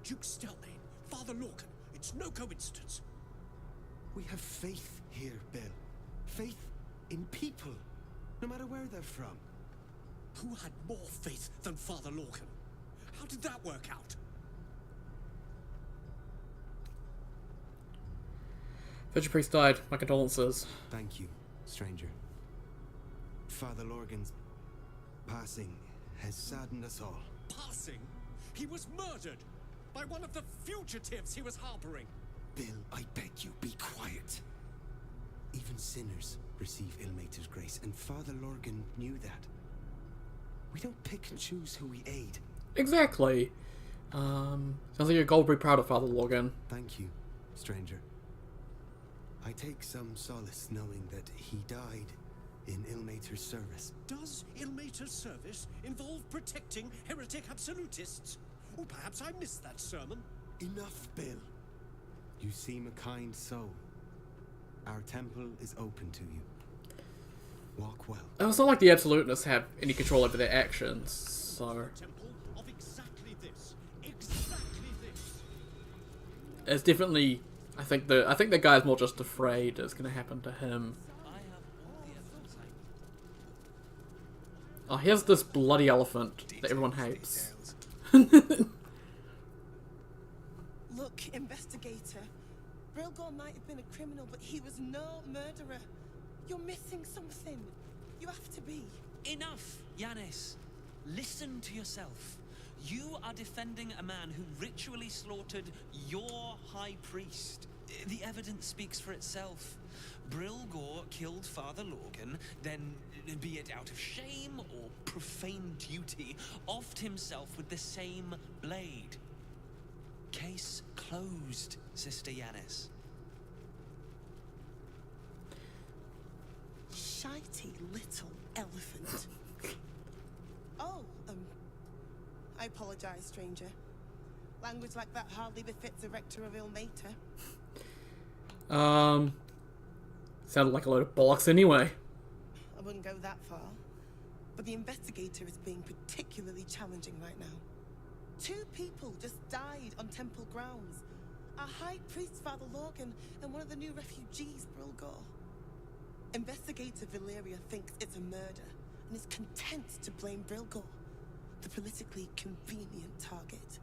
Duke Stelmane, Father Lorcan, it's no coincidence. We have faith here, Bill. Faith in people, no matter where they're from. Who had more faith than Father Lorcan? How did that work out? Virgin Priest died. My condolences. Thank you, stranger. Father Lorgan's passing has saddened us all. Passing? He was murdered by one of the fugitives he was harboring. Bill, I beg you, be quiet. Even sinners receive Ilmater's grace, and Father Lorgan knew that. We don't pick and choose who we aid. Exactly. Sounds like you're goldberry proud of Father Lorgan. Thank you, stranger. I take some solace knowing that he died in Ilmater's service. Does Ilmater's service involve protecting heretic absolutists? Or perhaps I missed that sermon. Enough, Bill. You seem a kind soul. Our temple is open to you. Walk well. It's not like the absolutists have any control over their actions, so... Temple of exactly this. Exactly this. It's definitely... I think the guy's more just afraid it's gonna happen to him. Oh, here's this bloody elephant that everyone hates. Look, investigator. Brilgor might have been a criminal, but he was no murderer. You're missing something. You have to be. Enough, Yanis. Listen to yourself. You are defending a man who ritually slaughtered your high priest. The evidence speaks for itself. Brilgor killed Father Lorgan, then, be it out of shame or profane duty, offed himself with the same blade. Case closed, Sister Yanis. Shitey little elephant. Oh, I apologize, stranger. Language like that hardly befits a rector of Ilmater. Sounded like a load of bollocks anyway. I wouldn't go that far. But the investigator is being particularly challenging right now. 2 people just died on temple grounds. Our High Priest, Father Lorgan, and one of the new refugees, Brilgor. Investigator Valeria thinks it's a murder, and is content to blame Brilgor, the politically convenient target.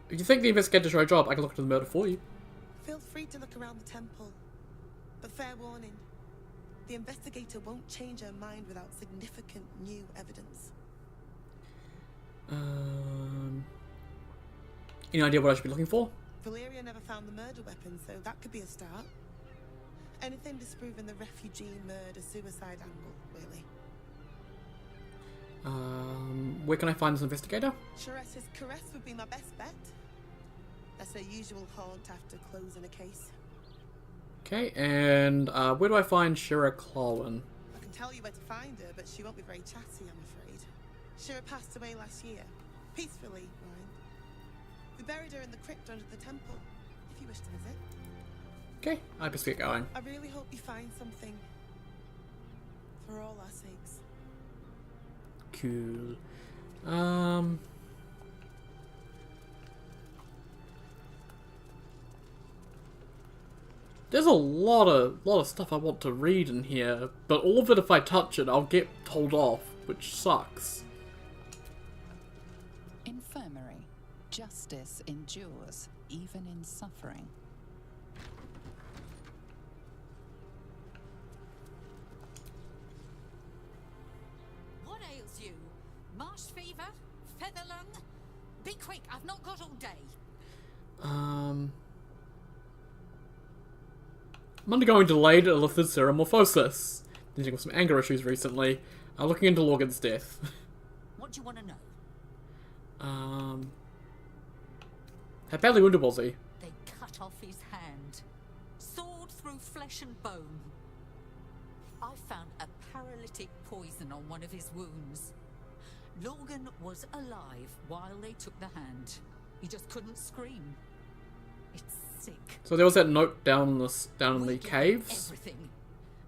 If you think the investigator's your job, I can look into the murder for you. Feel free to look around the temple. But fair warning, the investigator won't change her mind without significant new evidence. Any idea what I should be looking for? Valeria never found the murder weapon, so that could be a start. Anything disproving the refugee murder-suicide angle, really. Where can I find this investigator? Sharessa's caress would be my best bet. That's her usual haunt after closing a case. Okay, and where do I find Shira Clawin? I can tell you where to find her, but she won't be very chatty, I'm afraid. Shira passed away last year. Peacefully, mind. We buried her in the crypt under the temple, if you wish to visit. Okay, I best get going. I really hope you find something. For all our sakes. Cool. There's a lot of stuff I want to read in here, but all of it, if I touch it, I'll get told off, which sucks. Infirmary. Justice endures, even in suffering. What ails you? Marsh fever? Feather lung? Be quick, I've not got all day. I'm undergoing delayed elithid seromorphosis. Dealing with some anger issues recently. Looking into Lorgan's death. What do you want to know? How badly wounded was he? They cut off his hand. Sword through flesh and bone. I found a paralytic poison on one of his wounds. Lorgan was alive while they took the hand. He just couldn't scream. It's sick. So there was that note down in the caves. Everything.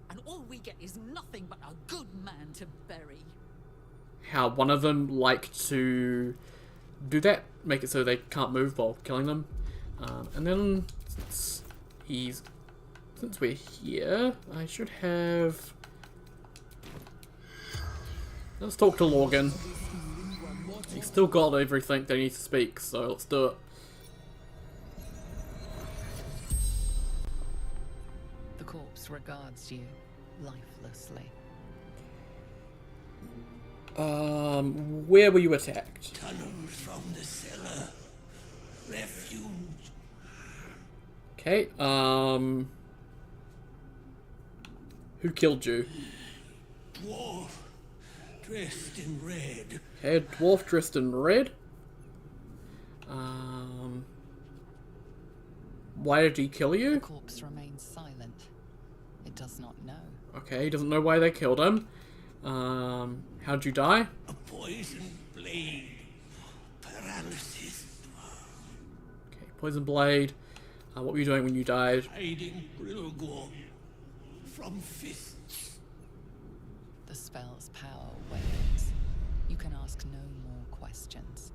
And all we get is nothing but a good man to bury. How one of them liked to do that, make it so they can't move while killing them. And then since we're here, I should have. Let's talk to Lorgan. He's still got everything that he needs to speak, so let's do it. The corpse regards you lifelessly. Where were you attacked? Tunnels from the cellar. Refuge. Okay, who killed you? Dwarf. Dressed in red. Okay, dwarf dressed in red. Why did he kill you? The corpse remains silent. It does not know. Okay, he doesn't know why they killed him. How'd you die? A poison blade. Paralysis. Okay, poison blade. What were you doing when you died? Hiding Brilgor from fists. The spell's power wanes. You can ask no more questions.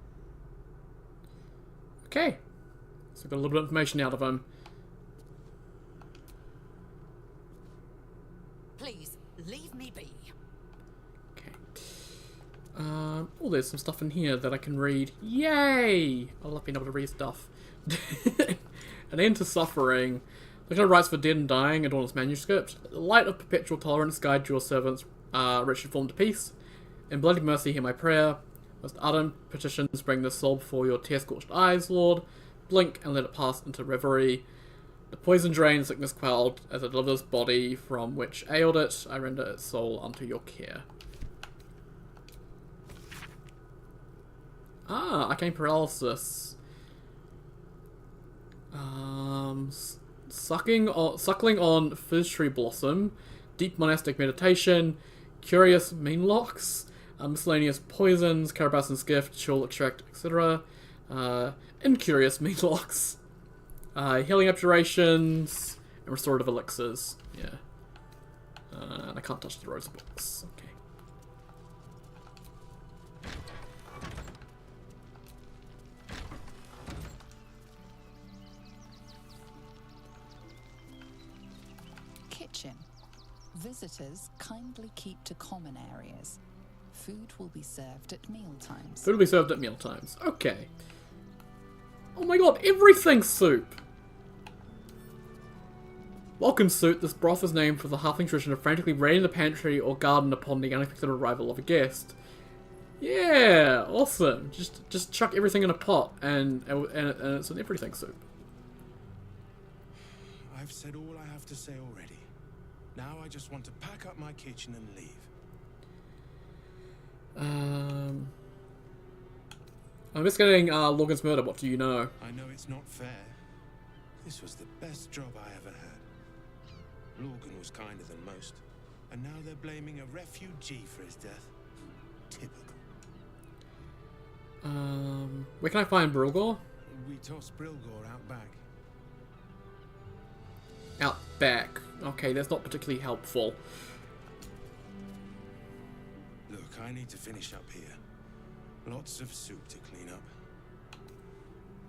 Okay. So got a little bit of information out of him. Please, leave me be. Oh, there's some stuff in here that I can read. Yay! I love being able to read stuff. An end to suffering. Look at rights for dead and dying and all its manuscript. The light of perpetual tolerance guide your servants, Richard formed to peace. In bloody mercy, hear my prayer. Most ardent petitions bring this soul before your tear-scorched eyes, Lord. Blink and let it pass into reverie. The poison drain, sickness quelled, as it delivers body from which ailed it. I render its soul unto your care. Ah, arcane paralysis. Suckling on fizz tree blossom, deep monastic meditation, curious meanlocks, miscellaneous poisons, Carabasan's gift, chill extract, etc. Incurious meanlocks, healing abjurations, and restorative elixirs. Yeah. And I can't touch the rose books. Okay. Kitchen. Visitors kindly keep to common areas. Food will be served at mealtimes. Food will be served at mealtimes. Okay. Oh my god, everything's soup! Welcome soup. This broth is named for the halfling tradition of frantically raiding the pantry or garden upon the unexpected arrival of a guest. Yeah, awesome. Just chuck everything in a pot and it's an everything soup. I've said all I have to say already. Now I just want to pack up my kitchen and leave. I'm investigating Logan's murder. What do you know? I know it's not fair. This was the best job I ever had. Logan was kinder than most, and now they're blaming a refugee for his death. Typical. Where can I find Brilgor? We tossed Brilgor out back. Out back. Okay, that's not particularly helpful. Look, I need to finish up here. Lots of soup to clean up.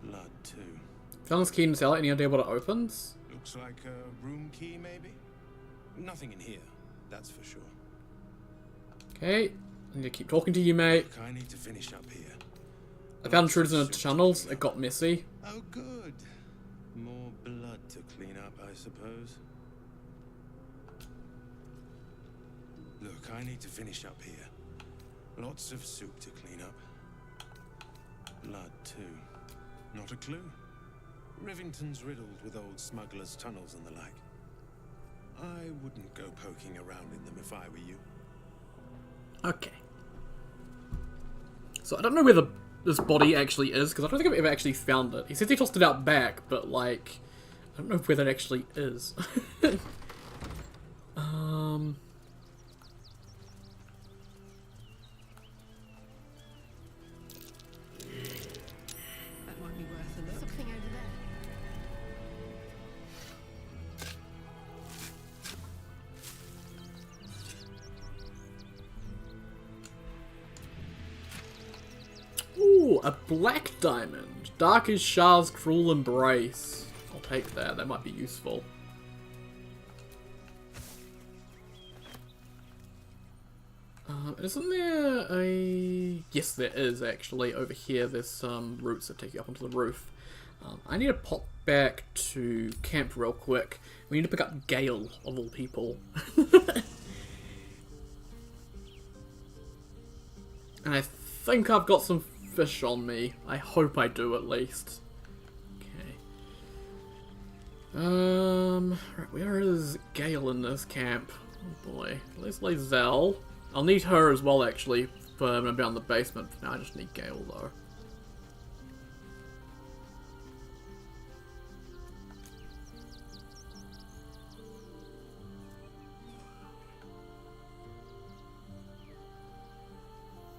Blood, too. Found this key in the cellar. Any idea what it opens? Looks like a room key, maybe? Nothing in here, that's for sure. Okay, I need to keep talking to you, mate. Look, I need to finish up here. I found intruders in the tunnels. It got messy. Oh, good. More blood to clean up, I suppose. Look, I need to finish up here. Lots of soup to clean up. Blood, too. Not a clue. Rivington's riddled with old smugglers' tunnels and the like. I wouldn't go poking around in them if I were you. Okay. So I don't know where this body actually is, because I don't think I've ever actually found it. He says he tossed it out back, but like, I don't know where that actually is. That might be worth a look. Something over there. Ooh, a black diamond. Dark as Shah's cruel embrace. I'll take that. That might be useful. Isn't there a... Yes, there is, actually. Over here, there's some roots that take you up onto the roof. I need to pop back to camp real quick. We need to pick up Gale, of all people. And I think I've got some fish on me. I hope I do, at least. Okay. Right, where is Gale in this camp? Oh boy. Leslie Zell. I'll need her as well, actually, for when I'm down in the basement. For now, I just need Gale, though.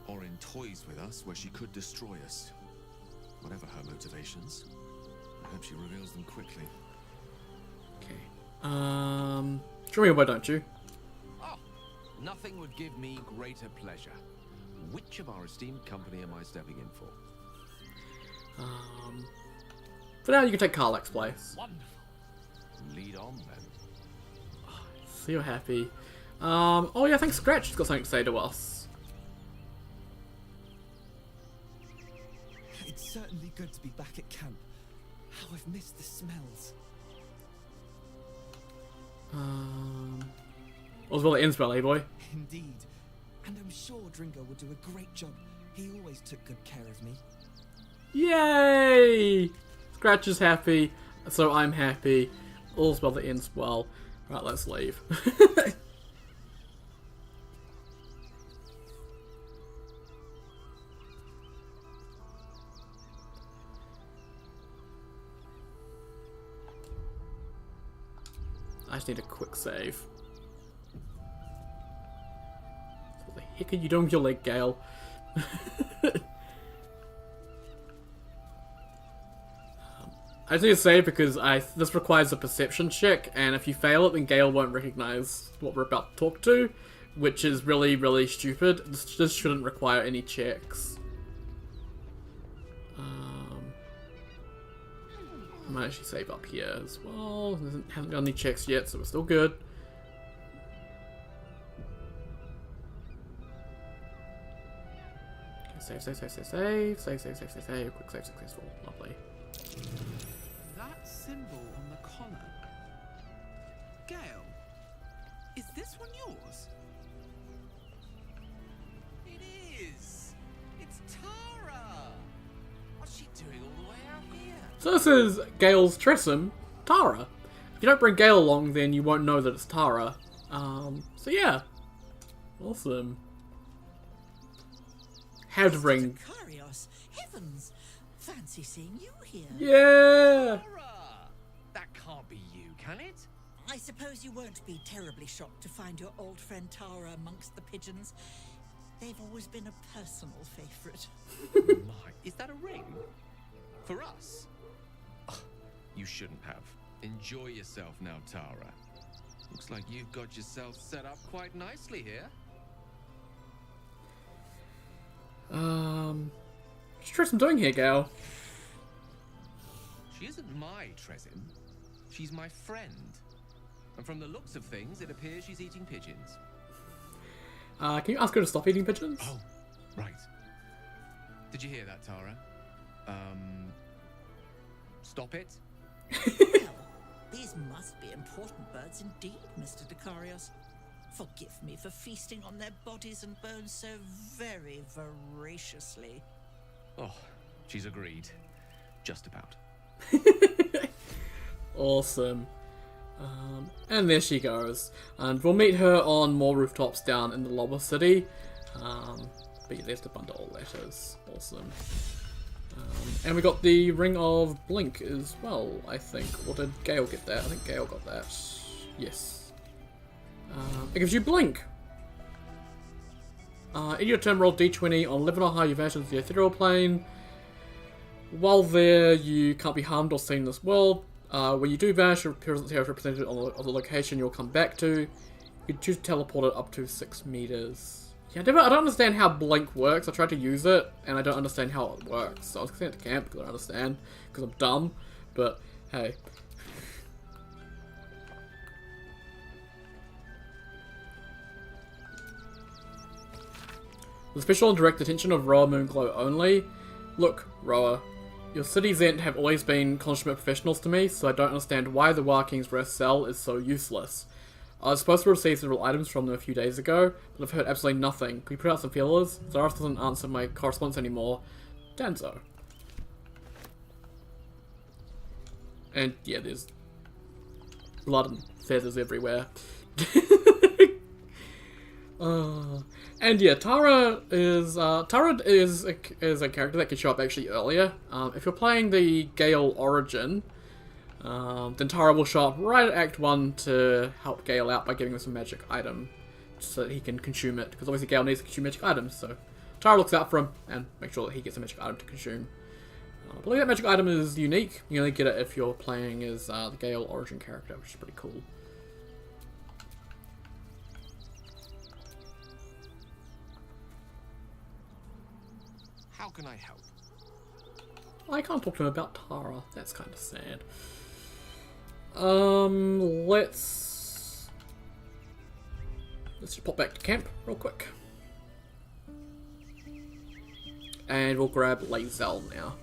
Or in toys with us, where she could destroy us. Whatever her motivations, I hope she reveals them quickly. Okay. Show me why don't you? Nothing would give me greater pleasure. Which of our esteemed company am I stepping in for? For now, you can take Karlak's place. Wonderful. Lead on, then. So you're happy. Oh yeah, I think Scratch's got something to say to us. It's certainly good to be back at camp. How I've missed the smells. All's well that ends well, eh, boy? Indeed. And I'm sure Dringo will do a great job. He always took good care of me. Yay! Scratch is happy, so I'm happy. All's well that ends well. Right, let's leave. I just need a quick save. What the heck are you doing with your leg, Gale? I just need to save because this requires a perception check, and if you fail it, then Gale won't recognize what we're about to talk to, which is really, really stupid. This shouldn't require any checks. I might actually save up here as well. Haven't done any checks yet, so we're still good. Okay, save. Quick save successful. Lovely. That symbol on the collar. Gale, is this one yours? It is! It's Tara! What's she doing all the way out here? So this is Gale's Tressum, Tara. If you don't bring Gale along, then you won't know that it's Tara. So yeah. Awesome. Had to bring... Dicarios, heavens! Fancy seeing you here. Yeah! That can't be you, can it? I suppose you won't be terribly shocked to find your old friend Tara amongst the pigeons. They've always been a personal favourite. My, is that a ring? For us? Oh, you shouldn't have. Enjoy yourself now, Tara. Looks like you've got yourself set up quite nicely here. What's Tressum doing here, Gale? She isn't my Tressum. She's my friend. And from the looks of things, it appears she's eating pigeons. Can you ask her to stop eating pigeons? Oh, right. Did you hear that, Tara? Stop it? Well, these must be important birds indeed, Mr. Dicarios. Forgive me for feasting on their bodies and bones so very voraciously. Oh, she's agreed. Just about. Awesome. And there she goes. And we'll meet her on more rooftops down in the Lobber City. But yeah, there's the bundle of letters. Awesome. And we got the Ring of Blink as well, I think. Or did Gale get that? I think Gale got that. Yes. It gives you Blink. In your turn, roll d20 on 11 or higher, you vanish into the ethereal plane. While there, you can't be harmed or seen in this world. When you do vanish, your appearance is represented on the location you'll come back to. You can choose to teleport it up to 6 meters. Yeah, I don't understand how Blink works. I tried to use it, and I don't understand how it works. So I was going to camp because I don't understand, because I'm dumb. But, hey. The special and direct attention of Roa Moonglow only. Look, Roa, your city's Ent have always been consummate professionals to me, so I don't understand why the War King's rare cell is so useless. I was supposed to receive several items from them a few days ago, but I've heard absolutely nothing. Can you put out some feelers? Zaros doesn't answer my correspondence anymore. Danzo. And yeah, there's blood and feathers everywhere. And yeah, Tara is a character that can show up actually earlier. If you're playing the Gale Origin, then Tara will show up right at Act 1 to help Gale out by giving him some magic item so that he can consume it, because obviously Gale needs to consume magic items, so Tara looks out for him and makes sure that he gets a magic item to consume. I believe that magic item is unique. You only get it if you're playing as the Gale Origin character, which is pretty cool. How can I help? I can't talk to him about Tara. That's kind of sad. Let's just pop back to camp real quick. And we'll grab Lae'zel now.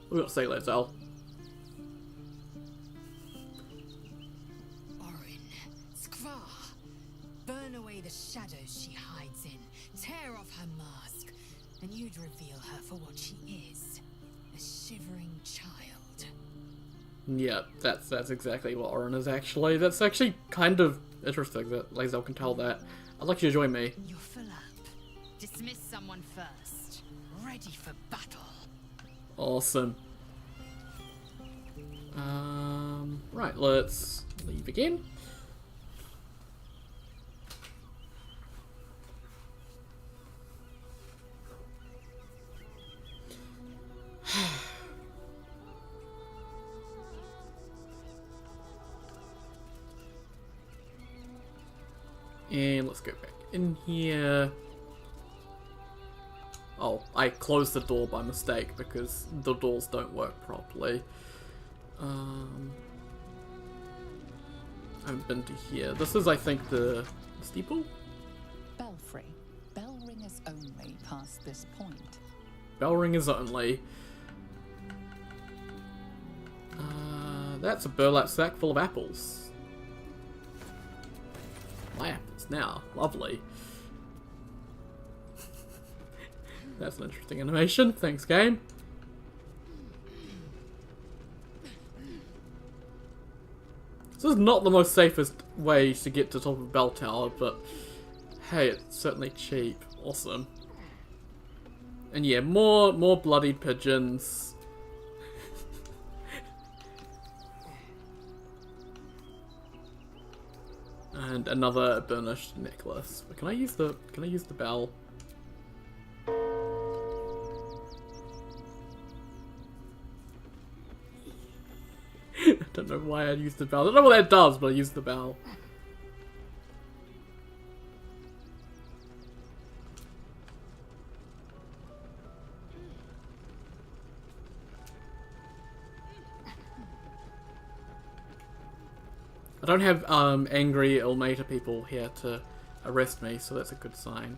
We got to say Lae'zel. Orin, Skvar, burn away the shadows she hides in, tear off her mask, and you'd reveal her for what she is, a shivering child. Yeah, that's exactly what Orin is actually. That's actually kind of interesting that Lae'zel can tell that. I'd like you to join me. You're full up. Dismiss someone first. Ready for battle. Awesome. Right, let's leave again. And let's go back in here. Oh, I closed the door by mistake because the doors don't work properly. I haven't been to here. This is, I think, the steeple? Belfry. Bell ringers only past this point. Bell ringers only. That's a burlap sack full of apples. My apples now. Lovely. That's an interesting animation. Thanks, game. This is not the most safest way to get to top of Bell Tower, but hey, it's certainly cheap. Awesome. And yeah, more bloodied pigeons. And another burnished necklace. But can I use the bell? I don't know why I'd use the bell. I don't know what that does, but I use the bell. I don't have angry Ilmater people here to arrest me, so that's a good sign.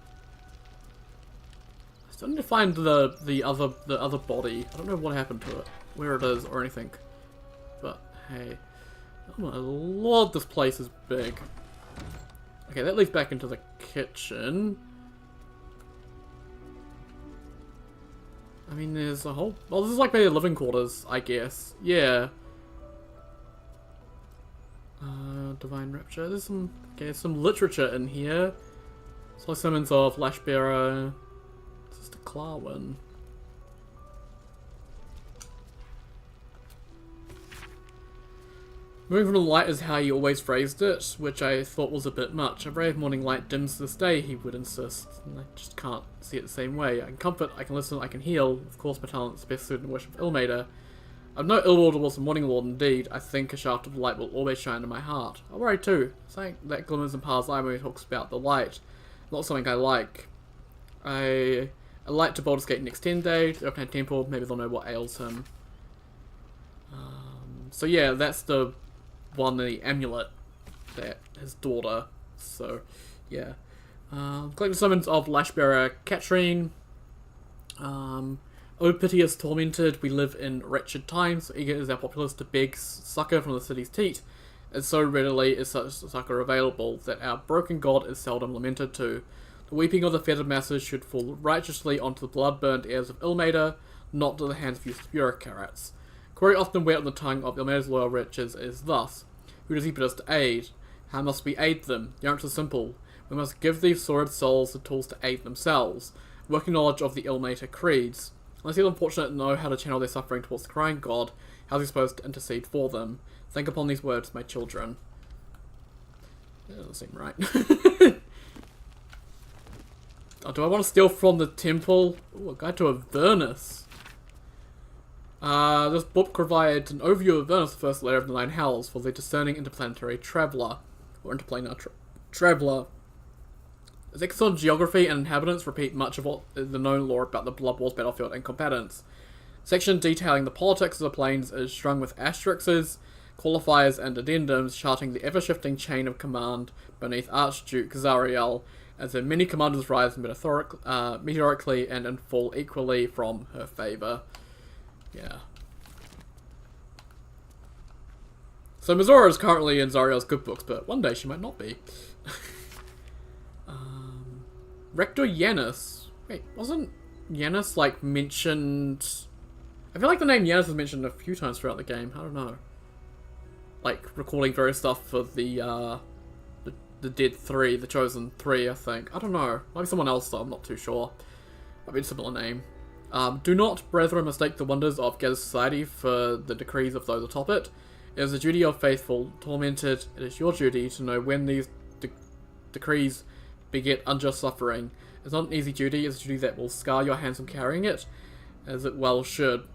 I still need to find the other body. I don't know what happened to it, where it is, or anything. But hey, oh my lord, this place is big. Okay, that leads back into the kitchen. I mean, there's a whole. Well, this is like maybe living quarters, I guess. Yeah. Divine Rapture. There's some literature in here. So summons of Lashbearer, Sister Clarwin. Moving from the light is how he always phrased it, which I thought was a bit much. A ray of morning light dims this day, he would insist, and I just can't see it the same way. I can comfort, I can listen, I can heal. Of course, my talent's best suited in worship of Ilmater. I've no ill will towards the morning lord, indeed. I think a shaft of light will always shine in my heart. I worry too. Something that glimmers and paths eye when he talks about the light. Not something I like. I light to Baldur's Gate next 10 day, to open a temple, maybe they'll know what ails him. So yeah, that's the one, the amulet that his daughter. So yeah. Collect the summons of Lashbearer Katrine. O piteous tormented, we live in wretched times. Eager is our populace to beg succour from the city's teat, and so readily is such succour available that our broken god is seldom lamented to. The weeping of the feathered masses should fall righteously onto the blood-burned ears of Ilmater, not to the hands of useless bureaucrats. Query often wet on the tongue of Ilmater's loyal wretches is thus: who does he bid us to aid? How must we aid them? The answer is simple. We must give these sordid souls the tools to aid themselves. Working knowledge of the Ilmater creeds. Unless the unfortunate know how to channel their suffering towards the crying god, how is he supposed to intercede for them? Think upon these words, my children. That doesn't seem right. Oh, do I want to steal from the temple? Ooh, a guide to Avernus. This book provides an overview of Avernus, the first layer of the Nine Hells, for the discerning interplanetary traveller, or interplanar traveller. Its excellent geography and inhabitants repeat much of what is the known lore about the Blood Wars battlefield and combatants. Section detailing the politics of the planes is strung with asterisks, qualifiers, and addendums, charting the ever-shifting chain of command beneath Archduke Zariel, as her many commanders rise meteorically and in fall equally from her favour. Yeah. So Mizora is currently in Zariel's good books, but one day she might not be. Rector Yanis. Wait, wasn't Yanis, like, mentioned... I feel like the name Yanis was mentioned a few times throughout the game. I don't know. like recording various stuff for the Dead 3, the Chosen 3, I think. I don't know. Might be someone else though, I'm not too sure. Might be a similar name. Do not, brethren, mistake the wonders of Gathered Society for the decrees of those atop it. It is the duty of faithful, tormented. It is your duty to know when these decrees beget unjust suffering. It's not an easy duty, it's a duty that will scar your hands from carrying it, as it well should.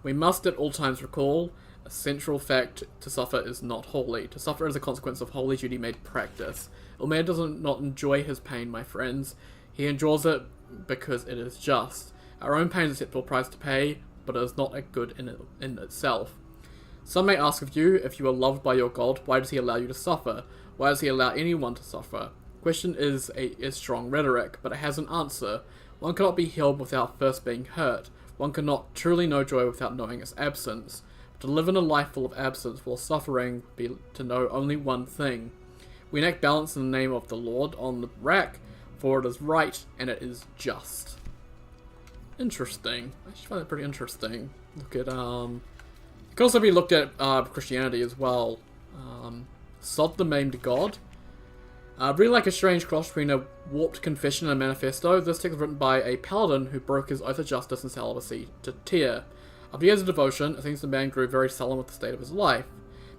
We must at all times recall, a central fact: to suffer is not holy. To suffer is a consequence of holy duty made practice. Ilmater does not enjoy his pain, my friends. He endures it because it is just. Our own pain is an acceptable price to pay, but it is not a good in itself. Some may ask of you, if you are loved by your God, why does he allow you to suffer? Why does he allow anyone to suffer? The question is strong rhetoric, but it has an answer. One cannot be healed without first being hurt. One cannot truly know joy without knowing its absence. But to live in a life full of absence, while suffering, be to know only one thing. We enact balance in the name of the Lord on the rack, for it is right and it is just. Interesting. I just find that pretty interesting. Look at, it can also be looked at Christianity as well. Sod the maimed God. Really like a strange cross between a warped confession and a manifesto. This text was written by a paladin who broke his oath of justice and celibacy to Tyr. After years of devotion, it seems the man grew very sullen with the state of his life.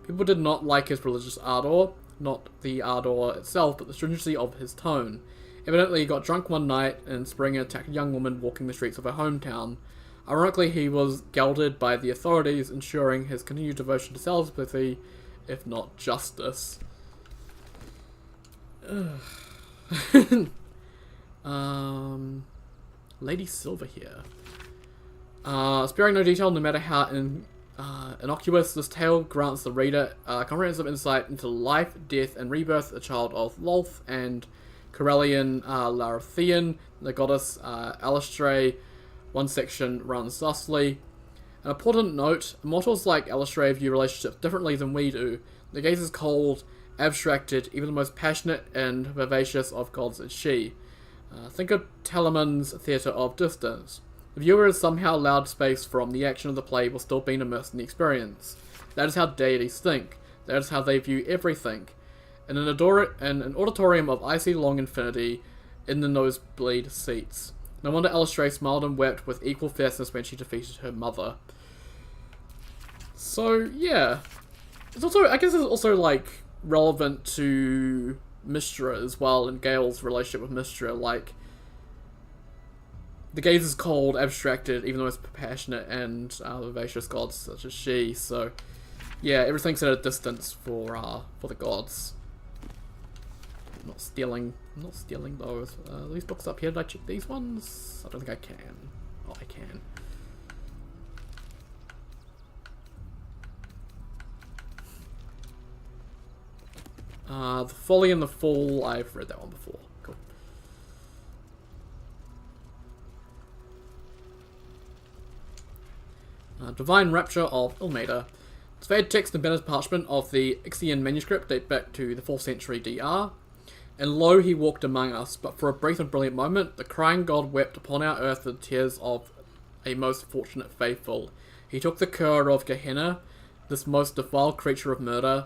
People did not like his religious ardor, not the ardor itself, but the stringency of his tone. Evidently, he got drunk one night in spring and attacked a young woman walking the streets of her hometown. Ironically, he was gelded by the authorities, ensuring his continued devotion to celibacy, if not justice. Lady Silver here. Sparing no detail, no matter how innocuous, this tale grants the reader comprehensive insight into life, death, and rebirth of the child of Lolth and Corellian Larathian, the goddess Alistray. One section runs thusly. An important note: immortals like Alistray view relationships differently than we do. The gaze is cold, abstracted, even the most passionate and vivacious of gods is she. Think of Telammon's theatre of distance. The viewer is somehow allowed space from the action of the play while still being immersed in the experience. That is how deities think. That is how they view everything. In an auditorium of icy long infinity, in the nosebleed seats. No wonder Alistray smiled and wept with equal fierceness when she defeated her mother. So, yeah. It's also, I guess it's also, like, relevant to Mystra as well, and Gale's relationship with Mystra. Like, the gaze is cold, abstracted, even though it's passionate and vivacious gods such as she. So, yeah, everything's at a distance for the gods. I'm not stealing those. These books up here, did I check these ones? I don't think I can. Oh, I can. The Folly and the Fall, I've read that one before. Cool. Divine Rapture of Ilmater. The faded text and banned parchment of the Ixian manuscript date back to the 4th century DR. And lo, he walked among us, but for a brief and brilliant moment, the crying god wept upon our earth the tears of a most fortunate faithful. He took the cur of Gehenna, this most defiled creature of murder,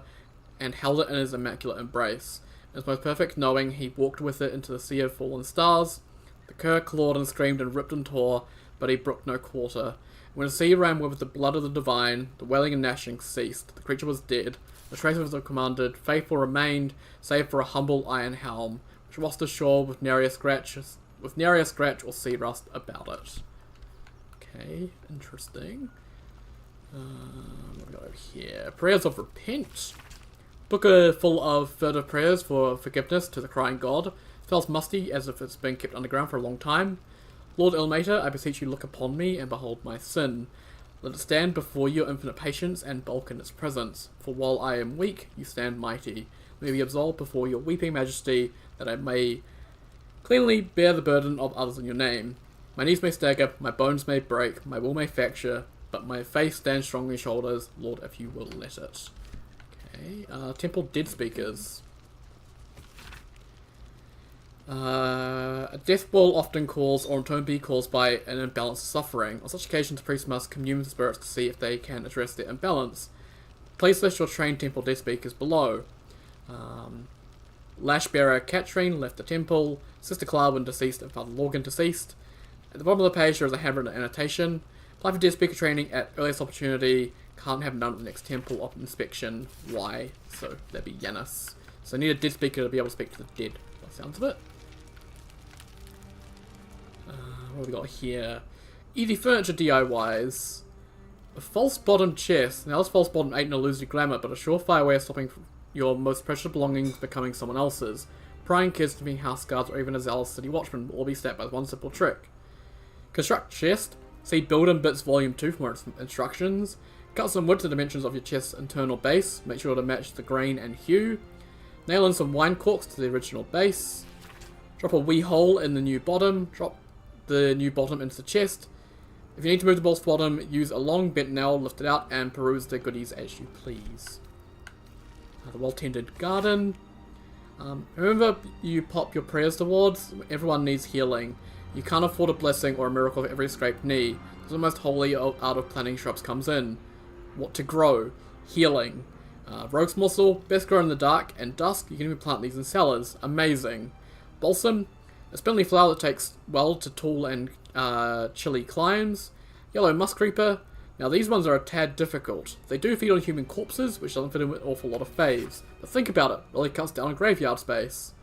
and held it in his immaculate embrace. In his most perfect knowing, he walked with it into the sea of fallen stars. The cur clawed and screamed and ripped and tore, but he brooked no quarter. When the sea ran with the blood of the divine, the wailing and gnashing ceased. The creature was dead. The trace of the commanded, faithful remained, save for a humble iron helm, which washed ashore with nary a scratch or sea rust about it. Okay, interesting. What have we got over here? Prayers of Repent. Book full of furtive prayers for forgiveness to the crying god. Smells musty, as if it's been kept underground for a long time. Lord Ilmater, I beseech you, look upon me and behold my sin. Let it stand before your infinite patience and bulk in its presence. For while I am weak, you stand mighty. Let me be absolved before your weeping majesty, that I may cleanly bear the burden of others in your name. My knees may stagger, my bones may break, my will may fracture, but my faith stands strong on your shoulders, Lord, if you will let it. Okay, Temple Dead Speakers. A death ball often caused, or in turn be caused by, an imbalance of suffering. On such occasions, priests must commune with the spirits to see if they can address their imbalance. Place list your trained temple death speakers below. Lashbearer Katrine left the temple. Sister Clarwin deceased and Father Lorgan deceased. At the bottom of the page there is a handwritten annotation. Apply for death speaker training at earliest opportunity. Can't have none at the next temple of inspection. Why? So that'd be Yanis. So I need a dead speaker to be able to speak to the dead, by the sounds of it. What have we got here? Easy furniture DIYs. A false bottom chest. Now this false bottom ain't an illusory glamour, but a surefire way of stopping your most precious belongings becoming someone else's. Prying kids to being house guards or even a zealous city watchman will all be stopped by one simple trick. Construct chest. See Build in Bits Volume 2 for more instructions. Cut some wood to the dimensions of your chest's internal base. Make sure to match the grain and hue. Nail in some wine corks to the original base. Drop a wee hole in the new bottom. Drop the new bottom into the chest. If you need to move the bolt's bottom, use a long bent nail, lift it out, and peruse the goodies as you please. The well-tended garden. Remember, you pop your prayers towards. Everyone needs healing. You can't afford a blessing or a miracle for every scraped knee. This is the most holy out of planting shrubs comes in. What to grow? Healing. Rogue's morsel, best grown in the dark and dusk. You can even plant these in cellars. Amazing. Balsam, a spindly flower that takes well to tall and chilly climes. Yellow musk creeper. Now these ones are a tad difficult. They do feed on human corpses, which doesn't fit in with an awful lot of faves. But think about it, really cuts down on graveyard space.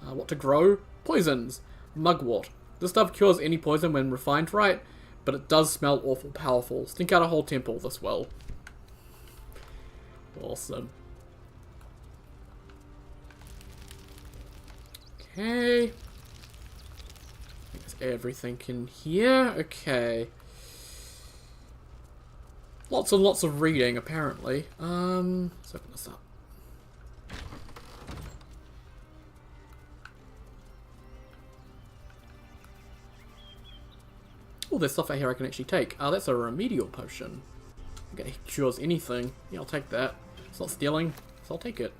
What to grow? Poisons. Mugwort. This stuff cures any poison when refined right, but it does smell awful powerful. Stink out a whole temple this well. Awesome. Okay. There's everything in here. Okay. Lots and lots of reading, apparently. Let's open this up. Oh, there's stuff out here I can actually take. That's a remedial potion. Okay, cures anything. Yeah, I'll take that. It's not stealing, so I'll take it.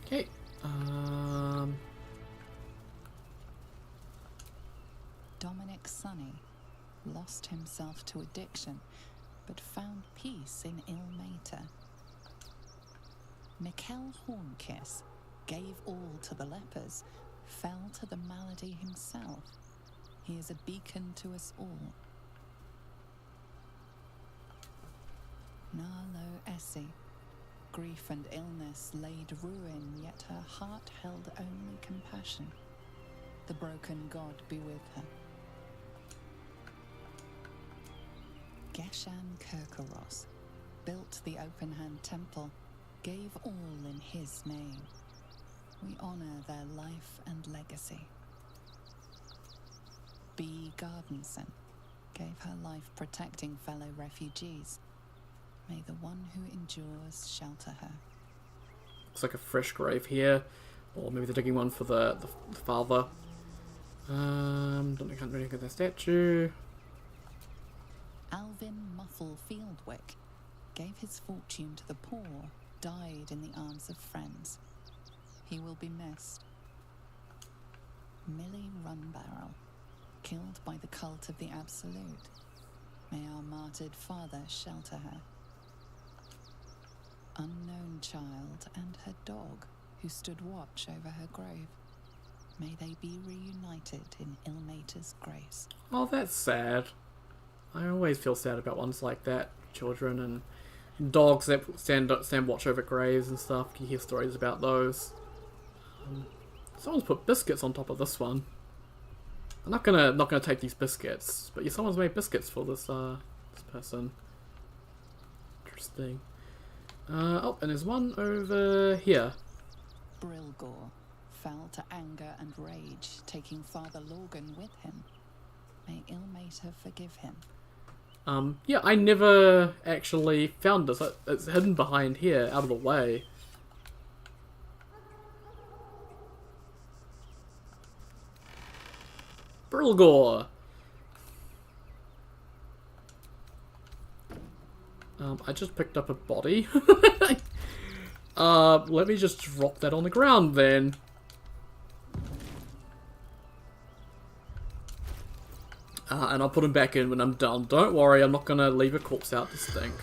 Okay. Dominic Sonny lost himself to addiction, but found peace in Ilmater. Mikkel Hornkiss gave all to the lepers, fell to the malady himself. He is a beacon to us all. Narlo Essie. Grief and illness laid ruin, yet her heart held only compassion. The broken God be with her. Geshan Kirkaros built the open-hand temple, gave all in his name. We honor their life and legacy. B. Gardenson gave her life protecting fellow refugees. May the one who endures shelter her. Looks like a fresh grave here, or maybe they're digging one for the father. Don't know, can't really get that statue. Alvin Muffle Fieldwick gave his fortune to the poor, died in the arms of friends. He will be missed. Millie Runbarrel, killed by the cult of the Absolute. May our martyred father shelter her. Unknown child and her dog, who stood watch over her grave. May they be reunited in Ilmater's grace. Oh, that's sad. I always feel sad about ones like that. Children and dogs that stand watch over graves and stuff. You hear stories about those. Someone's put biscuits on top of this one. I'm not gonna take these biscuits, but someone's made biscuits for this person. Interesting. Oh, and there's one over here. Brilgor fell to anger and rage, taking Father Lorgan with him. May Ilmater forgive him. Yeah, I never actually found this. It's hidden behind here, out of the way. Brilgor! I just picked up a body. Let me just drop that on the ground then. And I'll put him back in when I'm done. Don't worry, I'm not gonna leave a corpse out to stink.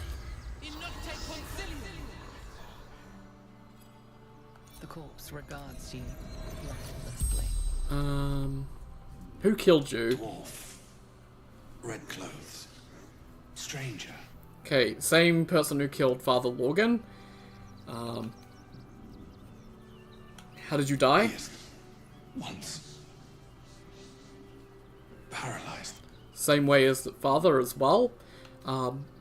The corpse regards you breathlessly. Who killed you? Dwarf. Red clothes. Stranger. Okay, same person who killed Father Lorgan. How did you die? Yes. Once. Paralyzed. Same way as the father as well.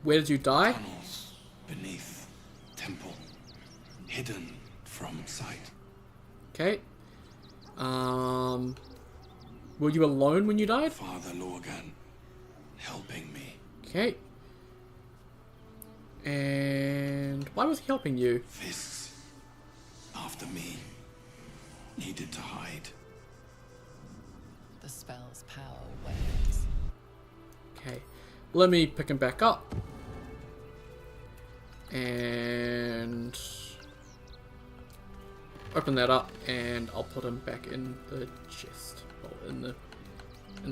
Where did you die? Tunnels beneath temple. Hidden from sight. Okay. Were you alone when you died? Father Lorgan helping me. Okay. And why was he helping you? Fists after me. Needed to hide. The spell's power wanes. Okay. Let me pick him back up. And open that up, and I'll put him back in the chest. Well, in the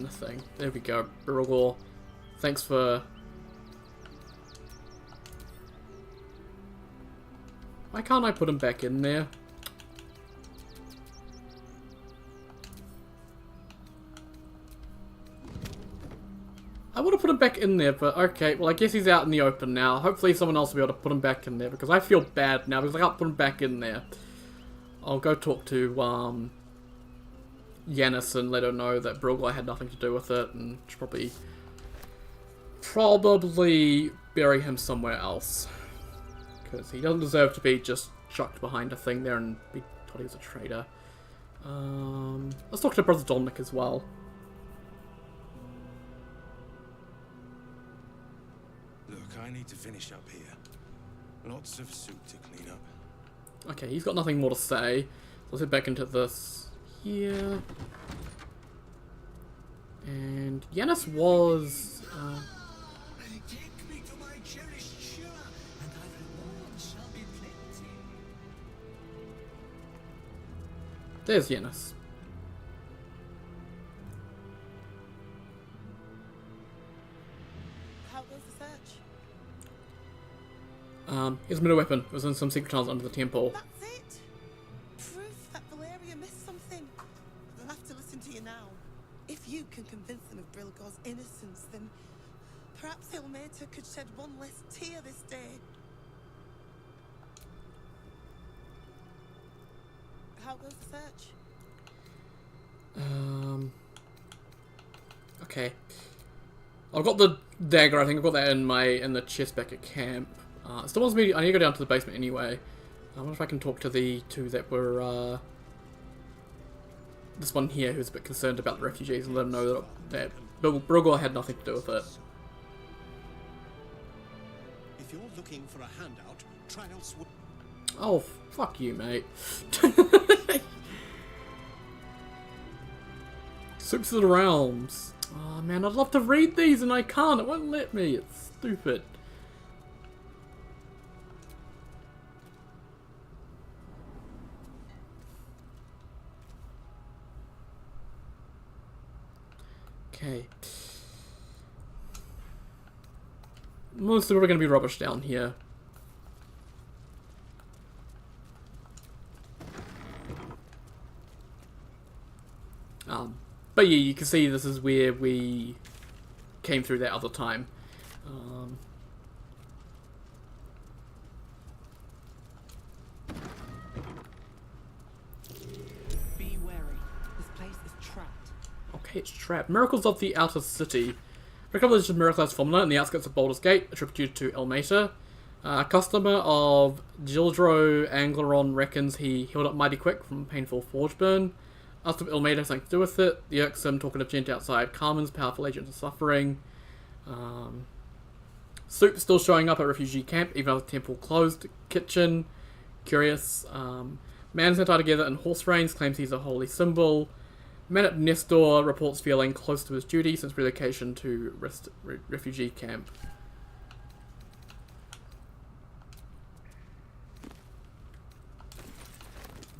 thing. There we go. Burgor. Thanks for... Why can't I put him back in there? I would have put him back in there, but okay. Well, I guess he's out in the open now. Hopefully someone else will be able to put him back in there, because I feel bad now, because I can't put him back in there. I'll go talk to, Yanis and let her know that Brugler had nothing to do with it, and should probably bury him somewhere else. Because he doesn't deserve to be just chucked behind a thing there and be told he's a traitor. Let's talk to Brother Dominic as well. Look, I need to finish up here. Lots of soup to clean up. Okay, he's got nothing more to say. Let's head back into this here. And Yanis was... Take me to my cherished Shire, and thy reward shall be plenty. There's Yanis. How goes the search? Here's a middle weapon. It was in some secret tunnels under the temple. That's it. Proof that Valeria missed something. They'll have to listen to you now. If you can convince them of Brilgor's innocence, then perhaps Ilmater could shed one less tear this day. How goes the search? Okay. I've got the dagger. I think I've got that in the chest back at camp. It still wants me. I need to go down to the basement anyway. I wonder if I can talk to the two that were. This one here who's a bit concerned about the refugees and let them know that Brugor had nothing to do with it. If you're looking for a handout, try elsewhere. Oh, fuck you, mate. Soups of the Realms. Oh man, I'd love to read these and I can't. It won't let me. It's stupid. Okay. Mostly we're going to be rubbish down here. But yeah, you can see this is where we came through that other time. Be wary. This place is trapped. Okay, it's trapped. Miracles of the Outer City. Recovered of miraculous phenomena in the outskirts of Baldur's Gate, attributed to Ilmater. A customer of Gildro Angleron reckons he healed up mighty quick from painful forge burn. Asked if Ilmater has something to do with it. The irksome talkative gent outside Carmen's powerful agent of suffering. Soup still showing up at refugee camp, even though the temple closed. Kitchen. Curious. Man sent together in horse reins, claims he's a holy symbol. Man at Nestor reports feeling close to his duty since relocation to refugee camp.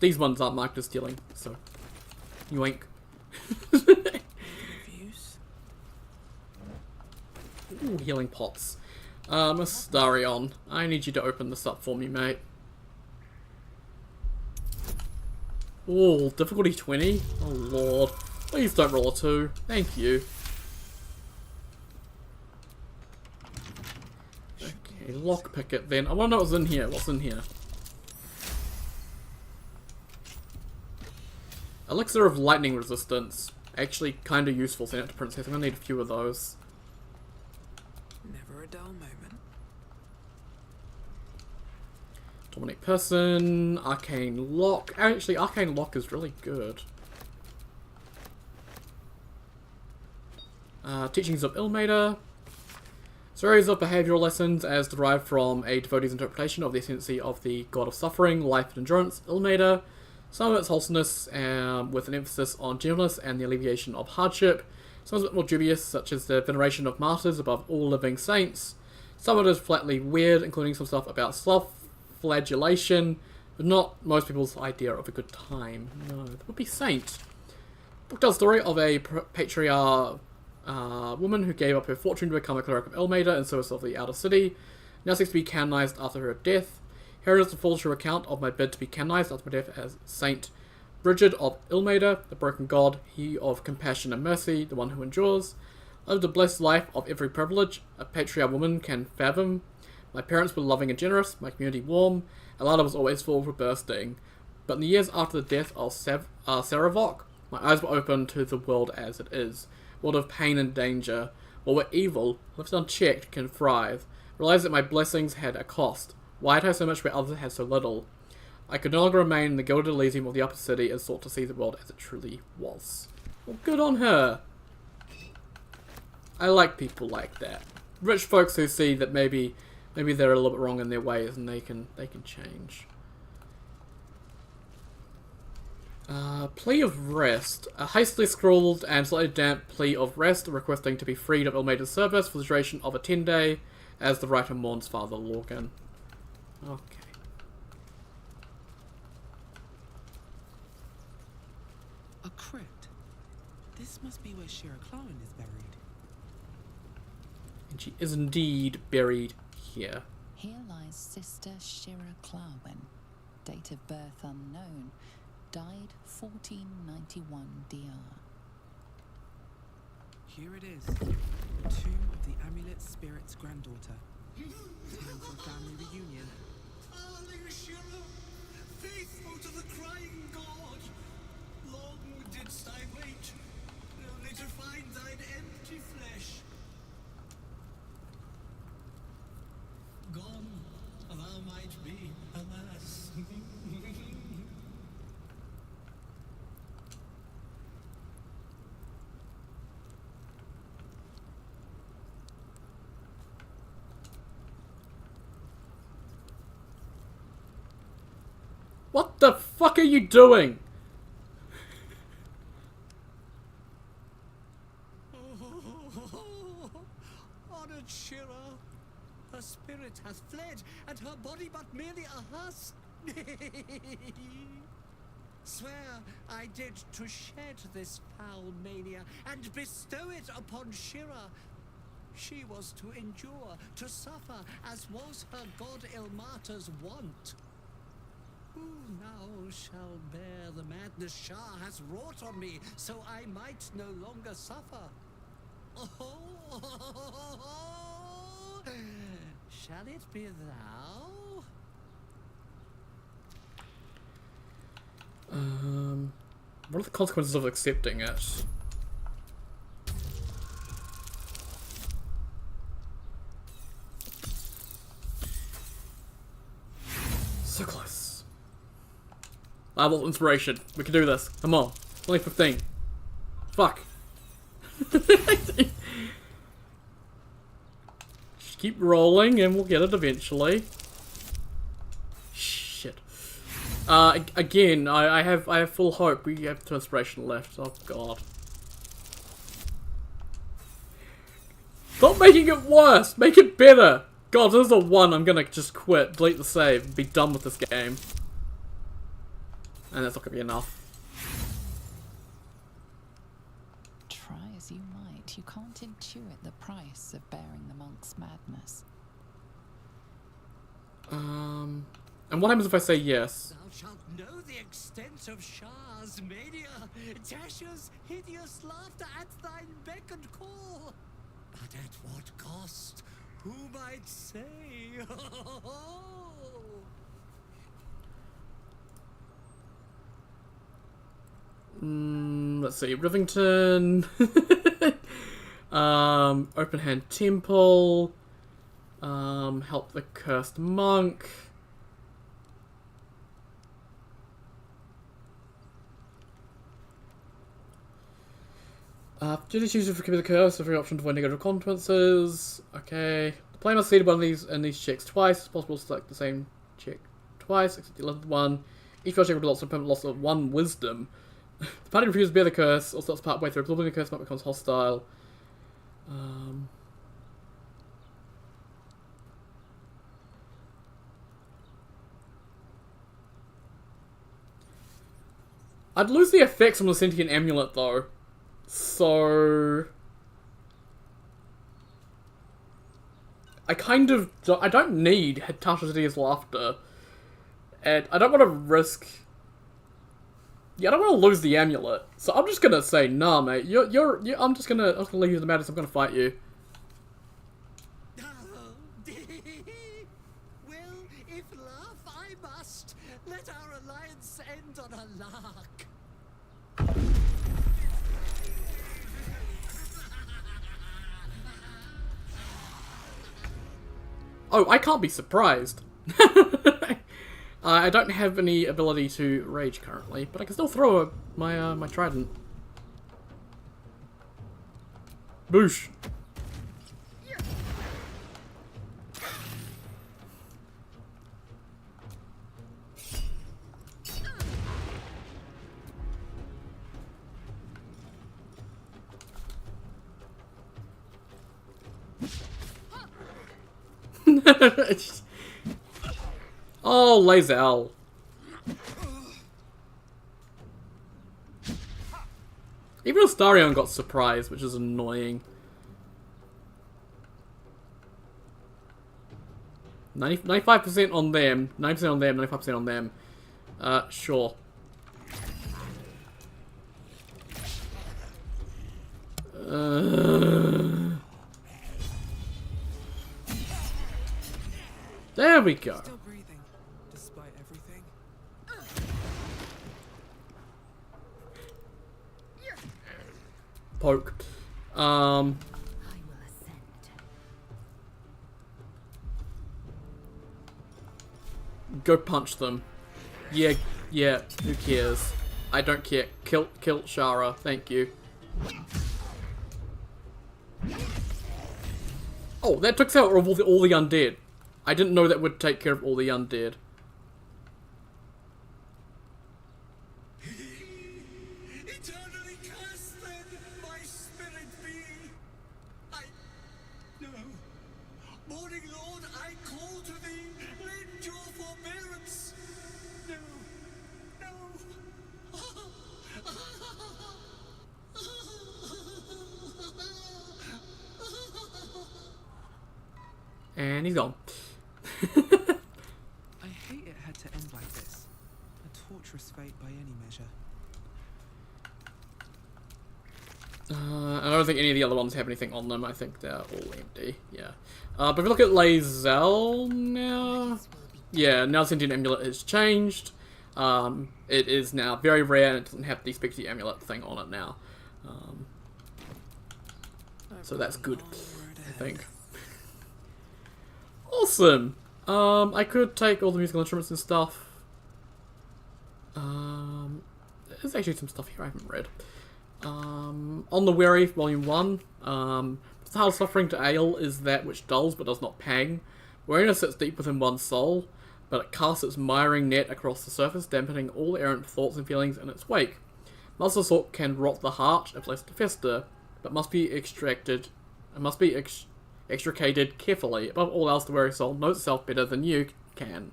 These ones aren't marked as stealing, so yoink. Reviews? Ooh, healing pots. Miss Darion, I need you to open this up for me, mate. Ooh, difficulty 20? Oh lord. Please don't roll a 2. Thank you. Okay, lockpick it then. I wanna know what's in here. What's in here? Elixir of lightning resistance. Actually kinda useful, send it to Princess. I'm gonna need a few of those. Never a dull moment. Dominate person, arcane lock. Actually, arcane lock is really good. Teachings of Ilmater. Series of behavioral lessons as derived from a devotee's interpretation of the essency of the god of suffering, life and endurance, Ilmater. Some of its wholesomeness with an emphasis on gentleness and the alleviation of hardship. Some is a bit more dubious, such as the veneration of martyrs above all living saints. Some of it is flatly weird, including some stuff about self-flagellation, but not most people's idea of a good time. No, that would be Saint. Book tells the story of a patriarch woman who gave up her fortune to become a cleric of Ilmater in service of the outer city. Now seeks to be canonized after her death. Here is the full true account of my bid to be canonized after my death as Saint Brigid of Ilmater, the broken god, he of compassion and mercy, the one who endures. I lived a blessed life of every privilege a patriarch woman can fathom. My parents were loving and generous, my community warm, and larder was always full for bursting. But in the years after the death of Saravok, my eyes were open to the world as it is. A world of pain and danger, or where evil, left unchecked, can thrive. I realized that my blessings had a cost. Why had I so much where others had so little? I could no longer remain in the gilded Elysium of the upper city and sought to see the world as it truly was. Well, good on her. I like people like that. Rich folks who see that maybe they're a little bit wrong in their ways and they can change. Plea of Rest. A hastily scrawled and slightly damp plea of rest requesting to be freed of Ilmater's service for the duration of a 10-day as the writer mourns Father Lorgan. Okay. A crypt. This must be where Shira Clarwin is buried. And she is indeed buried here. Here lies Sister Shira Clarwin. Date of birth unknown. Died 1491 DR. Here it is. Tomb of the Amulet Spirit's granddaughter. Time for a family reunion. Darling Shira, faithful to the crying god, long didst I wait, only to find thine empty flesh. Gone, thou might be, alas. What the fuck are you doing? Honored Shira, her spirit hath fled, and her body but merely a husk. Swear I did to shed this foul mania and bestow it upon Shira. She was to endure, to suffer, as was her god Ilmater's wont. Who now shall bear the madness Shah has wrought on me, so I might no longer suffer? Oh, shall it be thou? What are the consequences of accepting it? So close. Level of inspiration. We can do this. Come on. Only 15. Fuck. Just keep rolling and we'll get it eventually. Shit. Again, I have full hope. We have 2 inspiration left. Oh god. Stop making it worse! Make it better! God, if this is a 1, I'm gonna just quit, delete the save, and be done with this game. And that's not gonna be enough. Try as you might, you can't intuit the price of bearing the monk's madness. And what happens if I say yes? Thou shalt know the extent of Shah's mania, Tasha's hideous laughter at thine beck and call. But at what cost? Who might say? Let's see, Rivington, Open Hand Temple, help the cursed monk. Duty chooses to forgive the curse, every option to avoid negative consequences. Okay. The player must succeed one of these in these checks twice. It's possible to select the same check twice, except the 11th one. Each failed check results in a permanent loss of 1 wisdom. The party refuses to bear the curse, or starts part way through absorbing the curse, but becomes hostile. I'd lose the effects from the sentient amulet though. So I don't need Tasha's hideous laughter, and I don't want to risk. Yeah, I don't want to lose the amulet, so I'm just gonna say, nah, mate. I'm just gonna leave you the madness. I'm gonna fight you. Well, if laugh I must, let our alliance end on a lark. Oh, I can't be surprised. I don't have any ability to rage currently, but I can still throw my trident. Boosh. Oh, Lae'zel. Even Astarion got surprised, which is annoying. 95% on them, 9% on them, 95% on them. Sure. There we go. Still breathing, despite everything. Poke. Go punch them. Yeah, who cares? I don't care. Kill Shara, thank you. Oh, that took care of all the undead. I didn't know that would take care of all the undead. Eternally cast then my spirit be. No. Morning Lord, I call to thee, lend your forbearance. No. And he's gone. I hate it had to end like this. A torturous fate by any measure. I don't think any of the other ones have anything on them. I think they're all empty. Yeah. But if we look at Lae'zel now... Yeah, now Sentient Amulet has changed. It is now very rare and it doesn't have the Spectre Amulet thing on it now. So that's good, I think. Awesome! I could take all the musical instruments and stuff. There's actually some stuff here I haven't read. On the Weary, Volume 1, the hard suffering to ale is that which dulls but does not pang. Weariness sits deep within one's soul, but it casts its miring net across the surface, dampening all errant thoughts and feelings in its wake. Muscle salt can rot the heart if left to fester, but must be extricated carefully. Above all else, the weary soul knows itself better than you can.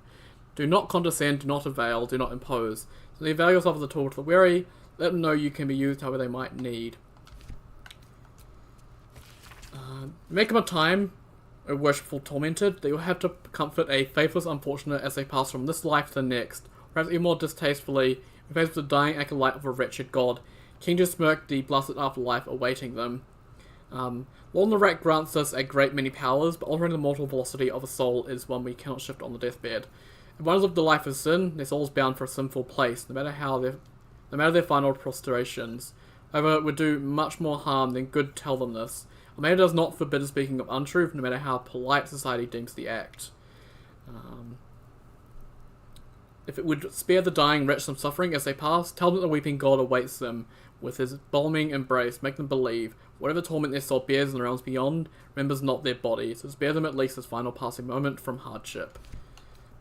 Do not condescend, do not avail, do not impose. So avail yourself as a tool to the weary. Let them know you can be used however they might need. Make him a time, a worshipful tormented, that you'll have to comfort a faithless unfortunate as they pass from this life to the next. Perhaps even more distastefully, in face of the dying acolyte of a wretched god, King to smirk the blasted afterlife awaiting them. Lord the Rat grants us a great many powers, but altering the mortal velocity of a soul is one we cannot shift on the deathbed. If one has lived a life of sin, their soul is bound for a sinful place, no matter their final prostrations. However, it would do much more harm than good to tell them this. A man does not forbid speaking of untruth, no matter how polite society deems the act. If it would spare the dying wretch some suffering as they pass, tell them that the weeping god awaits them with his balming embrace. Make them believe whatever torment their soul bears in the realms beyond remembers not their body, so spare them at least this final passing moment from hardship.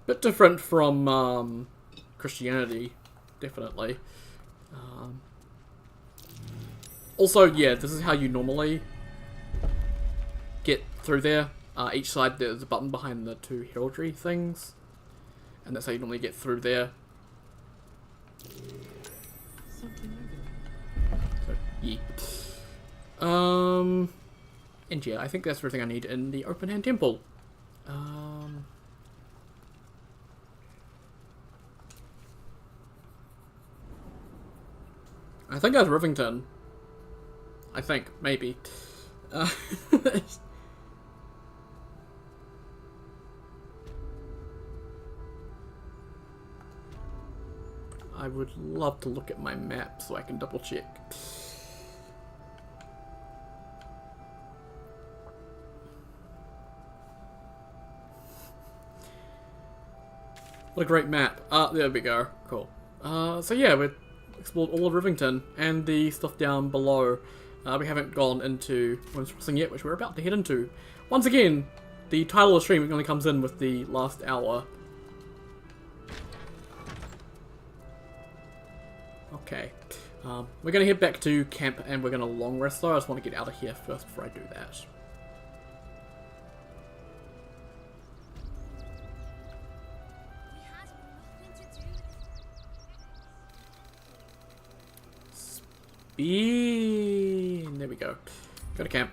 Bit different from Christianity, definitely. Also, yeah, this is how you normally get through there. Each side there's a button behind the two heraldry things, and that's how you normally get through there. So, yeah. And yeah, I think that's everything I need in the open hand temple. I think that's Rivington. I think, maybe. I would love to look at my map so I can double check. What a great map. There we go. Cool. So yeah, we've explored all of Rivington and the stuff down below. We haven't gone into Women's Crossing yet, which we're about to head into. Once again, the title of the stream only comes in with the last hour. Okay. We're going to head back to camp and we're going to long rest though. I just want to get out of here first before I do that. Speed. There we go. Go to camp.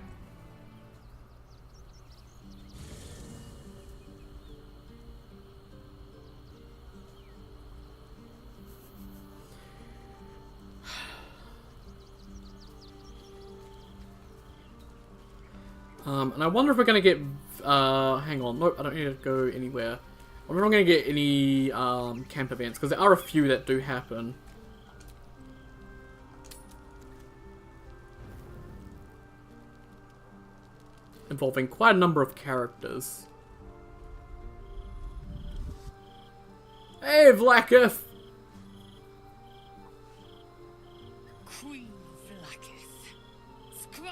And I wonder if we're gonna get, hang on, nope, I don't need to go anywhere. I wonder if I'm gonna get any, camp events, because there are a few that do happen. Involving quite a number of characters. Hey, Vlaakith! Queen Vlaakith. Skrull!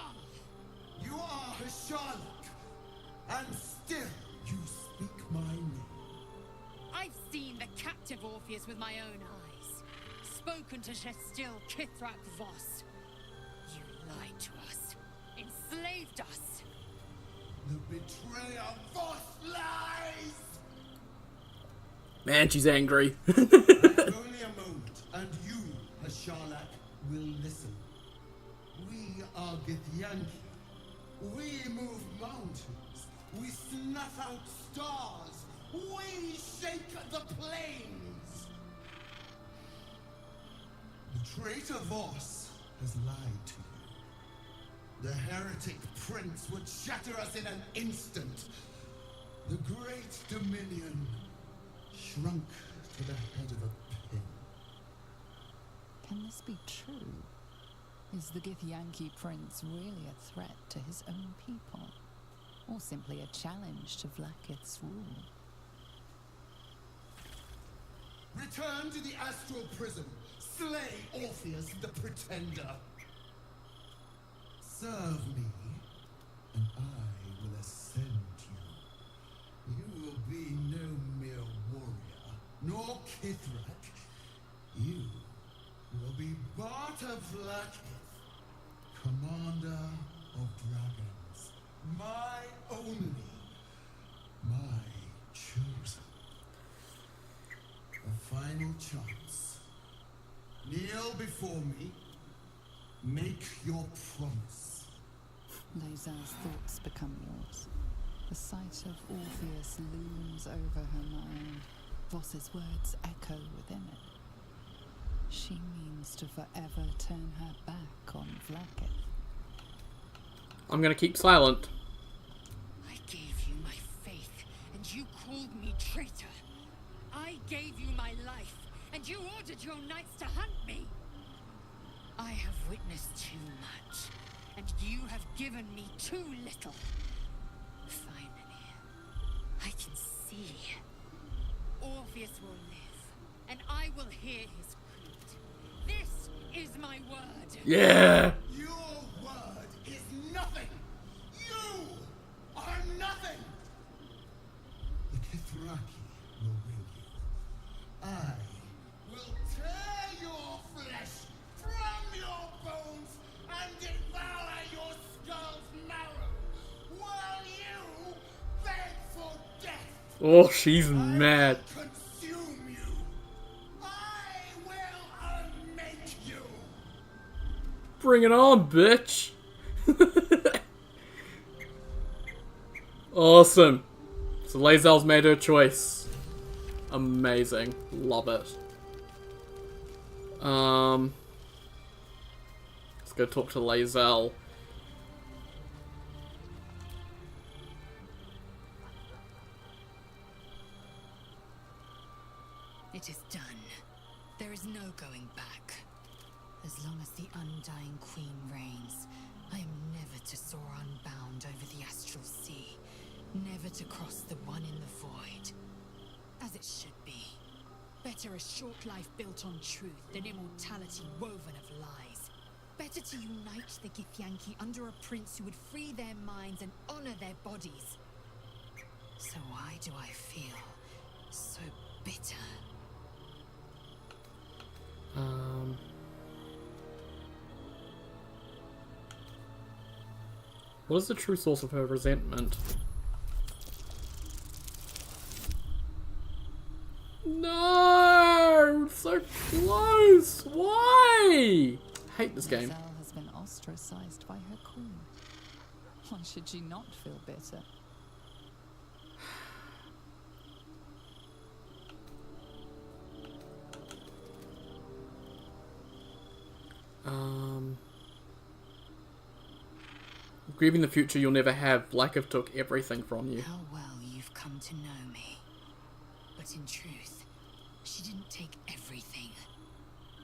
You are Charlotte, and still you speak my name. I've seen the captive Orpheus with my own eyes. Spoken to Shestil Kithrak Voss. You lied to us. Enslaved us. The betrayer Voss lies! Man, she's angry. Only a moment, and you, Hashalak, will listen. We are Githyanki. We move mountains. We snuff out stars. We shake the plains. The traitor Voss has lied to you. The heretic prince would shatter us in an instant. The great dominion shrunk to the head of a pin. Can this be true? Is the Githyanki prince really a threat to his own people? Or simply a challenge to Vlaakith's rule? Return to the astral prism. Slay Orpheus the pretender. Serve me, and I will ascend you. You will be no mere warrior, nor Kithrak. You will be Barta Vlaakith, commander of dragons. My only, my chosen. A final chance. Kneel before me. Make your promise. Lae'zel's thoughts become yours. The sight of Orpheus looms over her mind. Voss's words echo within it. She means to forever turn her back on Vlaakith. I'm gonna keep silent. I gave you my faith, and you called me traitor. I gave you my life, and you ordered your knights to hunt me. I have witnessed too much, and you have given me too little. Finally, I can see. Orpheus will live, and I will hear his creed. This is my word. Yeah. Your word is nothing. You are nothing. The Kithraki will win you. I will tear your flesh from your bones and devour your skull's marrow while you beg for death. Oh, she's mad. Consume you. I will unmake you. Bring it on, bitch. Awesome. So Lae'zel's made her choice. Amazing. Love it. Let's go talk to Lae'zel. It is done. There is no going back. As long as the Undying Queen reigns, I am never to soar unbound over the astral sea, never to cross the one in the void. As it should be. Better a short life built on truth than immortality woven of lies. Better to unite the Githyanki under a prince who would free their minds and honor their bodies. So why do I feel so bitter? What is the true source of her resentment? No! So close! Why? I hate this game. Lae'zel has been ostracized by her queen. Why should she not feel bitter? Grieving the future you'll never have. Vlaakith took everything from you. How well you've come to know me. But in truth, she didn't take everything.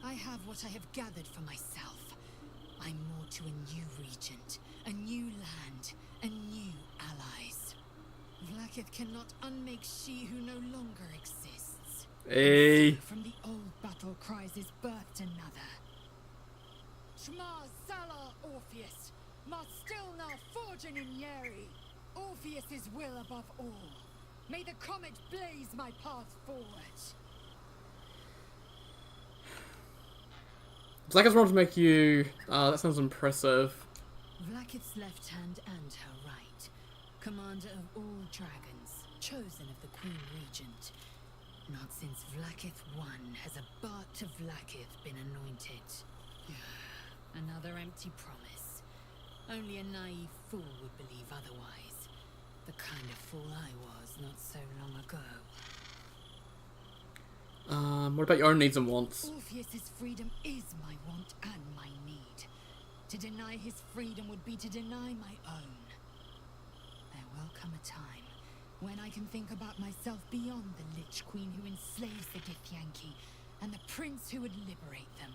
I have what I have gathered for myself. I'm more to a new regent, a new land, and new allies. Vlaakith cannot unmake she who no longer exists. Hey. So from the old battle cries is birthed another. Shma Salar Orpheus, must still now forging in Yeri. Orpheus's will above all. May the comet blaze my path forward. Vlaakith's wanted to make you... that sounds impressive. Vlaakith's left hand and her right. Commander of all dragons, chosen of the Queen Regent. Not since Vlaakith I has a Bart to Vlaakith been anointed. Another empty promise. Only a naive fool would believe otherwise. The kind of fool I was not so long ago. What about your own needs and wants? Orpheus's freedom is my want and my need. To deny his freedom would be to deny my own. There will come a time when I can think about myself beyond the Lich Queen who enslaves the Githyanki and the prince who would liberate them.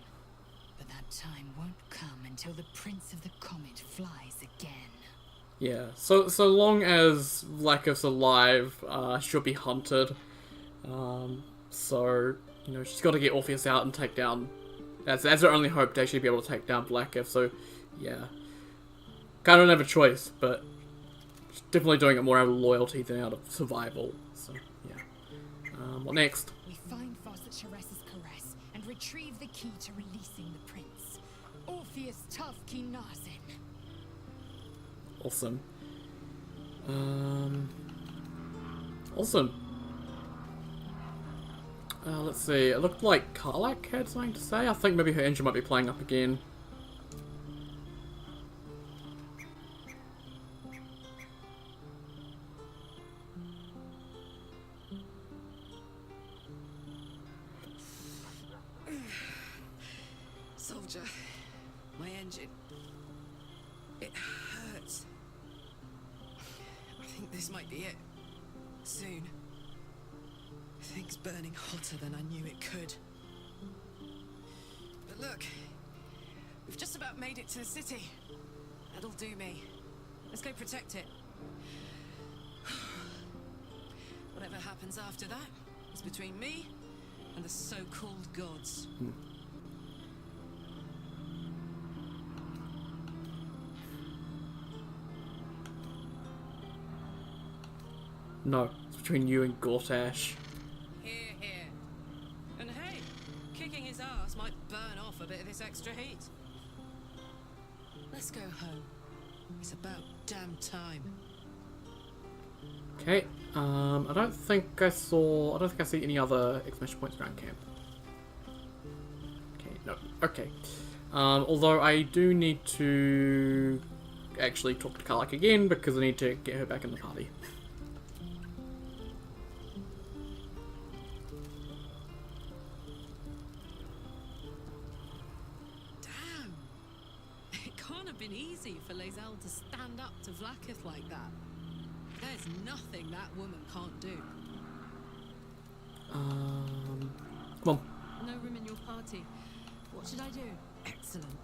But that time won't come until the Prince of the Comet flies again. Yeah, so long as Vlaakith's alive, she'll be hunted. So, you know, she's got to get Orpheus out and take down... That's her only hope to actually be able to take down Vlaakith, so, yeah. Kind of don't have a choice, but she's definitely doing it more out of loyalty than out of survival, so, yeah. What next? We find Voss at Sharess's caress and retrieve the key to releasing the prince. Orpheus tough Kinazin. Awesome. Awesome. Let's see. It looked like Karlach had something to say. I think maybe her engine might be playing up again. soldier. My engine. It hurts. I think this might be it. Soon. Things burning hotter than I knew it could. But look, we've just about made it to the city. That'll do me. Let's go protect it. Whatever happens after that is between me and the so-called gods. No, it's between you and Gortash. Here, here. And hey, kicking his ass might burn off a bit of this extra heat. Let's go home. It's about damn time. Okay, I don't think I see any other exclamation points around camp. Okay, no, okay. Although I do need to actually talk to Karlak again because I need to get her back in the party. Damn! It can't have been easy for Lae'zel to stand up to Vlaakith like that. There's nothing that woman can't do. Come on. No room in your party. What should I do? Excellent.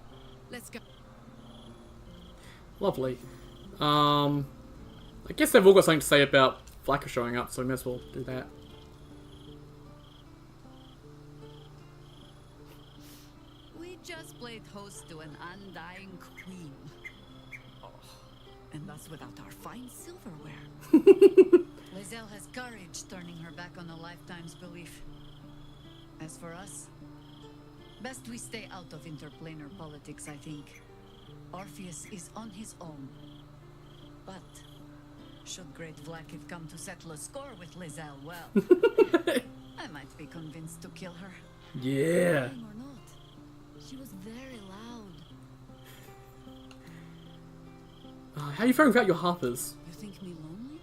Let's go. Lovely. I guess they've all got something to say about Vlaakith showing up, so we may as well do that. We just played host to an undying queen. Oh, and that's without our fine silverware. Lae'zel has courage turning her back on a lifetime's belief. As for us, best we stay out of interplanar politics, I think. Orpheus is on his own. But should great Vlaakith come to settle a score with Lae'zel, well, I might be convinced to kill her. Yeah. Lying or not, she was very loud. How are you feeling about your harpers? You think me lonely?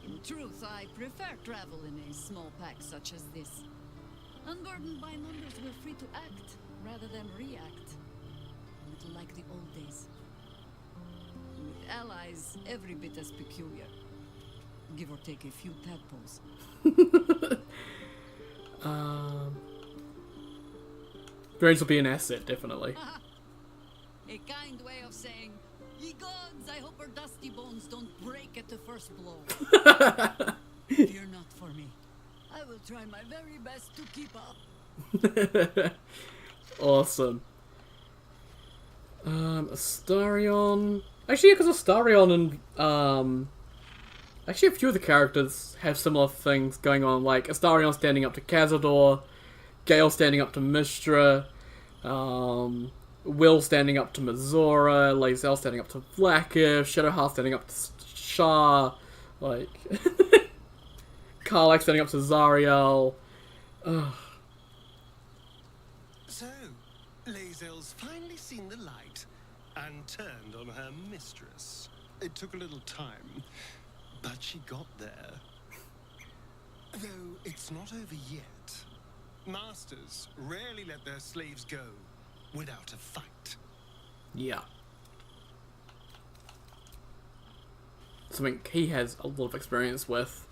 In truth, I prefer travel in a small pack such as this. Unburdened by numbers, we're free to act rather than react. A little like the old days. With allies, every bit as peculiar. Give or take a few tadpoles. Drones will be an asset, definitely. A kind way of saying, ye gods, I hope her dusty bones don't break at the first blow. Fear not for me. I will try my very best to keep up. Awesome. Astarion. Actually, because Astarion and actually a few of the characters have similar things going on, like Astarion standing up to Cazador, Gale standing up to Mystra, Will standing up to Mizora, Lae'zel standing up to Vlaakith, Shadowheart standing up to Shah, like Karlak standing up to Zariel. Ugh. So, Lae'zel's finally seen the light and turned on her mistress. It took a little time, but she got there. Though it's not over yet. Masters rarely let their slaves go without a fight. Yeah. Something he has a lot of experience with.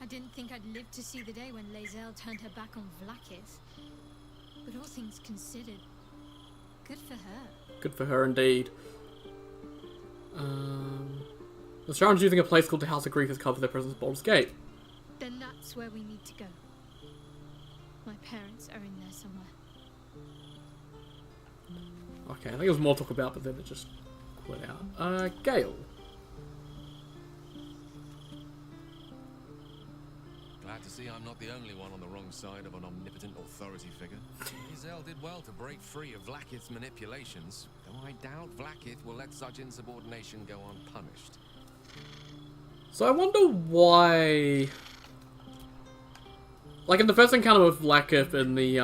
I didn't think I'd live to see the day when Lae'zel turned her back on Vlaakith. But all things considered, good for her. Good for her indeed. The Sharon's using a place called the House of Grief as cover for their presence at Baldur's Gate. Then that's where we need to go. My parents are in there somewhere. Okay, I think there was more to talk about, but then it just quit out. Gale. Glad to see I'm not the only one on the wrong side of an omnipotent authority figure. Lae'zel did well to break free of Vlaakith's manipulations, though I doubt Vlaakith will let such insubordination go unpunished. So I wonder why... Like in the first encounter with Vlaakith in the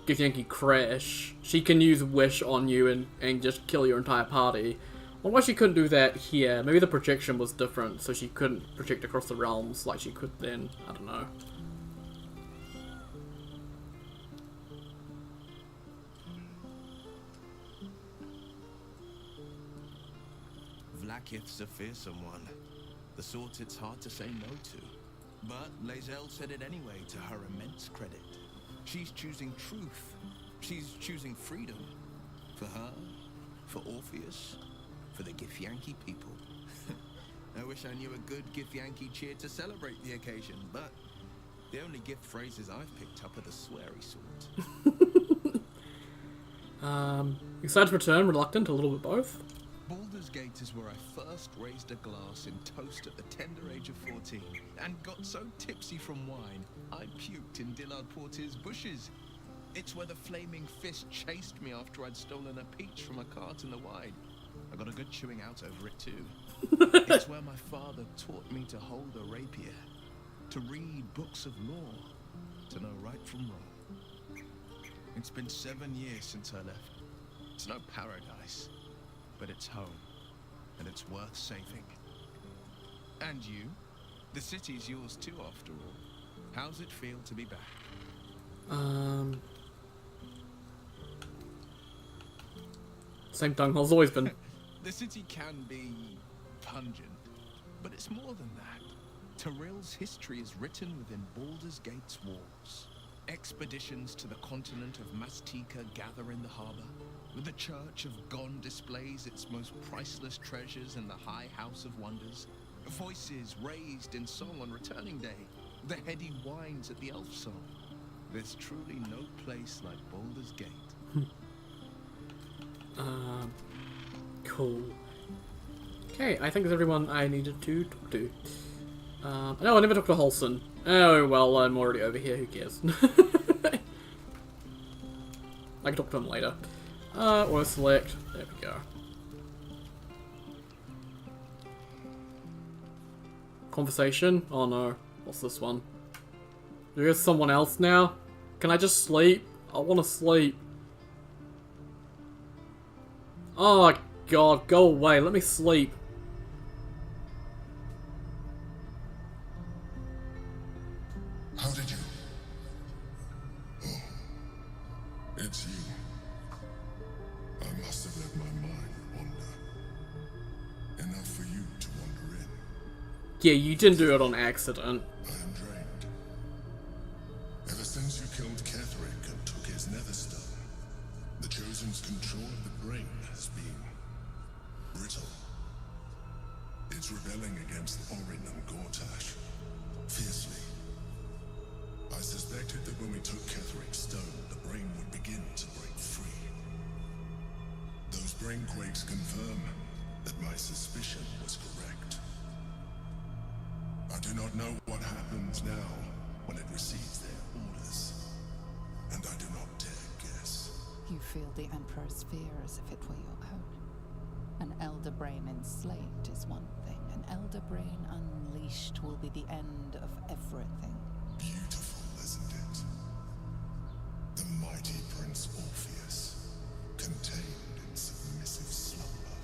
Githyanki crash, she can use Wish on you and just kill your entire party. Well, why she couldn't do that here? Maybe the projection was different, so she couldn't project across the realms like she could then. I don't know. Vlaakith's a fearsome one. The sort it's hard to say no to. But Lae'zel said it anyway, to her immense credit. She's choosing truth. She's choosing freedom. For her, for Orpheus, for the Githyanki people. I wish I knew a good Githyanki cheer to celebrate the occasion, but the only gift phrases I've picked up are the sweary sort. Excited to return, reluctant, a little bit both. Baldur's Gate is where I first raised a glass in toast at the tender age of 14, and got so tipsy from wine, I puked in Dillard Portier's bushes. It's where the flaming fist chased me after I'd stolen a peach from a cart in the wine. I got a good chewing out over it too. It's where my father taught me to hold a rapier, to read books of law, to know right from wrong. It's been 7 years since I left. It's no paradise, but it's home, and it's worth saving. And you? The city's yours too, after all. How's it feel to be back? Same tongue has always been. The city can be pungent, but it's more than that. Tyrell's history is written within Baldur's Gate's walls. Expeditions to the continent of Mastika gather in the harbour. The Church of Gon displays its most priceless treasures in the High House of Wonders. Voices raised in song on Returning Day. The heady wines at the Elf Song. There's truly no place like Baldur's Gate. Cool. Okay, I think that's everyone I needed to talk to. No, I never talked to Holson. Oh, well, I'm already over here, who cares? I can talk to him later. Or select. There we go. Conversation? Oh no. What's this one? There's someone else now? Can I just sleep? I want to sleep. Oh my god, go away. Let me sleep. How did you? Oh, it's you. I must have let my mind wander. Enough for you to wander in. Yeah, you didn't do it on accident. I am drained. Ever since you killed Ketheric and took his netherstone, the Chosen's control of the brain has been brittle. It's rebelling against Orin and Gortash fiercely. I suspected that when we took Ketheric's stone, the brain would begin to break free. Those brain quakes confirm that my suspicion was correct. I do not know what happens now when it receives their orders, and I do not dare guess. You feel the Emperor's fear as if it were your own. An elder brain enslaved is one thing. An elder brain unleashed will be the end of everything. Beautiful, isn't it? The mighty Prince Orpheus, contained in submissive slumber.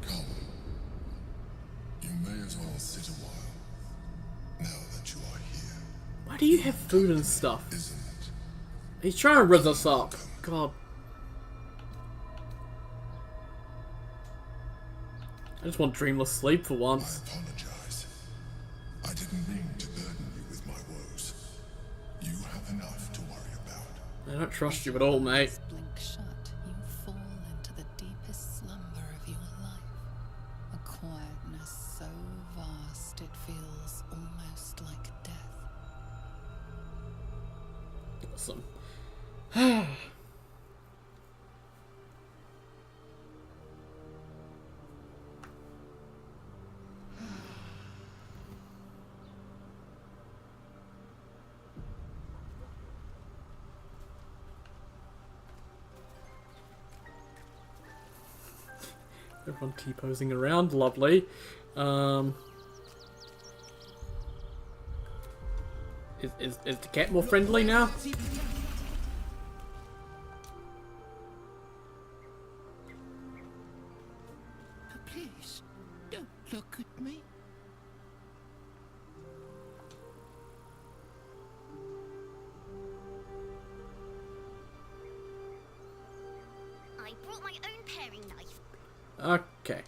Come. You may as well sit a while, now that you are here. Why do you have food and stuff? Isn't it? He's trying to rizz us up. God. I just want dreamless sleep for once. I apologize. I didn't mean to burden you with my woes. You have enough to worry about. I don't trust you at all, mate. Blink shut, you fall into the deepest slumber of your life. A quietness so vast it feels almost like death. Awesome. Everyone T-posing around, lovely. Is the cat more friendly now? brought my own paring knife. Okay.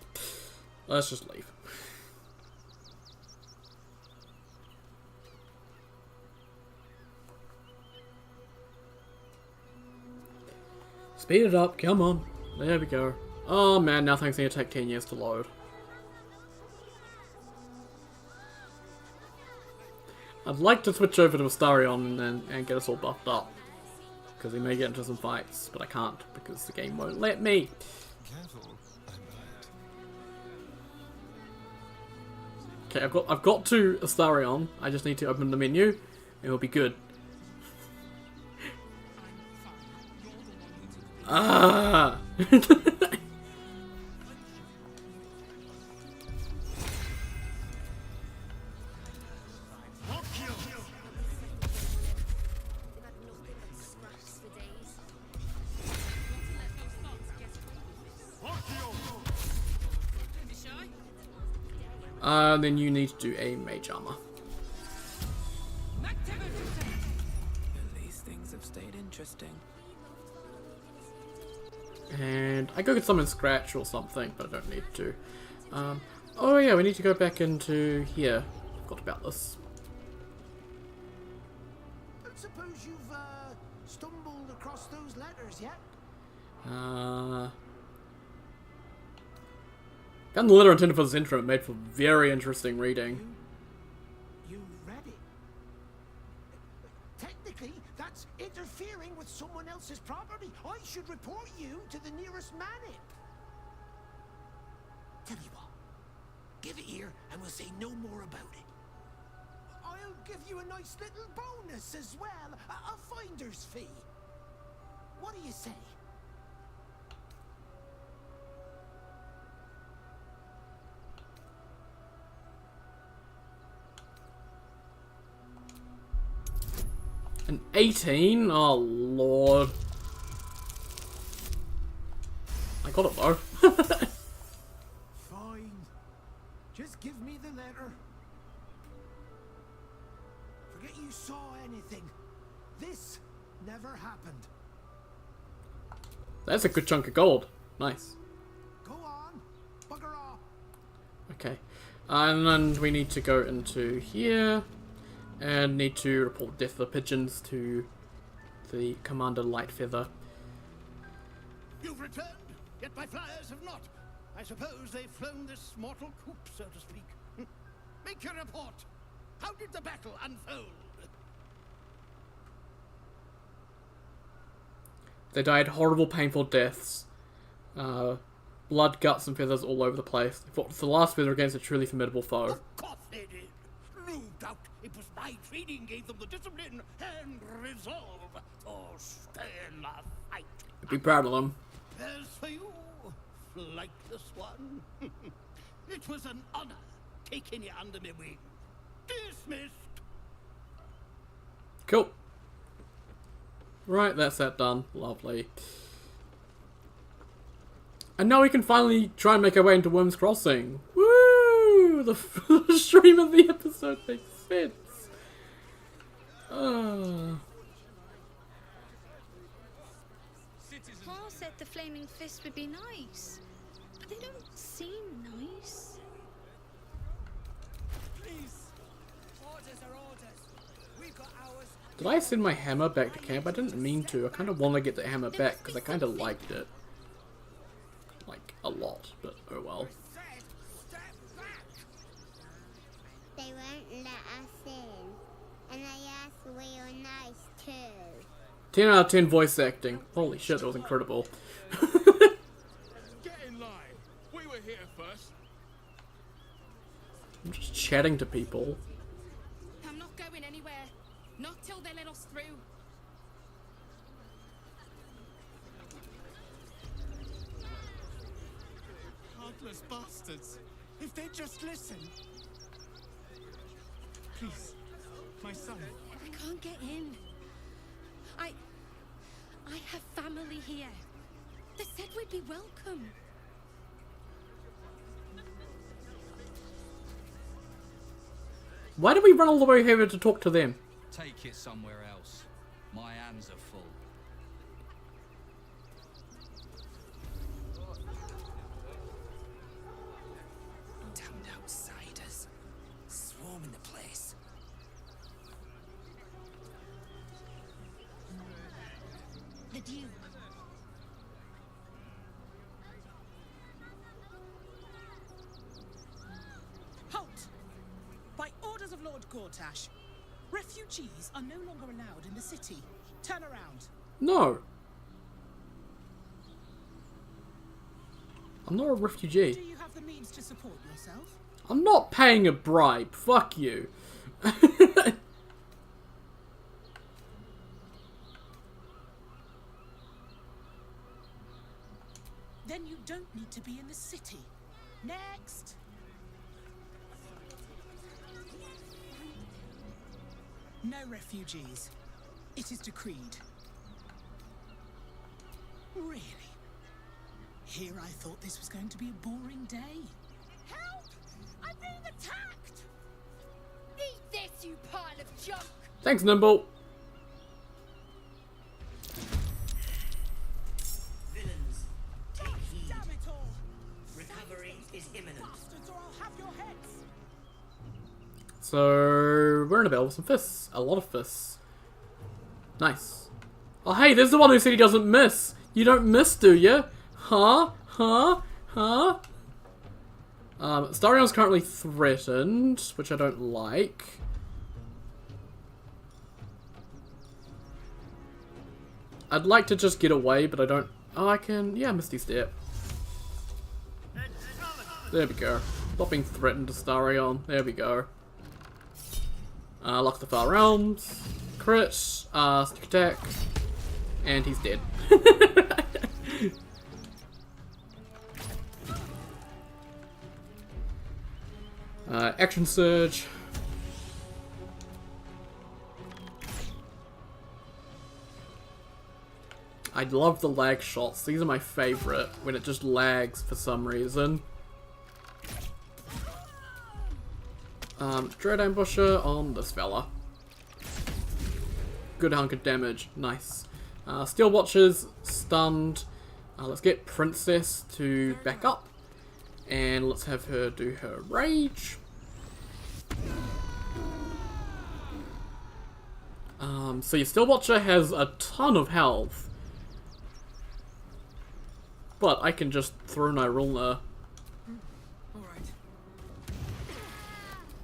Let's just leave. Speed it up, come on. There we go. Oh man, now things need to take 10 years to load. I'd like to switch over to Astarion and get us all buffed up. Because we may get into some fights, but I can't because the game won't let me. Careful, I might. Okay, I've got to Astarion. I just need to open the menu and it'll be good. Ah! Then you need to do a mage armor. These things have stayed interesting. And I go get summon Scratch or something, but I don't need to. Oh yeah, we need to go back into here. Forgot about this. I suppose you've stumbled across those letters yet? Found the letter intended for this intro, made for very interesting reading. You read it? Technically, that's interfering with someone else's property. I should report you to the nearest manip. Tell you what, give it here and we'll say no more about it. I'll give you a nice little bonus as well, a finder's fee. What do you say? An 18? Oh lord. I got it though. Fine. Just give me the letter. Forget you saw anything. This never happened. That's a good chunk of gold. Nice. Go on. Bugger off. Okay. And then we need to go into here. And need to report death of the pigeons to the Commander Lightfeather. You've returned, yet my flyers have not. I suppose they've flown this mortal coop, so to speak. Make your report. How did the battle unfold? They died horrible, painful deaths. Blood, guts, and feathers all over the place. They fought the last feather against a truly formidable foe. Of course they did. No doubt it was my training gave them the discipline and resolve to stand the fight. Be proud of them. As for you, flightless one, it was an honor taking you under my wing. Dismissed. Cool. Right, that's that done. Lovely. And now we can finally try and make our way into Worm's Crossing. Woo! The stream of the episode makes sense. Paul said the flaming fist would be nice, but they don't seem nice. Please. Orders are orders. We've got ours. Did I send my hammer back to camp? I didn't mean to. I kind of want to get the hammer back because I kind of liked it. Like, a lot, but oh well. They won't let us in. And they asked we were nice too. 10 out of 10 voice acting. Holy shit, that was incredible. Get in line. We were here first. I'm just chatting to people. I'm not going anywhere. Not till they let us through. Heartless bastards. If they'd just listen. Please, my son. I can't get in. I have family here. They said we'd be welcome. Why did we run all the way here to talk to them? Take it somewhere else. My hands are full. with you. Halt! By orders of Lord Gortash, refugees are no longer allowed in the city. Turn around. No. I'm not a Do refugee. you have the means to support yourself? I'm not paying a bribe. Fuck you. Then you don't need to be in the city. Next! No refugees. It is decreed. Really? Here I thought this was going to be a boring day. Help! I'm being attacked! Eat this, you pile of junk! Thanks, Nimble. Villains, take heed. Damn it all! Recovery is imminent. Bastards, or I'll have your heads! So, we're in a battle with some fists. A lot of fists. Nice. Oh, hey, there's the one who said he doesn't miss. You don't miss, do you? Huh? Huh? Huh? Starion's currently threatened, which I don't like. I'd like to just get away, but I don't... Oh, I can... Yeah, Misty Step. There we go. Not being threatened to Starion. There we go. Lock the Far Realms. Crit. Stick attack. And he's dead. Action Surge. I love the lag shots. These are my favorite, when it just lags for some reason. Dread Ambusher on this fella. Good hunk of damage. Nice. Steel Watchers stunned. Let's get Princess to back up. And let's have her do her rage. So your Steel Watcher has a ton of health. But I can just throw Nirulna.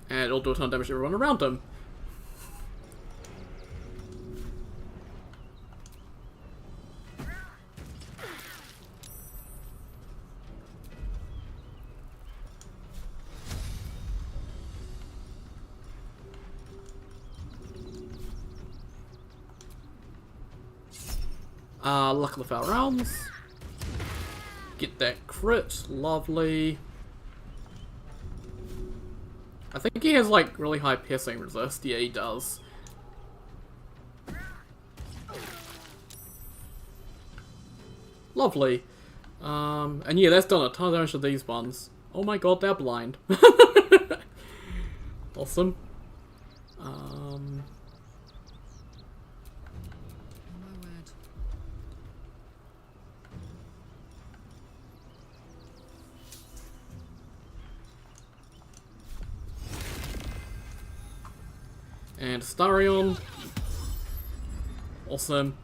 And it'll do a ton of damage to everyone around him. Luck of the Far Realms. Get that crit. Lovely. I think he has like really high piercing resist. Yeah, he does. Lovely. And yeah, that's done a ton of damage to these ones. Oh my god, they're blind. Awesome. And Starion. Awesome.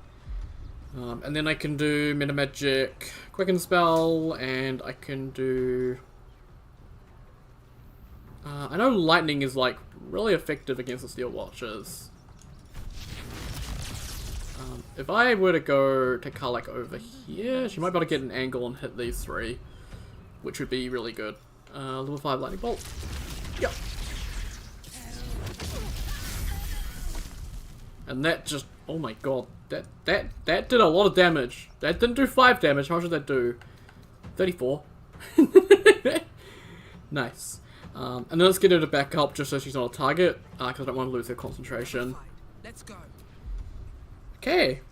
And then I can do Meta Magic Quicken Spell, and I can do... I know Lightning is like really effective against the Steel Watchers. If I were to go to Karlach over here, she might be able to get an angle and hit these three, which would be really good. Level 5 Lightning Bolt. Yep. And that just, oh my god, that did a lot of damage. That didn't do 5 damage, how much did that do? 34. Nice. And then let's get her to back up just so she's not a target, because I don't want to lose her concentration. Let's go. Okay.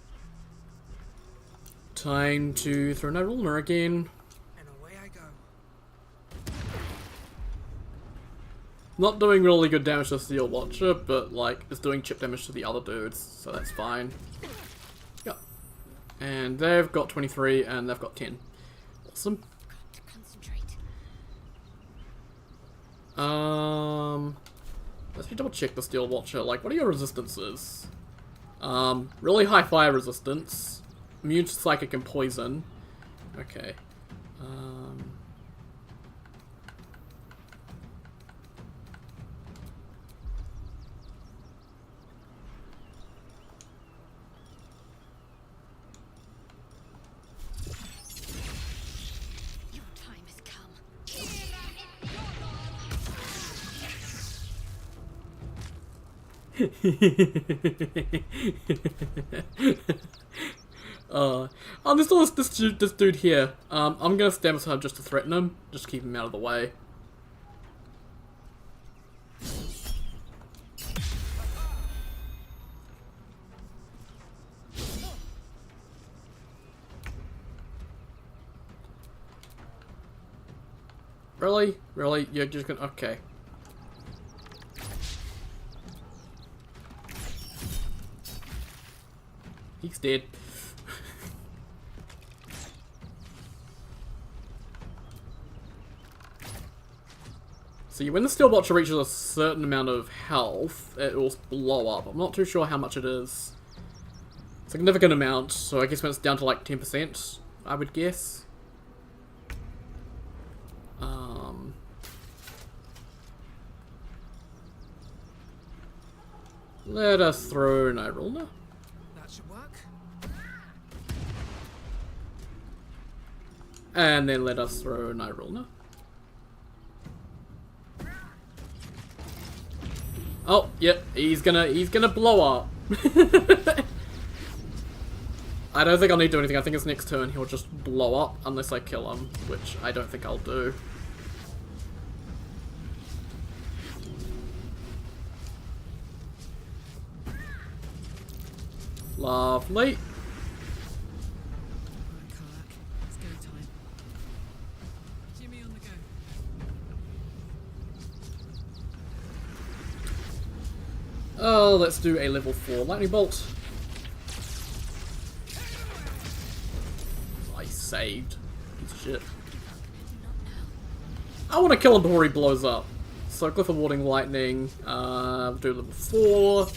Time to throw Nirulna again. And away I go. Not doing really good damage to Steel Watcher, but like it's doing chip damage to the other dudes, so that's fine. Yep. And they've got 23 and they've got 10. Awesome. Let's double check the Steel Watcher. Like, what are your resistances? Really high fire resistance. Immune to psychic and poison. Okay. Your time has come. There's this dude here. I'm gonna stand beside him just to threaten him, just to keep him out of the way. Really? Really? You're just gonna... Okay. He's dead. See, when the Steel Watcher reaches a certain amount of health, it will blow up. I'm not too sure how much it is. Significant amount, so I guess when it's down to like 10%, I would guess. Let us throw an Irulna. That should work. And then let us throw an Irulna. Oh, yep, he's gonna blow up. I don't think I'll need to do anything. I think his next turn he'll just blow up unless I kill him, which I don't think I'll do. Lovely. It's go time. Jimmy on the go. Oh, let's do a level 4 lightning bolt. I saved. Piece of shit. I want to kill him before he blows up. So Glyph of Warding Lightning. Do level 4.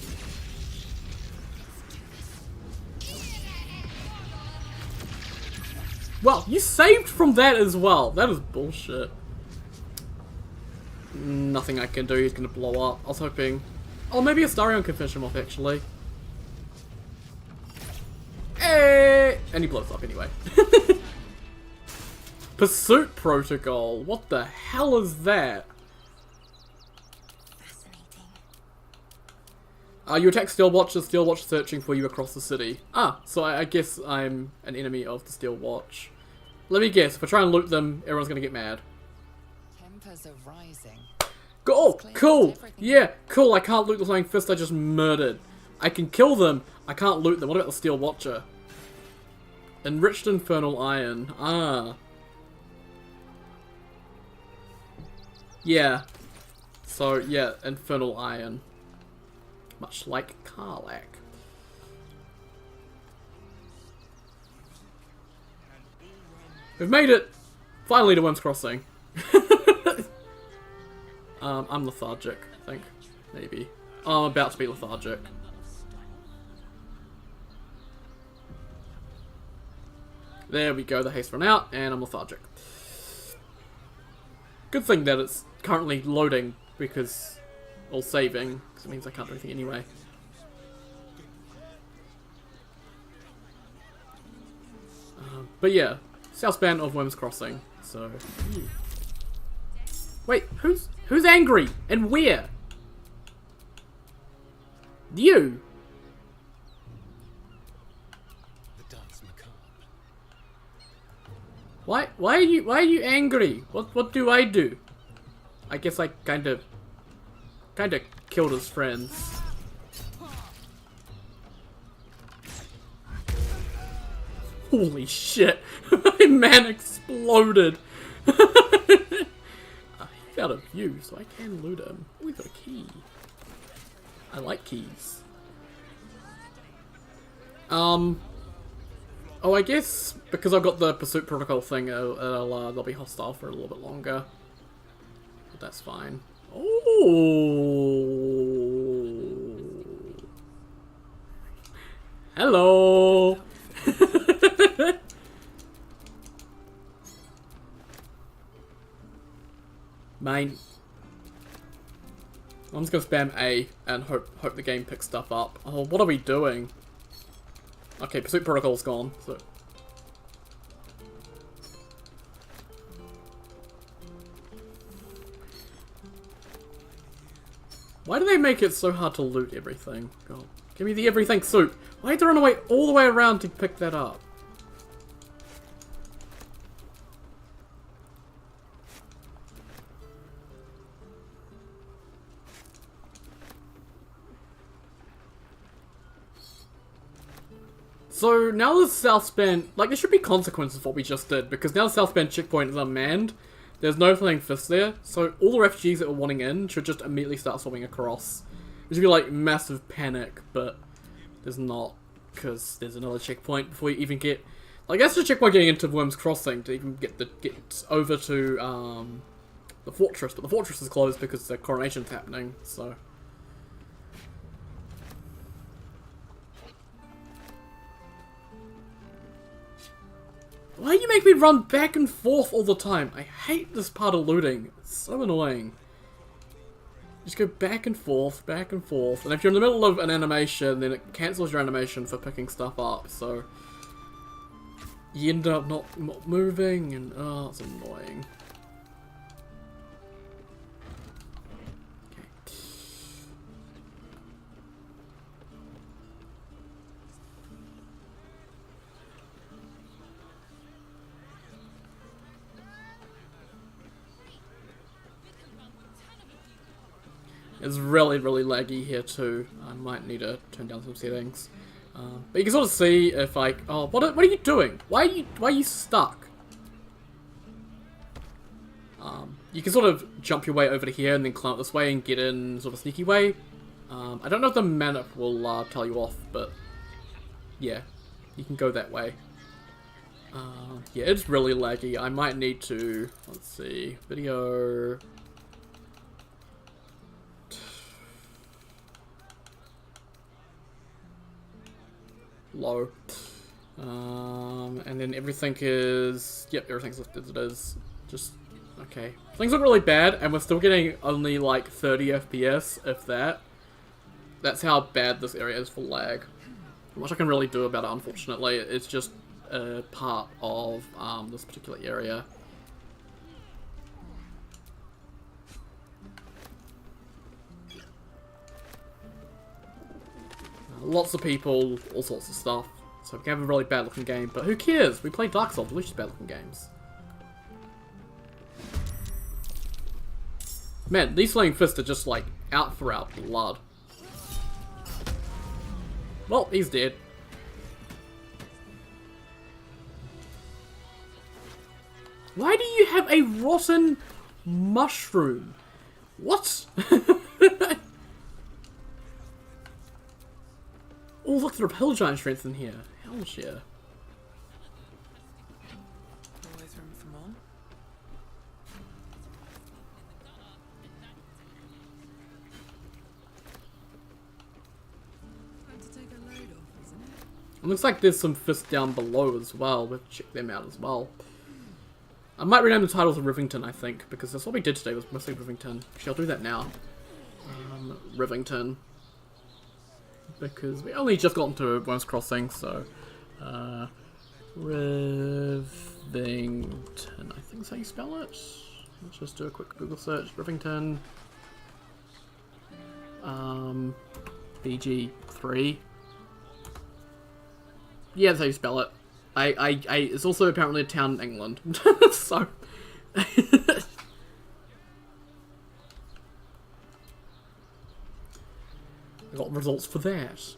Well, you saved from that as well. That is bullshit. Nothing I can do. He's gonna blow up. I was hoping... Oh, maybe a Starion can finish him off, actually. Hey! And he blows up anyway. Pursuit Protocol. What the hell is that? You attack Steel Watch, Steel Watch searching for you across the city. Ah, so I guess I'm an enemy of the Steel Watch. Let me guess, if I try and loot them, everyone's gonna get mad. Tempers are rising. Oh, cool! Yeah, cool, I can't loot the Flying Fist I just murdered. I can kill them, I can't loot them. What about the Steel Watcher? Enriched Infernal Iron. Ah. Yeah. So, yeah, Infernal Iron. Much like Karlach. We've made it! Finally to Worm's Crossing. I'm lethargic, I think. Maybe. Oh, I'm about to be lethargic. There we go, the haste run out, and I'm lethargic. Good thing that it's currently loading, because... or saving, because it means I can't do anything anyway. But yeah, southbound of Worm's Crossing, so... Wait, who's angry? And where? You! Why are you angry? What do I do? I guess I kinda killed his friends. Holy shit! My man exploded! He's out of view, so I can loot him. Oh, we got a key. I like keys. Oh, I guess because I've got the Pursuit Protocol thing, they'll be hostile for a little bit longer. But that's fine. Oh. Hello. I'm just gonna spam A and hope the game picks stuff up. Oh, what are we doing? Okay, Pursuit Protocol's gone, so... Why do they make it so hard to loot everything? God. Give me the everything soup. Why had to run away all the way around to pick that up? So now the South Span, like there should be consequences for what we just did, because now the South Span checkpoint is unmanned. There's no flying fists there, so all the refugees that were wanting in should just immediately start swarming across. It should be like massive panic, but there's not, because there's another checkpoint before you even get... Like that's the checkpoint getting into Worm's Crossing to even get over to the fortress, but the fortress is closed because the coronation's happening, so... Why do you make me run back and forth all the time? I hate this part of looting. It's so annoying. Just go back and forth, and if you're in the middle of an animation, then it cancels your animation for picking stuff up, so... You end up not moving, and oh, it's annoying. It's really, really laggy here too. I might need to turn down some settings. But you can sort of see if like, oh, what are you doing? Why are you stuck? You can sort of jump your way over to here and then climb up this way and get in sort of a sneaky way. I don't know if the map will tell you off, but yeah, you can go that way. Yeah, it's really laggy. I might need to, let's see, video... low. And then everything is... Yep, everything's listed as it is. Just... Okay. Things look really bad, and we're still getting only like 30 FPS, if that. That's how bad this area is for lag. Not much I can really do about it, unfortunately. It's just a part of this particular area. Lots of people, all sorts of stuff. So we can have a really bad looking game, but who cares? We play Dark Souls, at least bad looking games. Man, these flaming fists are just like out for our blood. Well, he's dead. Why do you have a rotten mushroom? What? Oh, look, there are hill giant strengths in here. Hell yeah. Always room for more. Time to take a load off, isn't it? It looks like there's some fists down below as well. We'll check them out as well. I might rename the titles of Rivington, I think, because that's what we did today, was mostly Rivington. Actually, I'll do that now. Rivington. Because we only just got into Worm's Crossing, so... Rivington, I think is how you spell it. Let's just do a quick Google search. Rivington. BG3. Yeah, that's how you spell it. It's also apparently a town in England. So... I got results for that.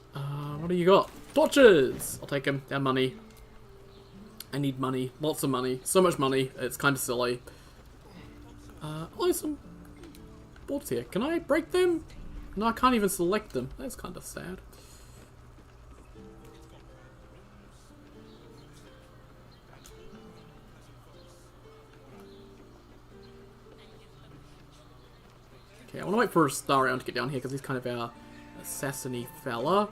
What do you got? Torches! I'll take them. They're money. I need money. Lots of money. So much money. It's kind of silly. Oh, there's some boards here. Can I break them? No, I can't even select them. That's kind of sad. Okay, I want to wait for a star round to get down here because he's kind of our assassin-y fella.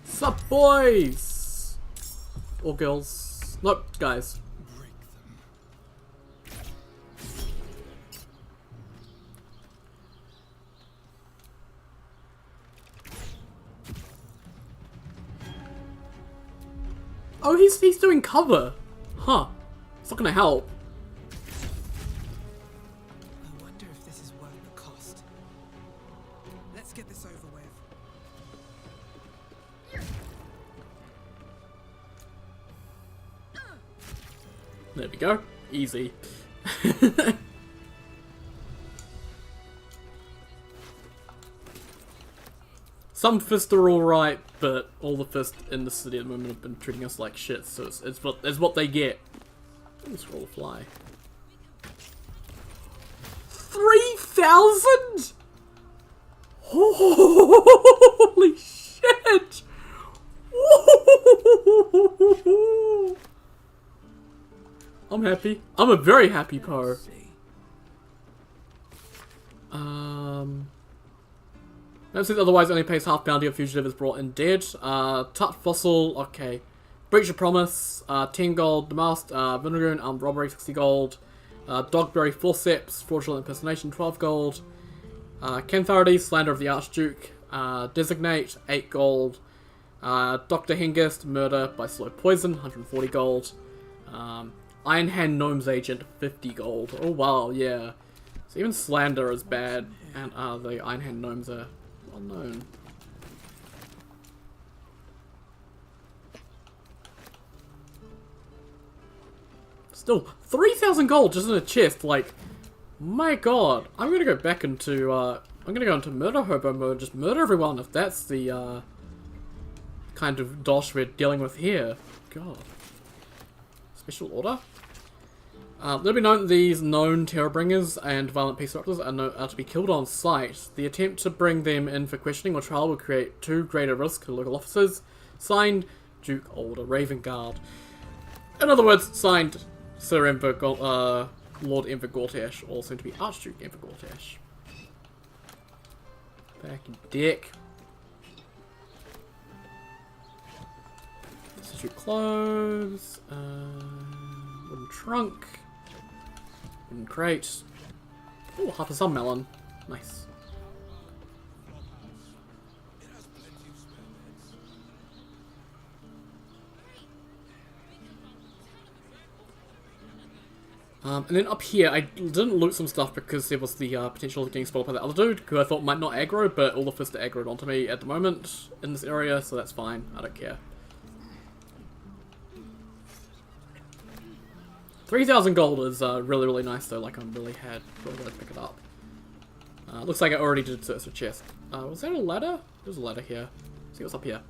Sup, boys? Or girls? Nope, guys. Oh, he's doing cover. Huh. It's not gonna help. I wonder if this is worth the cost. Let's get this over with. There we go. Easy. Some fists are alright, but all the fists in the city at the moment have been treating us like shit, so it's what they get. Let's roll a fly. 3,000?! Holy shit! I'm happy. I'm a very happy Poe. Otherwise only pays half bounty if fugitive is brought in dead. Touch fossil, okay. Breach of promise, 10 gold. Demasked, Vinegar, armed robbery, 60 gold. Dogberry forceps, fraudulent impersonation, 12 gold. Cantharity, slander of the Archduke. Designate, 8 gold. Dr. Hengist, murder by slow poison, 140 gold. Iron Hand Gnome's agent, 50 gold. Oh wow, yeah. So even slander is bad, and the Iron Hand Gnomes are well known. Still, 3,000 gold just in a chest, like, my god. I'm gonna go back into, I'm gonna go into murder hobo mode, just murder everyone if that's the, kind of dosh we're dealing with here. God. Special order? Let it be known that these known terrorbringers and violent peace disruptors are to be killed on sight. The attempt to bring them in for questioning or trial will create too great a risk to local officers. Signed, Duke Older Ravengard. In other words, signed, Sir Emperor, Lord Emperor Gortash, or soon to be Archduke Emperor Gortash. Back in dick. Substitute clothes. Wooden trunk. Wooden crate. Oh, half a sun melon. Nice. And then up here, I didn't loot some stuff because there was the potential of getting spoiled by the other dude, who I thought might not aggro, but all the fists are aggroed onto me at the moment in this area, so that's fine. I don't care. 3,000 gold is really, really nice though, like I'm really glad to pick it up. Looks like I already did search the chest. Was there a ladder? There's a ladder here. Let's see what's up here.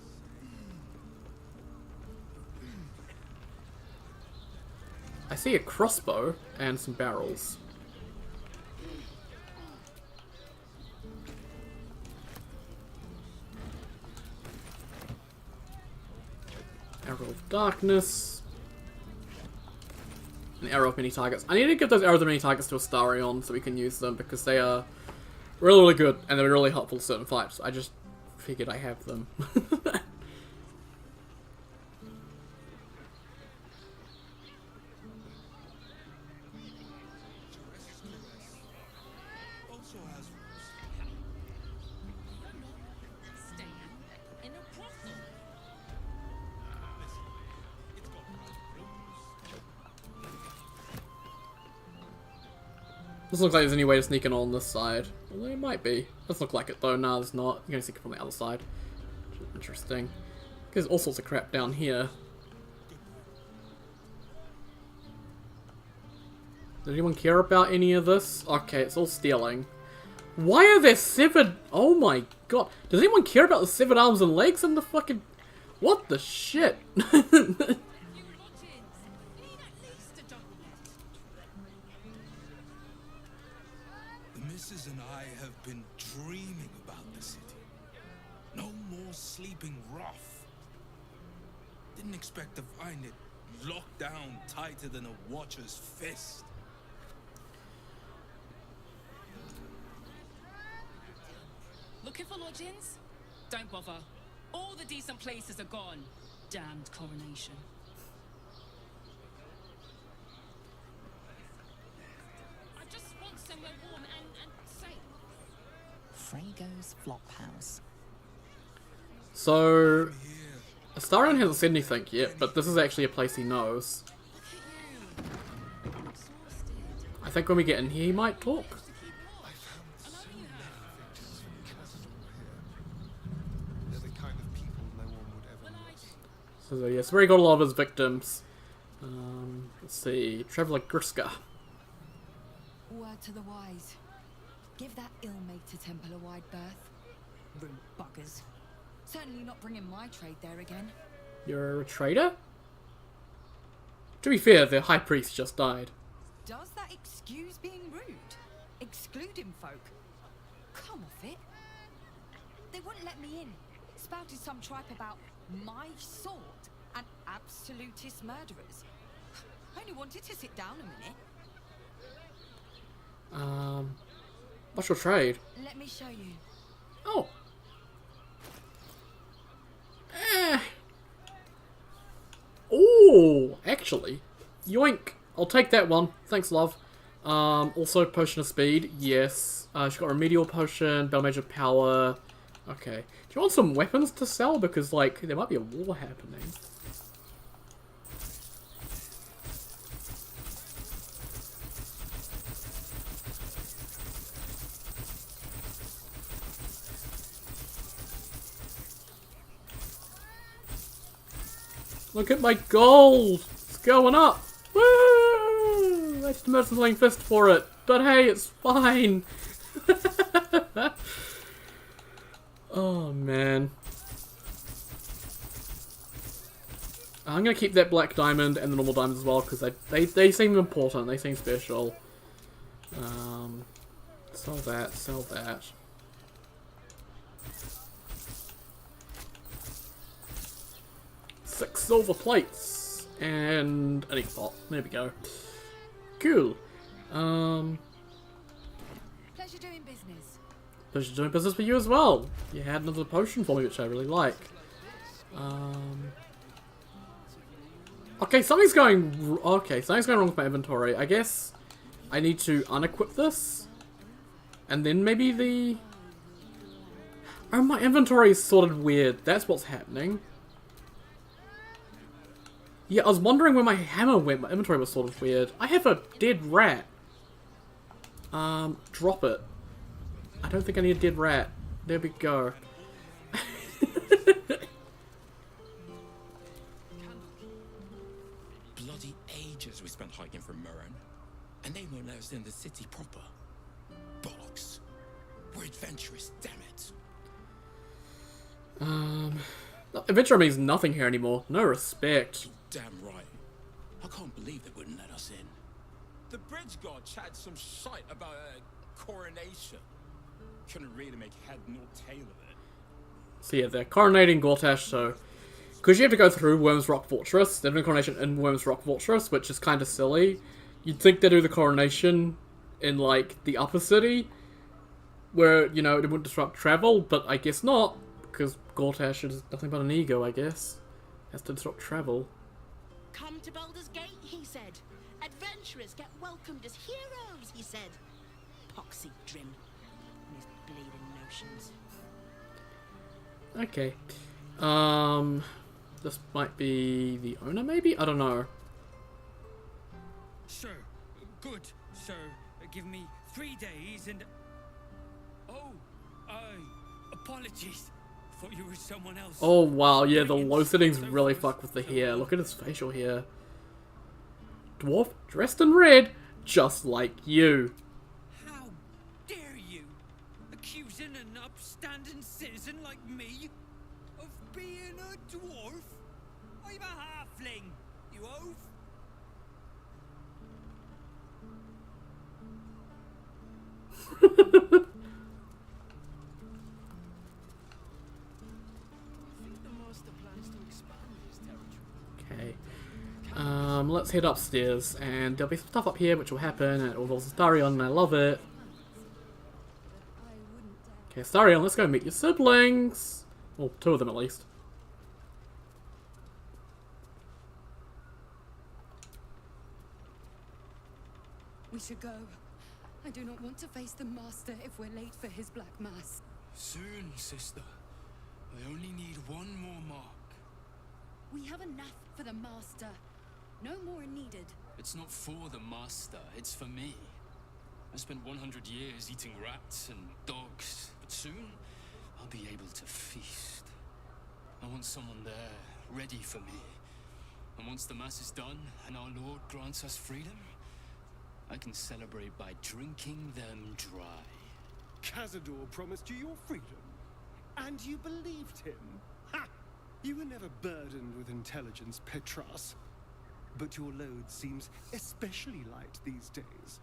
I see a crossbow and some barrels. Arrow of darkness. An arrow of many targets. I need to give those arrows of many targets to Astarion so we can use them because they are really, really good and they're really helpful to certain fights. I just figured I have them. Doesn't look like there's any way to sneak in on this side. Well, there might be. Doesn't look like it though. No, there's not. You're gonna sneak it from the other side. Interesting. There's all sorts of crap down here. Does anyone care about any of this? Okay, it's all stealing. Why are there severed... Oh my god. Does anyone care about the severed arms and legs and the fucking... What the shit? And I have been dreaming about the city. No more sleeping rough. Didn't expect to find it locked down tighter than a watcher's fist. Looking for lodgings? Don't bother. All the decent places are gone. Damned coronation. I just want somewhere warm and safe. Frago's Flophouse. So, Astarion hasn't said anything yet, but this is actually a place he knows. I think when we get in here, he might talk. So yes, where he got a lot of his victims. Let's see, Traveller Griska. Word to the wise. Give that ill-mated temple a wide berth. Rude buggers. Certainly not bringing my trade there again. You're a trader? To be fair, the High Priest just died. Does that excuse being rude? Excluding folk? Come off it. They wouldn't let me in. Spouted some tripe about my sort and absolutist murderers. I only wanted to sit down a minute. What's your trade? Let me show you. Oh. Oh, actually. Yoink. I'll take that one. Thanks, love. Also, Potion of Speed. Yes. She's got Remedial Potion, Battle Mage of Power. Okay. Do you want some weapons to sell? Because, like, there might be a war happening. Look at my gold! It's going up! Woo! I just made something fist for it. But hey, it's fine! Oh, man. I'm gonna keep that black diamond and the normal diamonds as well, because they seem important, they seem special. Sell that, sell that. Six silver plates and an ink pot. There we go. Cool. Pleasure doing business. Pleasure doing business for you as well. You had another potion for me, which I really like. Okay, something's going. Okay, something's going wrong with my inventory. I guess I need to unequip this, and then maybe the. Oh, my inventory is sorted weird. That's what's happening. Yeah, I was wondering where my hammer went. My inventory was sort of weird. I have a dead rat. Drop it. I don't think I need a dead rat. There we go. Bloody ages we spent hiking from Murren, and they won't let us in the city proper. Bollocks. We're adventurous, damn it. Adventure means nothing here anymore. No respect. Damn right. I can't believe they wouldn't let us in. The bridge god chatted some shite about a coronation. Couldn't really make head nor tail of it. So yeah, they're coronating Gortash, so... Because you have to go through Worm's Rock Fortress, they're doing coronation in Worm's Rock Fortress, which is kind of silly. You'd think they do the coronation in, like, the upper city, where, you know, it wouldn't disrupt travel, but I guess not, because Gortash is nothing but an ego, I guess. Has to disrupt travel. Come to Baldur's Gate, he said. Adventurers get welcomed as heroes, he said. Poxy Drim and his bleeding notions. Okay. This might be the owner, maybe? I don't know. Sir, good, sir. Give me 3 days and... Oh, apologies. Thought you were someone else. Oh wow, yeah, the low settings really fuck with the hair. Look at his facial hair. Dwarf, dressed in red, just like you. How dare you? Accusing an upstanding citizen like me of being a dwarf? I'm a halfling, you oaf. Okay. Let's head upstairs, and there'll be some stuff up here which will happen, and it will involve Astarion, and I love it. Okay, Astarion, let's go meet your siblings! Well, 2 of them at least. We should go. I do not want to face the Master if we're late for his Black Mass. Soon, sister. I only need one more mark. We have enough for the Master. No more are needed. It's not for the Master, it's for me. I spent 100 years eating rats and dogs, but soon I'll be able to feast. I want someone there, ready for me. And once the Mass is done and our Lord grants us freedom, I can celebrate by drinking them dry. Cazador promised you your freedom, and you believed him. Ha! You were never burdened with intelligence, Petras. But your load seems especially light these days.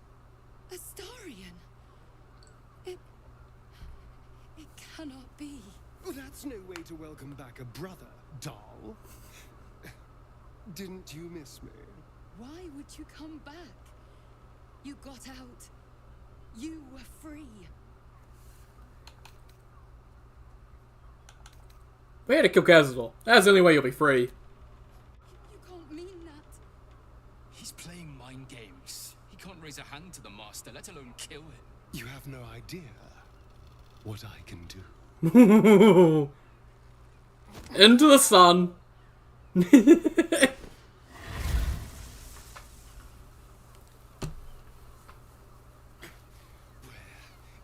Astarion? It cannot be. Oh, that's no way to welcome back a brother, doll. Didn't you miss me? Why would you come back? You got out. You were free. We had to kill Cazador. That's the only way you'll be free. You can't mean that. He's playing mind games. He can't raise a hand to the Master, let alone kill him. You have no idea what I can do. Into the sun. Where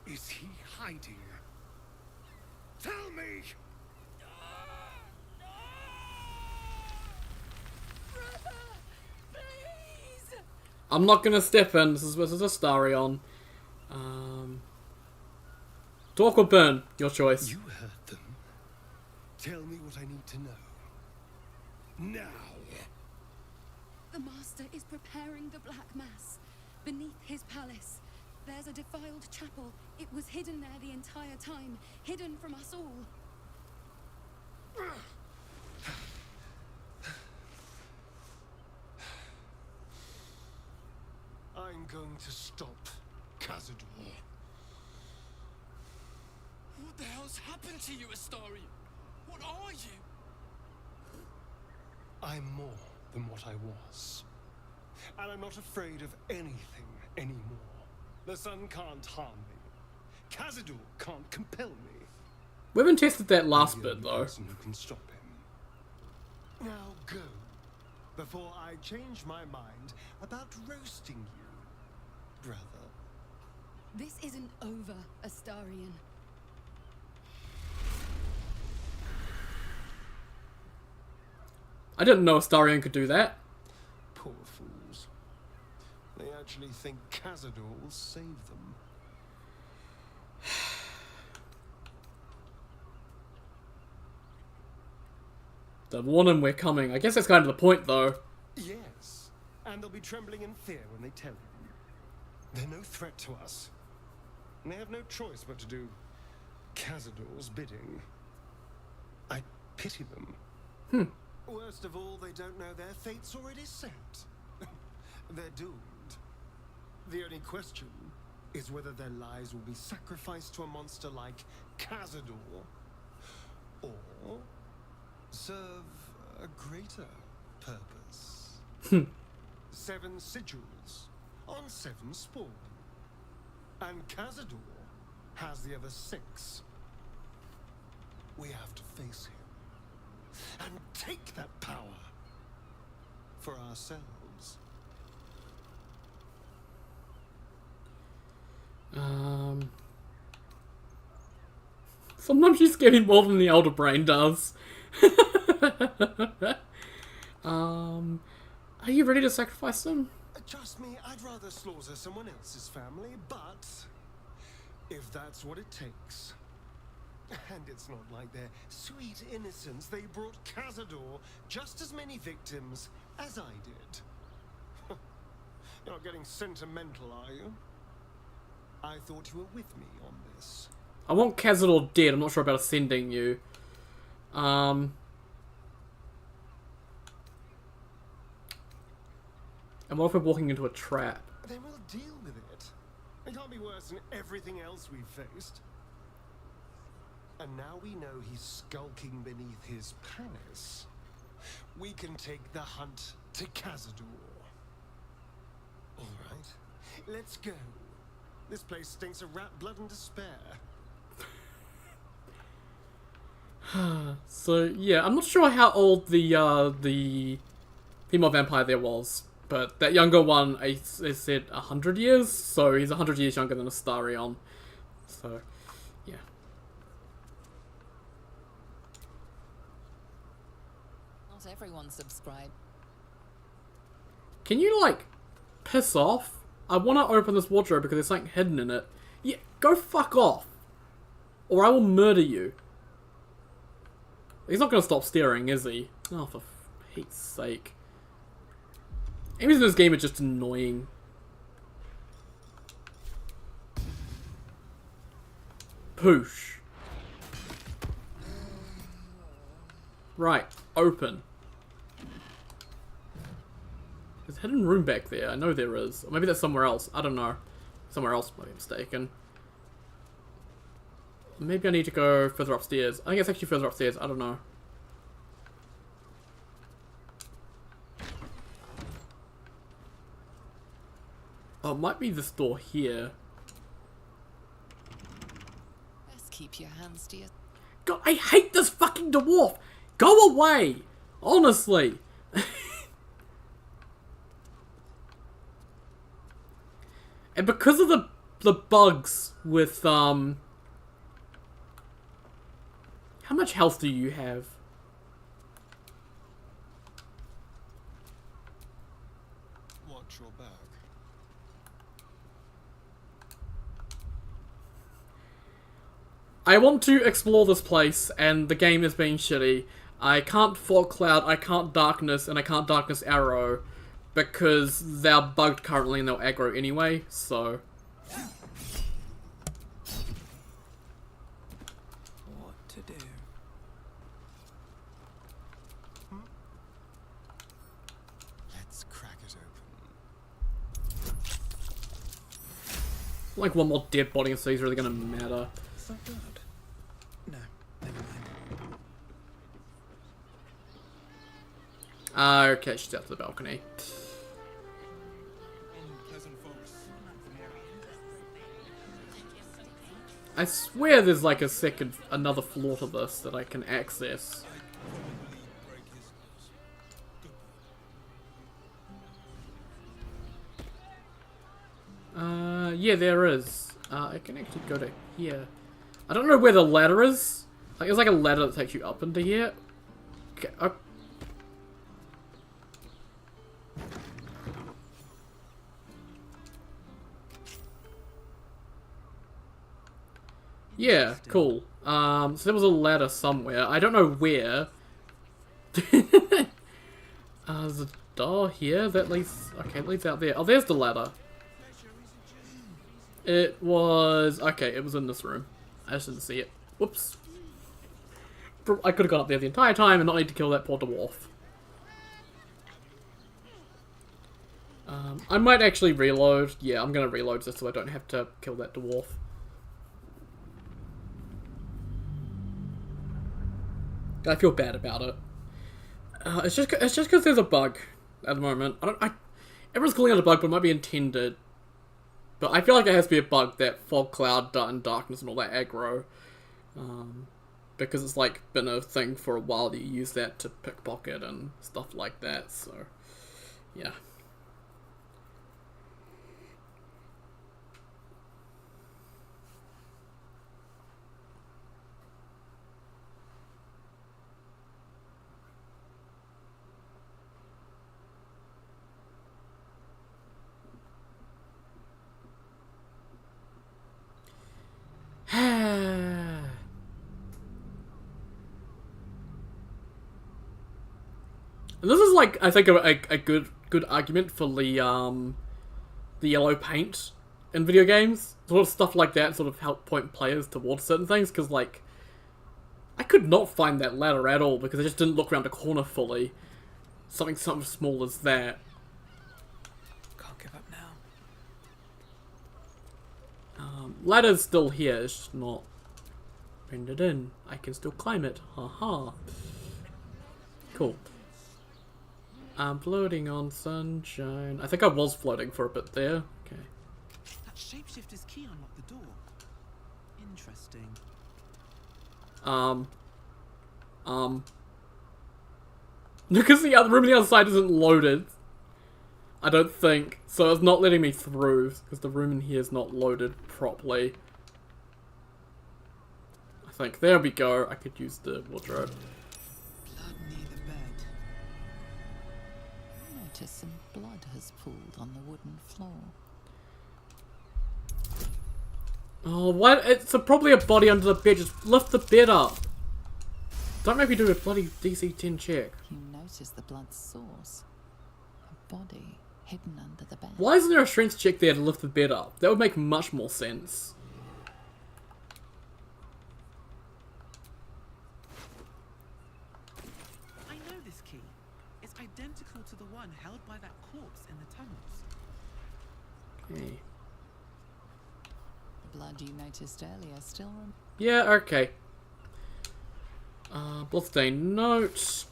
is he hiding? Tell me! I'm not gonna step in. This is Astarion. Talk or burn, your choice. You heard them. Tell me what I need to know. Now. The Master is preparing the Black Mass. Beneath his palace, there's a defiled chapel. It was hidden there the entire time. Hidden from us all. I'm going to stop Cazador. What the hell's happened to you, Astarion? What are you? I'm more than what I was. And I'm not afraid of anything anymore. The sun can't harm me. Cazador can't compel me. We haven't tested that last bit, though. Person who can stop him. Now go, before I change my mind about roasting you, brother. This isn't over, Astarion. I didn't know Astarion could do that. Poor fools. They actually think Cazador will save them. They'll warn him we're coming. I guess that's kind of the point, though. Yes, and they'll be trembling in fear when they tell him. They're no threat to us. And they have no choice but to do Cazador's bidding. I pity them. Worst of all, they don't know their fate's already set. They're doomed. The only question is whether their lives will be sacrificed to a monster like Cazador, or serve a greater purpose. 7 sigils on 7 spawn. And Cazador has the other 6. We have to face him and take that power for ourselves. Sometimes she's getting more than the elder brain does. Are you ready to sacrifice them? Trust me, I'd rather slaughter someone else's family, but if that's what it takes. And it's not like their sweet innocence. They brought Cazador just as many victims as I did. You're not getting sentimental, are you? I thought you were with me on this. I want Cazador dead. I'm not sure about ascending you. And what if we're walking into a trap? Then we'll deal with it. It can't be worse than everything else we've faced. And now we know he's skulking beneath his palace. We can take the hunt to Cazador. All right, let's go. This place stinks of rat blood and despair. So yeah, I'm not sure how old the female vampire there was, but that younger one, I said 100 years, so he's 100 years younger than Astarion. So, yeah. Not everyone subscribe. Can you, like, piss off? I want to open this wardrobe because there's something hidden in it. Yeah, go fuck off. Or I will murder you. He's not going to stop staring, is he? Oh, for Pete's sake. Enemies in this game are just annoying. Poosh. Right, open. There's a hidden room back there. I know there is. Or maybe that's somewhere else. I don't know. Somewhere else, might be mistaken. Maybe I need to go further upstairs. I think it's actually further upstairs. I don't know. Oh, it might be this door here. Best keep your hands to your... God, I hate this fucking dwarf! Go away! Honestly! And because of the bugs with, how much health do you have? Watch your back. I want to explore this place, and the game is being shitty. I can't Fog Cloud, I can't Darkness, and I can't Darkness Arrow, because they're bugged currently and they'll aggro anyway, so... What to do? Let's crack it open. Like one more dead body and so it's really gonna matter. Is that blood? No, never mind. Okay, she's out to the balcony. I swear there's like another floor to this that I can access. Yeah, there is. I can actually go to here. I don't know where the ladder is. Like, there's like a ladder that takes you up into here. Okay. Yeah, cool. So there was a ladder somewhere. I don't know where. There's a door here that leads... Okay, it leads out there. Oh, there's the ladder. It was... Okay, it was in this room. I just didn't see it. Whoops. I could have gone up there the entire time and not need to kill that poor dwarf. I might actually reload. Yeah, I'm gonna reload just so I don't have to kill that dwarf. I feel bad about it. It's just because there's a bug at the moment. Everyone's calling it a bug, but it might be intended. But I feel like it has to be a bug that Fog Cloud and Darkness and all that aggro. Because it's like been a thing for a while that you use that to pickpocket and stuff like that. So, yeah. And this is like, I think, a good argument for the yellow paint in video games. Sort of stuff like that sort of help point players towards certain things, because like, I could not find that ladder at all because I just didn't look around the corner fully. Something small as that. Can't give up now. Ladder's still here, it's just not rendered in. I can still climb it, haha. Cool. I'm floating on sunshine. I think I was floating for a bit there. Okay. That shapeshifter's key unlocked the door. Interesting. Because the room on the other side isn't loaded. I don't think. So it's not letting me through, because the room in here is not loaded properly. I think. There we go. I could use the wardrobe. Blood near the bed. Notice some blood has pooled on the wooden floor. Oh, what? It's probably a body under the bed. Just lift the bed up. Don't make me do a bloody DC 10 check. You notice the blood's source. A body hidden under the bed. Why isn't there a strength check there to lift the bed up? That would make much more sense. I know this key. It's identical to the one held by that corpse in the tunnels. Okay. The blood you noticed earlier still Yeah, okay. Bloodstain note.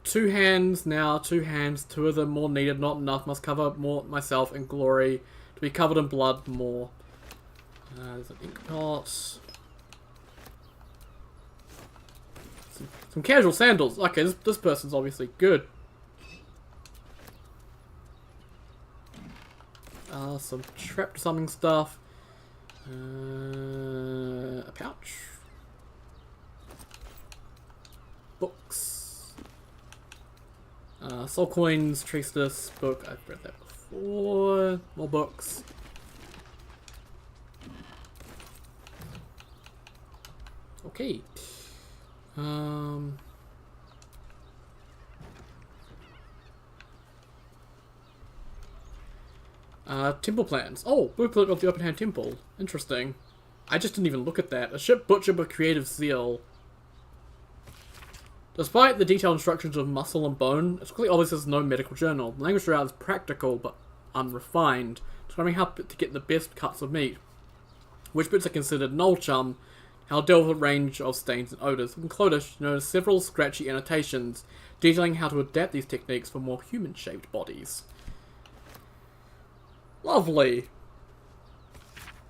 2 hands now, 2 hands, 2 of them more needed, not enough, must cover more myself in glory, to be covered in blood more. There's an ink pot. Some casual sandals. Okay, this person's obviously good. Some trapped something stuff. A pouch. Books. Soul Coins, Traceless book. I've read that before. More books. Okay. Temple plans. Oh, blueprint of the Open Hand Temple. Interesting. I just didn't even look at that. A ship butchered with creative zeal. Despite the detailed instructions of muscle and bone, it's clearly obvious there's no medical journal. The language throughout is practical but unrefined, describing how to get the best cuts of meat, which bits are considered null chum, how to deal with a range of stains and odours. In Clodish, you notice several scratchy annotations detailing how to adapt these techniques for more human-shaped bodies. Lovely.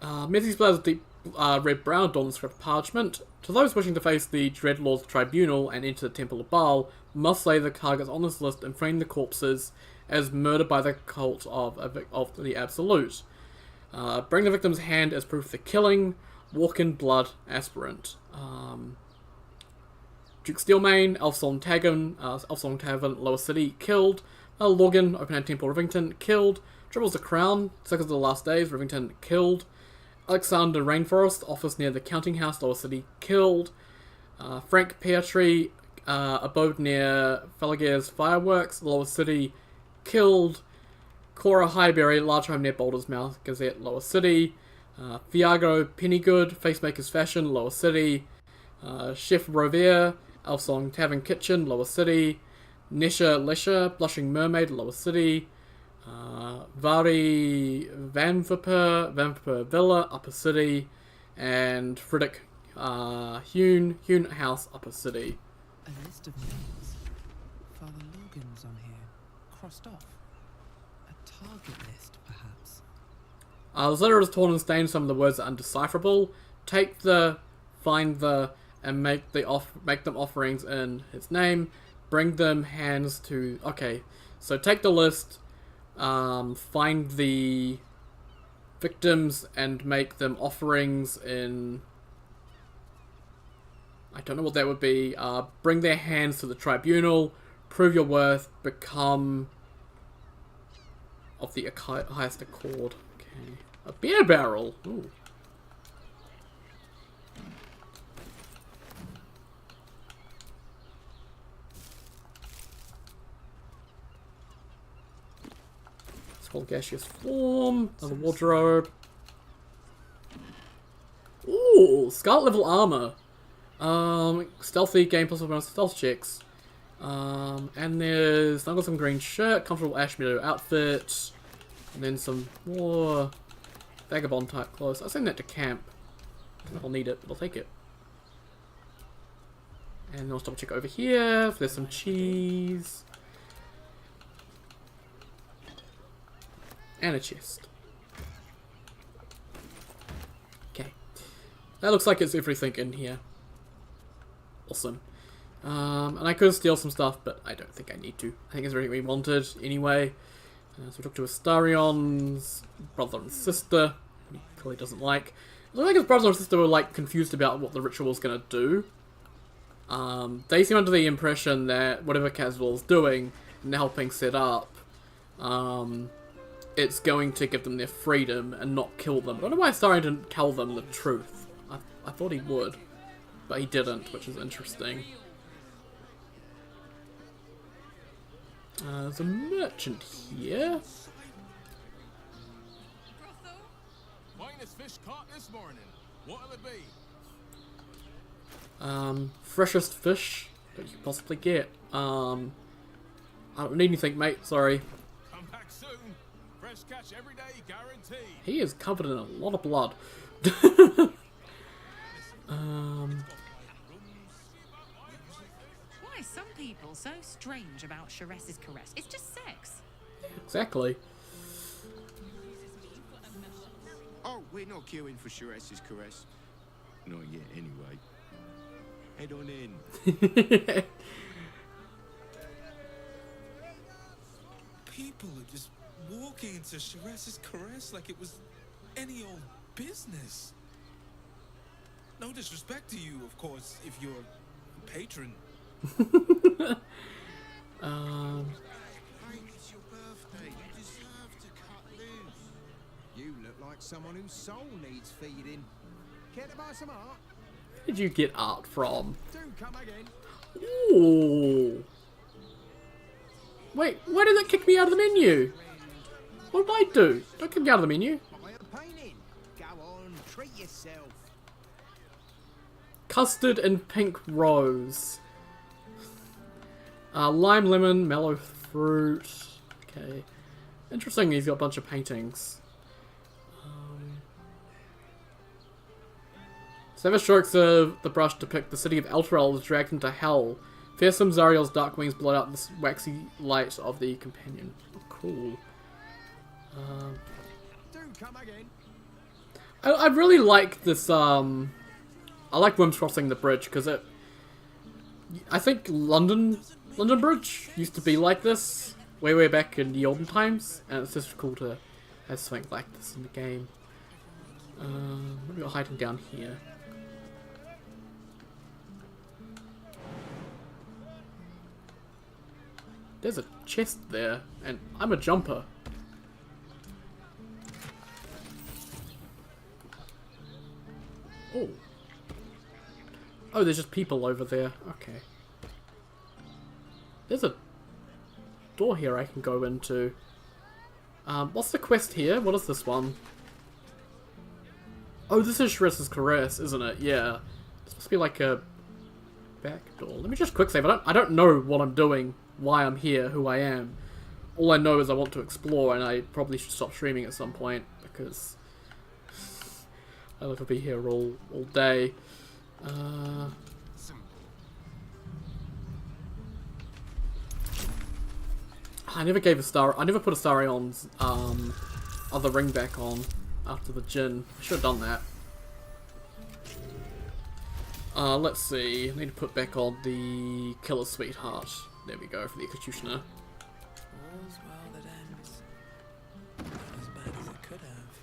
Messy's blood is deep red-brown adorned with script parchment. To those wishing to face the Dreadlord's tribunal and enter the Temple of Baal, must slay the targets on this list and frame the corpses as murdered by the cult of the Absolute. Bring the victim's hand as proof of the killing. Walk in blood aspirant. Duke Steelmane, Elfsong Tavern, Lower City, killed. Logan, Open Hand Temple, Rivington, killed. Dribbles the Crown, Circles of the Last Days, Rivington, killed. Alexander Rainforest, office near the Counting House, Lower City, killed. Frank Peartree, abode near Felagir's Fireworks, Lower City, killed. Cora Highberry, large home near Baldur's Mouth, Gazette, Lower City. Fiago Pennygood, Facemaker's Fashion, Lower City. Chef Rovier, Elfsong Tavern Kitchen, Lower City. Nesha Lesha, Blushing Mermaid, Lower City. Vari Vanvipur Villa, Upper City, and Frederick Hune House, Upper City. A list of names. Father Logan's on here, crossed off. A target list, perhaps. The letter is torn and stained. Some of the words are undecipherable. Take the, find the, and make them offerings in his name. Bring them hands to. Okay, so take the list. Find the victims and make them offerings in... I don't know what that would be. Bring their hands to the tribunal. Prove your worth. Become of the highest accord. Okay. A beer barrel. Ooh. Called gaseous form. Another wardrobe. Ooh, Scarlet level armor. Stealthy game plus bonus stealth checks. And there's I've got some green shirt, comfortable ash meadow outfit, and then some more vagabond type clothes. I'll send that to camp. I don't know if I'll need it, but I'll take it. And I'll double check over here if there's some cheese. And a chest. Okay. That looks like it's everything in here. Awesome. And I could steal some stuff, but I don't think I need to. I think it's everything we wanted anyway. So we talked to Astarion's brother and sister, who he clearly doesn't like. I think his brother and sister were like confused about what the ritual was going to do. They seem under the impression that whatever Caswell's doing and helping set up, it's going to give them their freedom and not kill them. I don't know why Astarion didn't tell them the truth. I thought he would, but he didn't, which is interesting. There's a merchant here. Finest fish caught this morning. What'll it be? Freshest fish that you could possibly get. I don't need anything, mate. Sorry. Come back soon. Fresh catch every day, guaranteed. He is covered in a lot of blood. Why are some people so strange about Sharess's caress? It's just sex. Exactly. Oh, we're not queuing for Sharess's caress. Not yet, anyway. Head on in. People are just walking into Sharess's caress like it was any old business. No disrespect to you, of course, if you're a patron. Hey, it's your birthday. You deserve to cut loose. You look like someone whose soul needs feeding. Care to buy some art? Where did you get art from? Do come again. Ooh. Wait, why did that kick me out of the menu? What did I do? Don't kick me out of the menu. Buy a painting. Go on, treat yourself. Custard and pink rose. Lime, lemon, mellow fruit. Okay. Interesting, he's got a bunch of paintings. Savage strokes of the brush depict the city of Elturel is dragged into hell. Fearsome Zariel's dark wings blot out the waxy light of the companion. Oh, cool. Do come again. I really like this, I like Worms crossing the bridge, because I think London Bridge used to be like this, way back in the olden times, and it's just cool to have something like this in the game. What are we hiding down here? There's a chest there, and I'm a jumper. Oh. Oh, there's just people over there. Okay. There's a door here I can go into. What's the quest here? What is this one? Oh, this is Sharess's caress, isn't it? Yeah. This must be like a back door. Let me just quick save. I don't know what I'm doing, why I'm here, who I am. All I know is I want to explore, and I probably should stop streaming at some point because I'll never be here all day. I never put Astarion's other ring back on after the Djinn. I should have done that. Let's see. I need to put back on the Killer Sweetheart. There we go, for the Executioner. All's well that ends. Not as bad as it could have.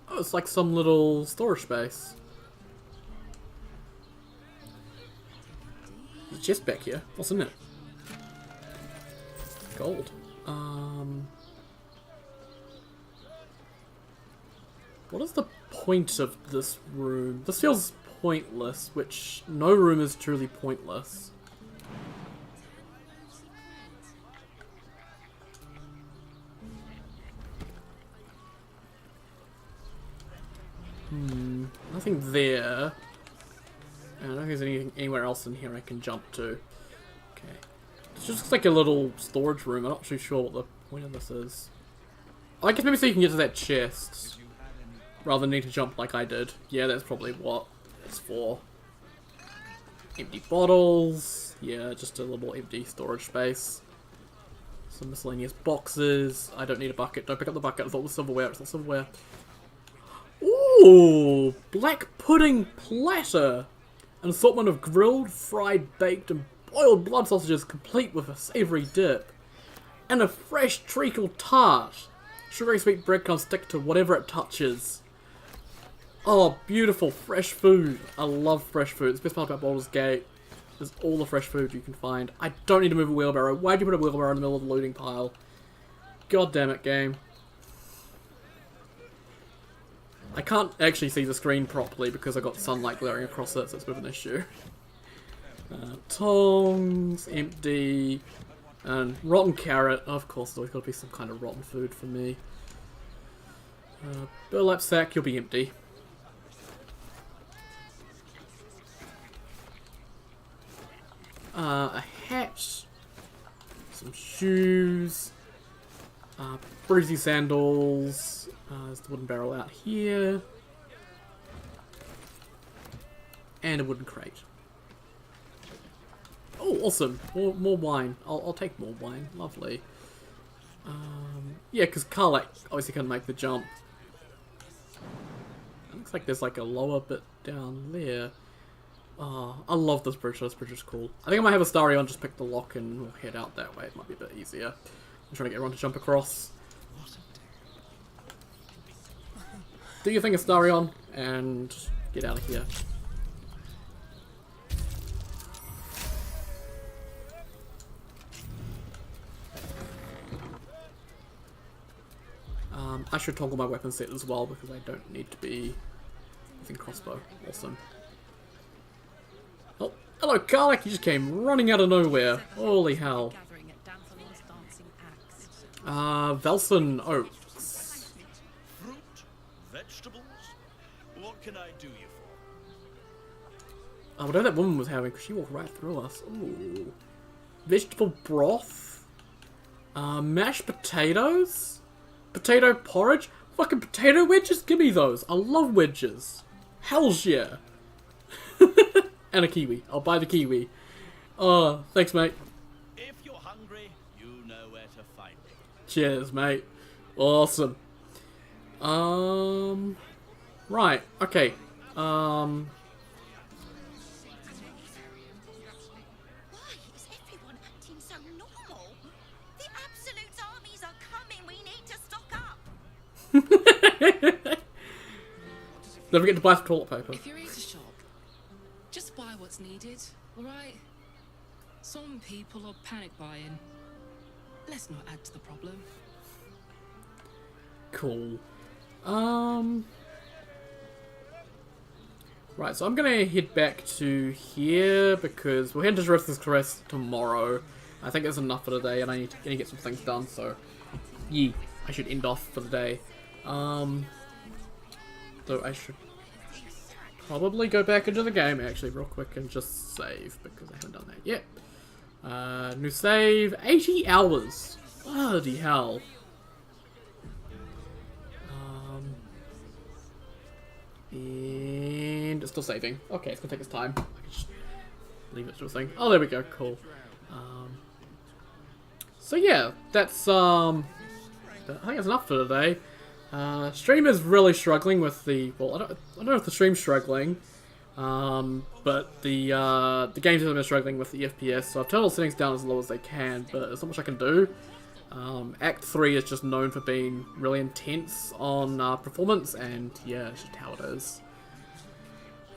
Oh, it's like some little storage space. There's a chest back here. What's in it? Gold. What is the point of this room? This feels pointless, which no room is truly pointless. Nothing there. I don't think there's anything anywhere else in here I can jump to. Okay. It's just like a little storage room. I'm not too sure what the point of this is. Oh, I guess maybe so you can get to that chest. Rather than need to jump like I did. Yeah, that's probably what it's for. Empty bottles. Yeah, just a little empty storage space. Some miscellaneous boxes. I don't need a bucket. Don't pick up the bucket. I thought it was silverware. It's not silverware. Ooh! Black pudding platter! An assortment of grilled, fried, baked, and boiled blood sausages complete with a savoury dip. And a fresh treacle tart. Sugary sweet breadcrumbs stick to whatever it touches. Oh, beautiful, fresh food. I love fresh food. It's the best part about Baldur's Gate is all the fresh food you can find. I don't need to move a wheelbarrow. Why'd you put a wheelbarrow in the middle of the looting pile? God damn it, game. I can't actually see the screen properly because I got sunlight glaring across it, so it's a bit of an issue. Tongs, empty, and rotten carrot. Of course, there's always got to be some kind of rotten food for me. Burlap sack, you'll be empty. A hat, some shoes, breezy sandals, there's the wooden barrel out here, and a wooden crate. Oh, awesome! More wine. I'll take more wine. Lovely. Yeah, because Karlach obviously can make the jump. It looks like there's like a lower bit down there. Oh, I love this bridge. This bridge is cool. I think I might have a Astarion just pick the lock and we'll head out that way. It might be a bit easier. I'm trying to get everyone to jump across. Do your thing, Astarion, and get out of here. I should toggle my weapon set as well because I don't need to be using crossbow. Awesome. Oh, hello Karlach, you just came running out of nowhere. Holy hell. Velson Oaks. Fruit? Vegetables? What can I do you for? Whatever that woman was having, because she walked right through us. Ooh. Vegetable broth? Mashed potatoes? Potato porridge? Fucking potato wedges? Give me those. I love wedges. Hell's yeah. And a kiwi. I'll buy the kiwi. Oh, thanks, mate. If you're hungry, you know where to find me. Cheers, mate. Awesome. Right. Okay. Why is everyone acting so normal? The Absolute's armies are coming. We need to stock up. Don't forget to buy some toilet paper. If you're here to shop, just buy what's needed, alright? Some people are panic buying. Let's not add to the problem. Cool. Right, so I'm gonna head back to here because we'll head to Shiressa's Caress tomorrow. I think that's enough for today and I need to get some things done, so yeah, I should end off for the day. So I should probably go back into the game actually real quick and just save because I haven't done that yet. New save, 80 hours. Bloody hell. And it's still saving. Okay, it's gonna take its time. I can just leave it to a thing. Oh, there we go. Cool. So yeah, that's I think that's enough for today. Stream is really struggling with the, well, I don't know if the stream's struggling, but the games have been struggling with the FPS, so I've turned all the settings down as low as they can, but there's not much I can do. Act 3 is just known for being really intense on performance, and yeah, it's just how it is.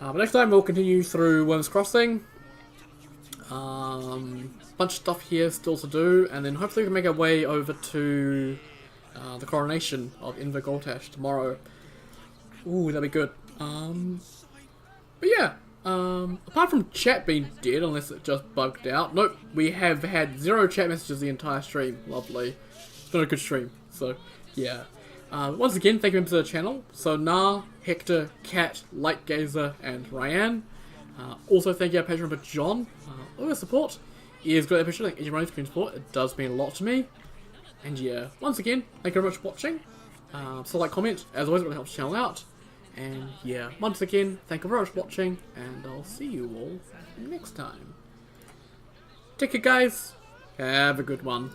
But next time we'll continue through Worm's Crossing. Bunch of stuff here still to do, and then hopefully we can make our way over to the coronation of Inver Gortash tomorrow. Ooh, that'd be good. But yeah, apart from chat being dead, unless it just bugged out. Nope, we have had 0 chat messages the entire stream. Lovely. It's been a good stream, so yeah. Once again, thank you members of the channel. So Nah, Hector, Cat, Lightgazer, and Ryan. Also thank you our patron for John. All your support is greatly appreciated. Thank you very much for your support. It does mean a lot to me. And yeah, once again, thank you very much for watching. So like, comment, as always, it really helps the channel out. And yeah, once again, thank you very much for watching, and I'll see you all next time. Take care, guys. Have a good one.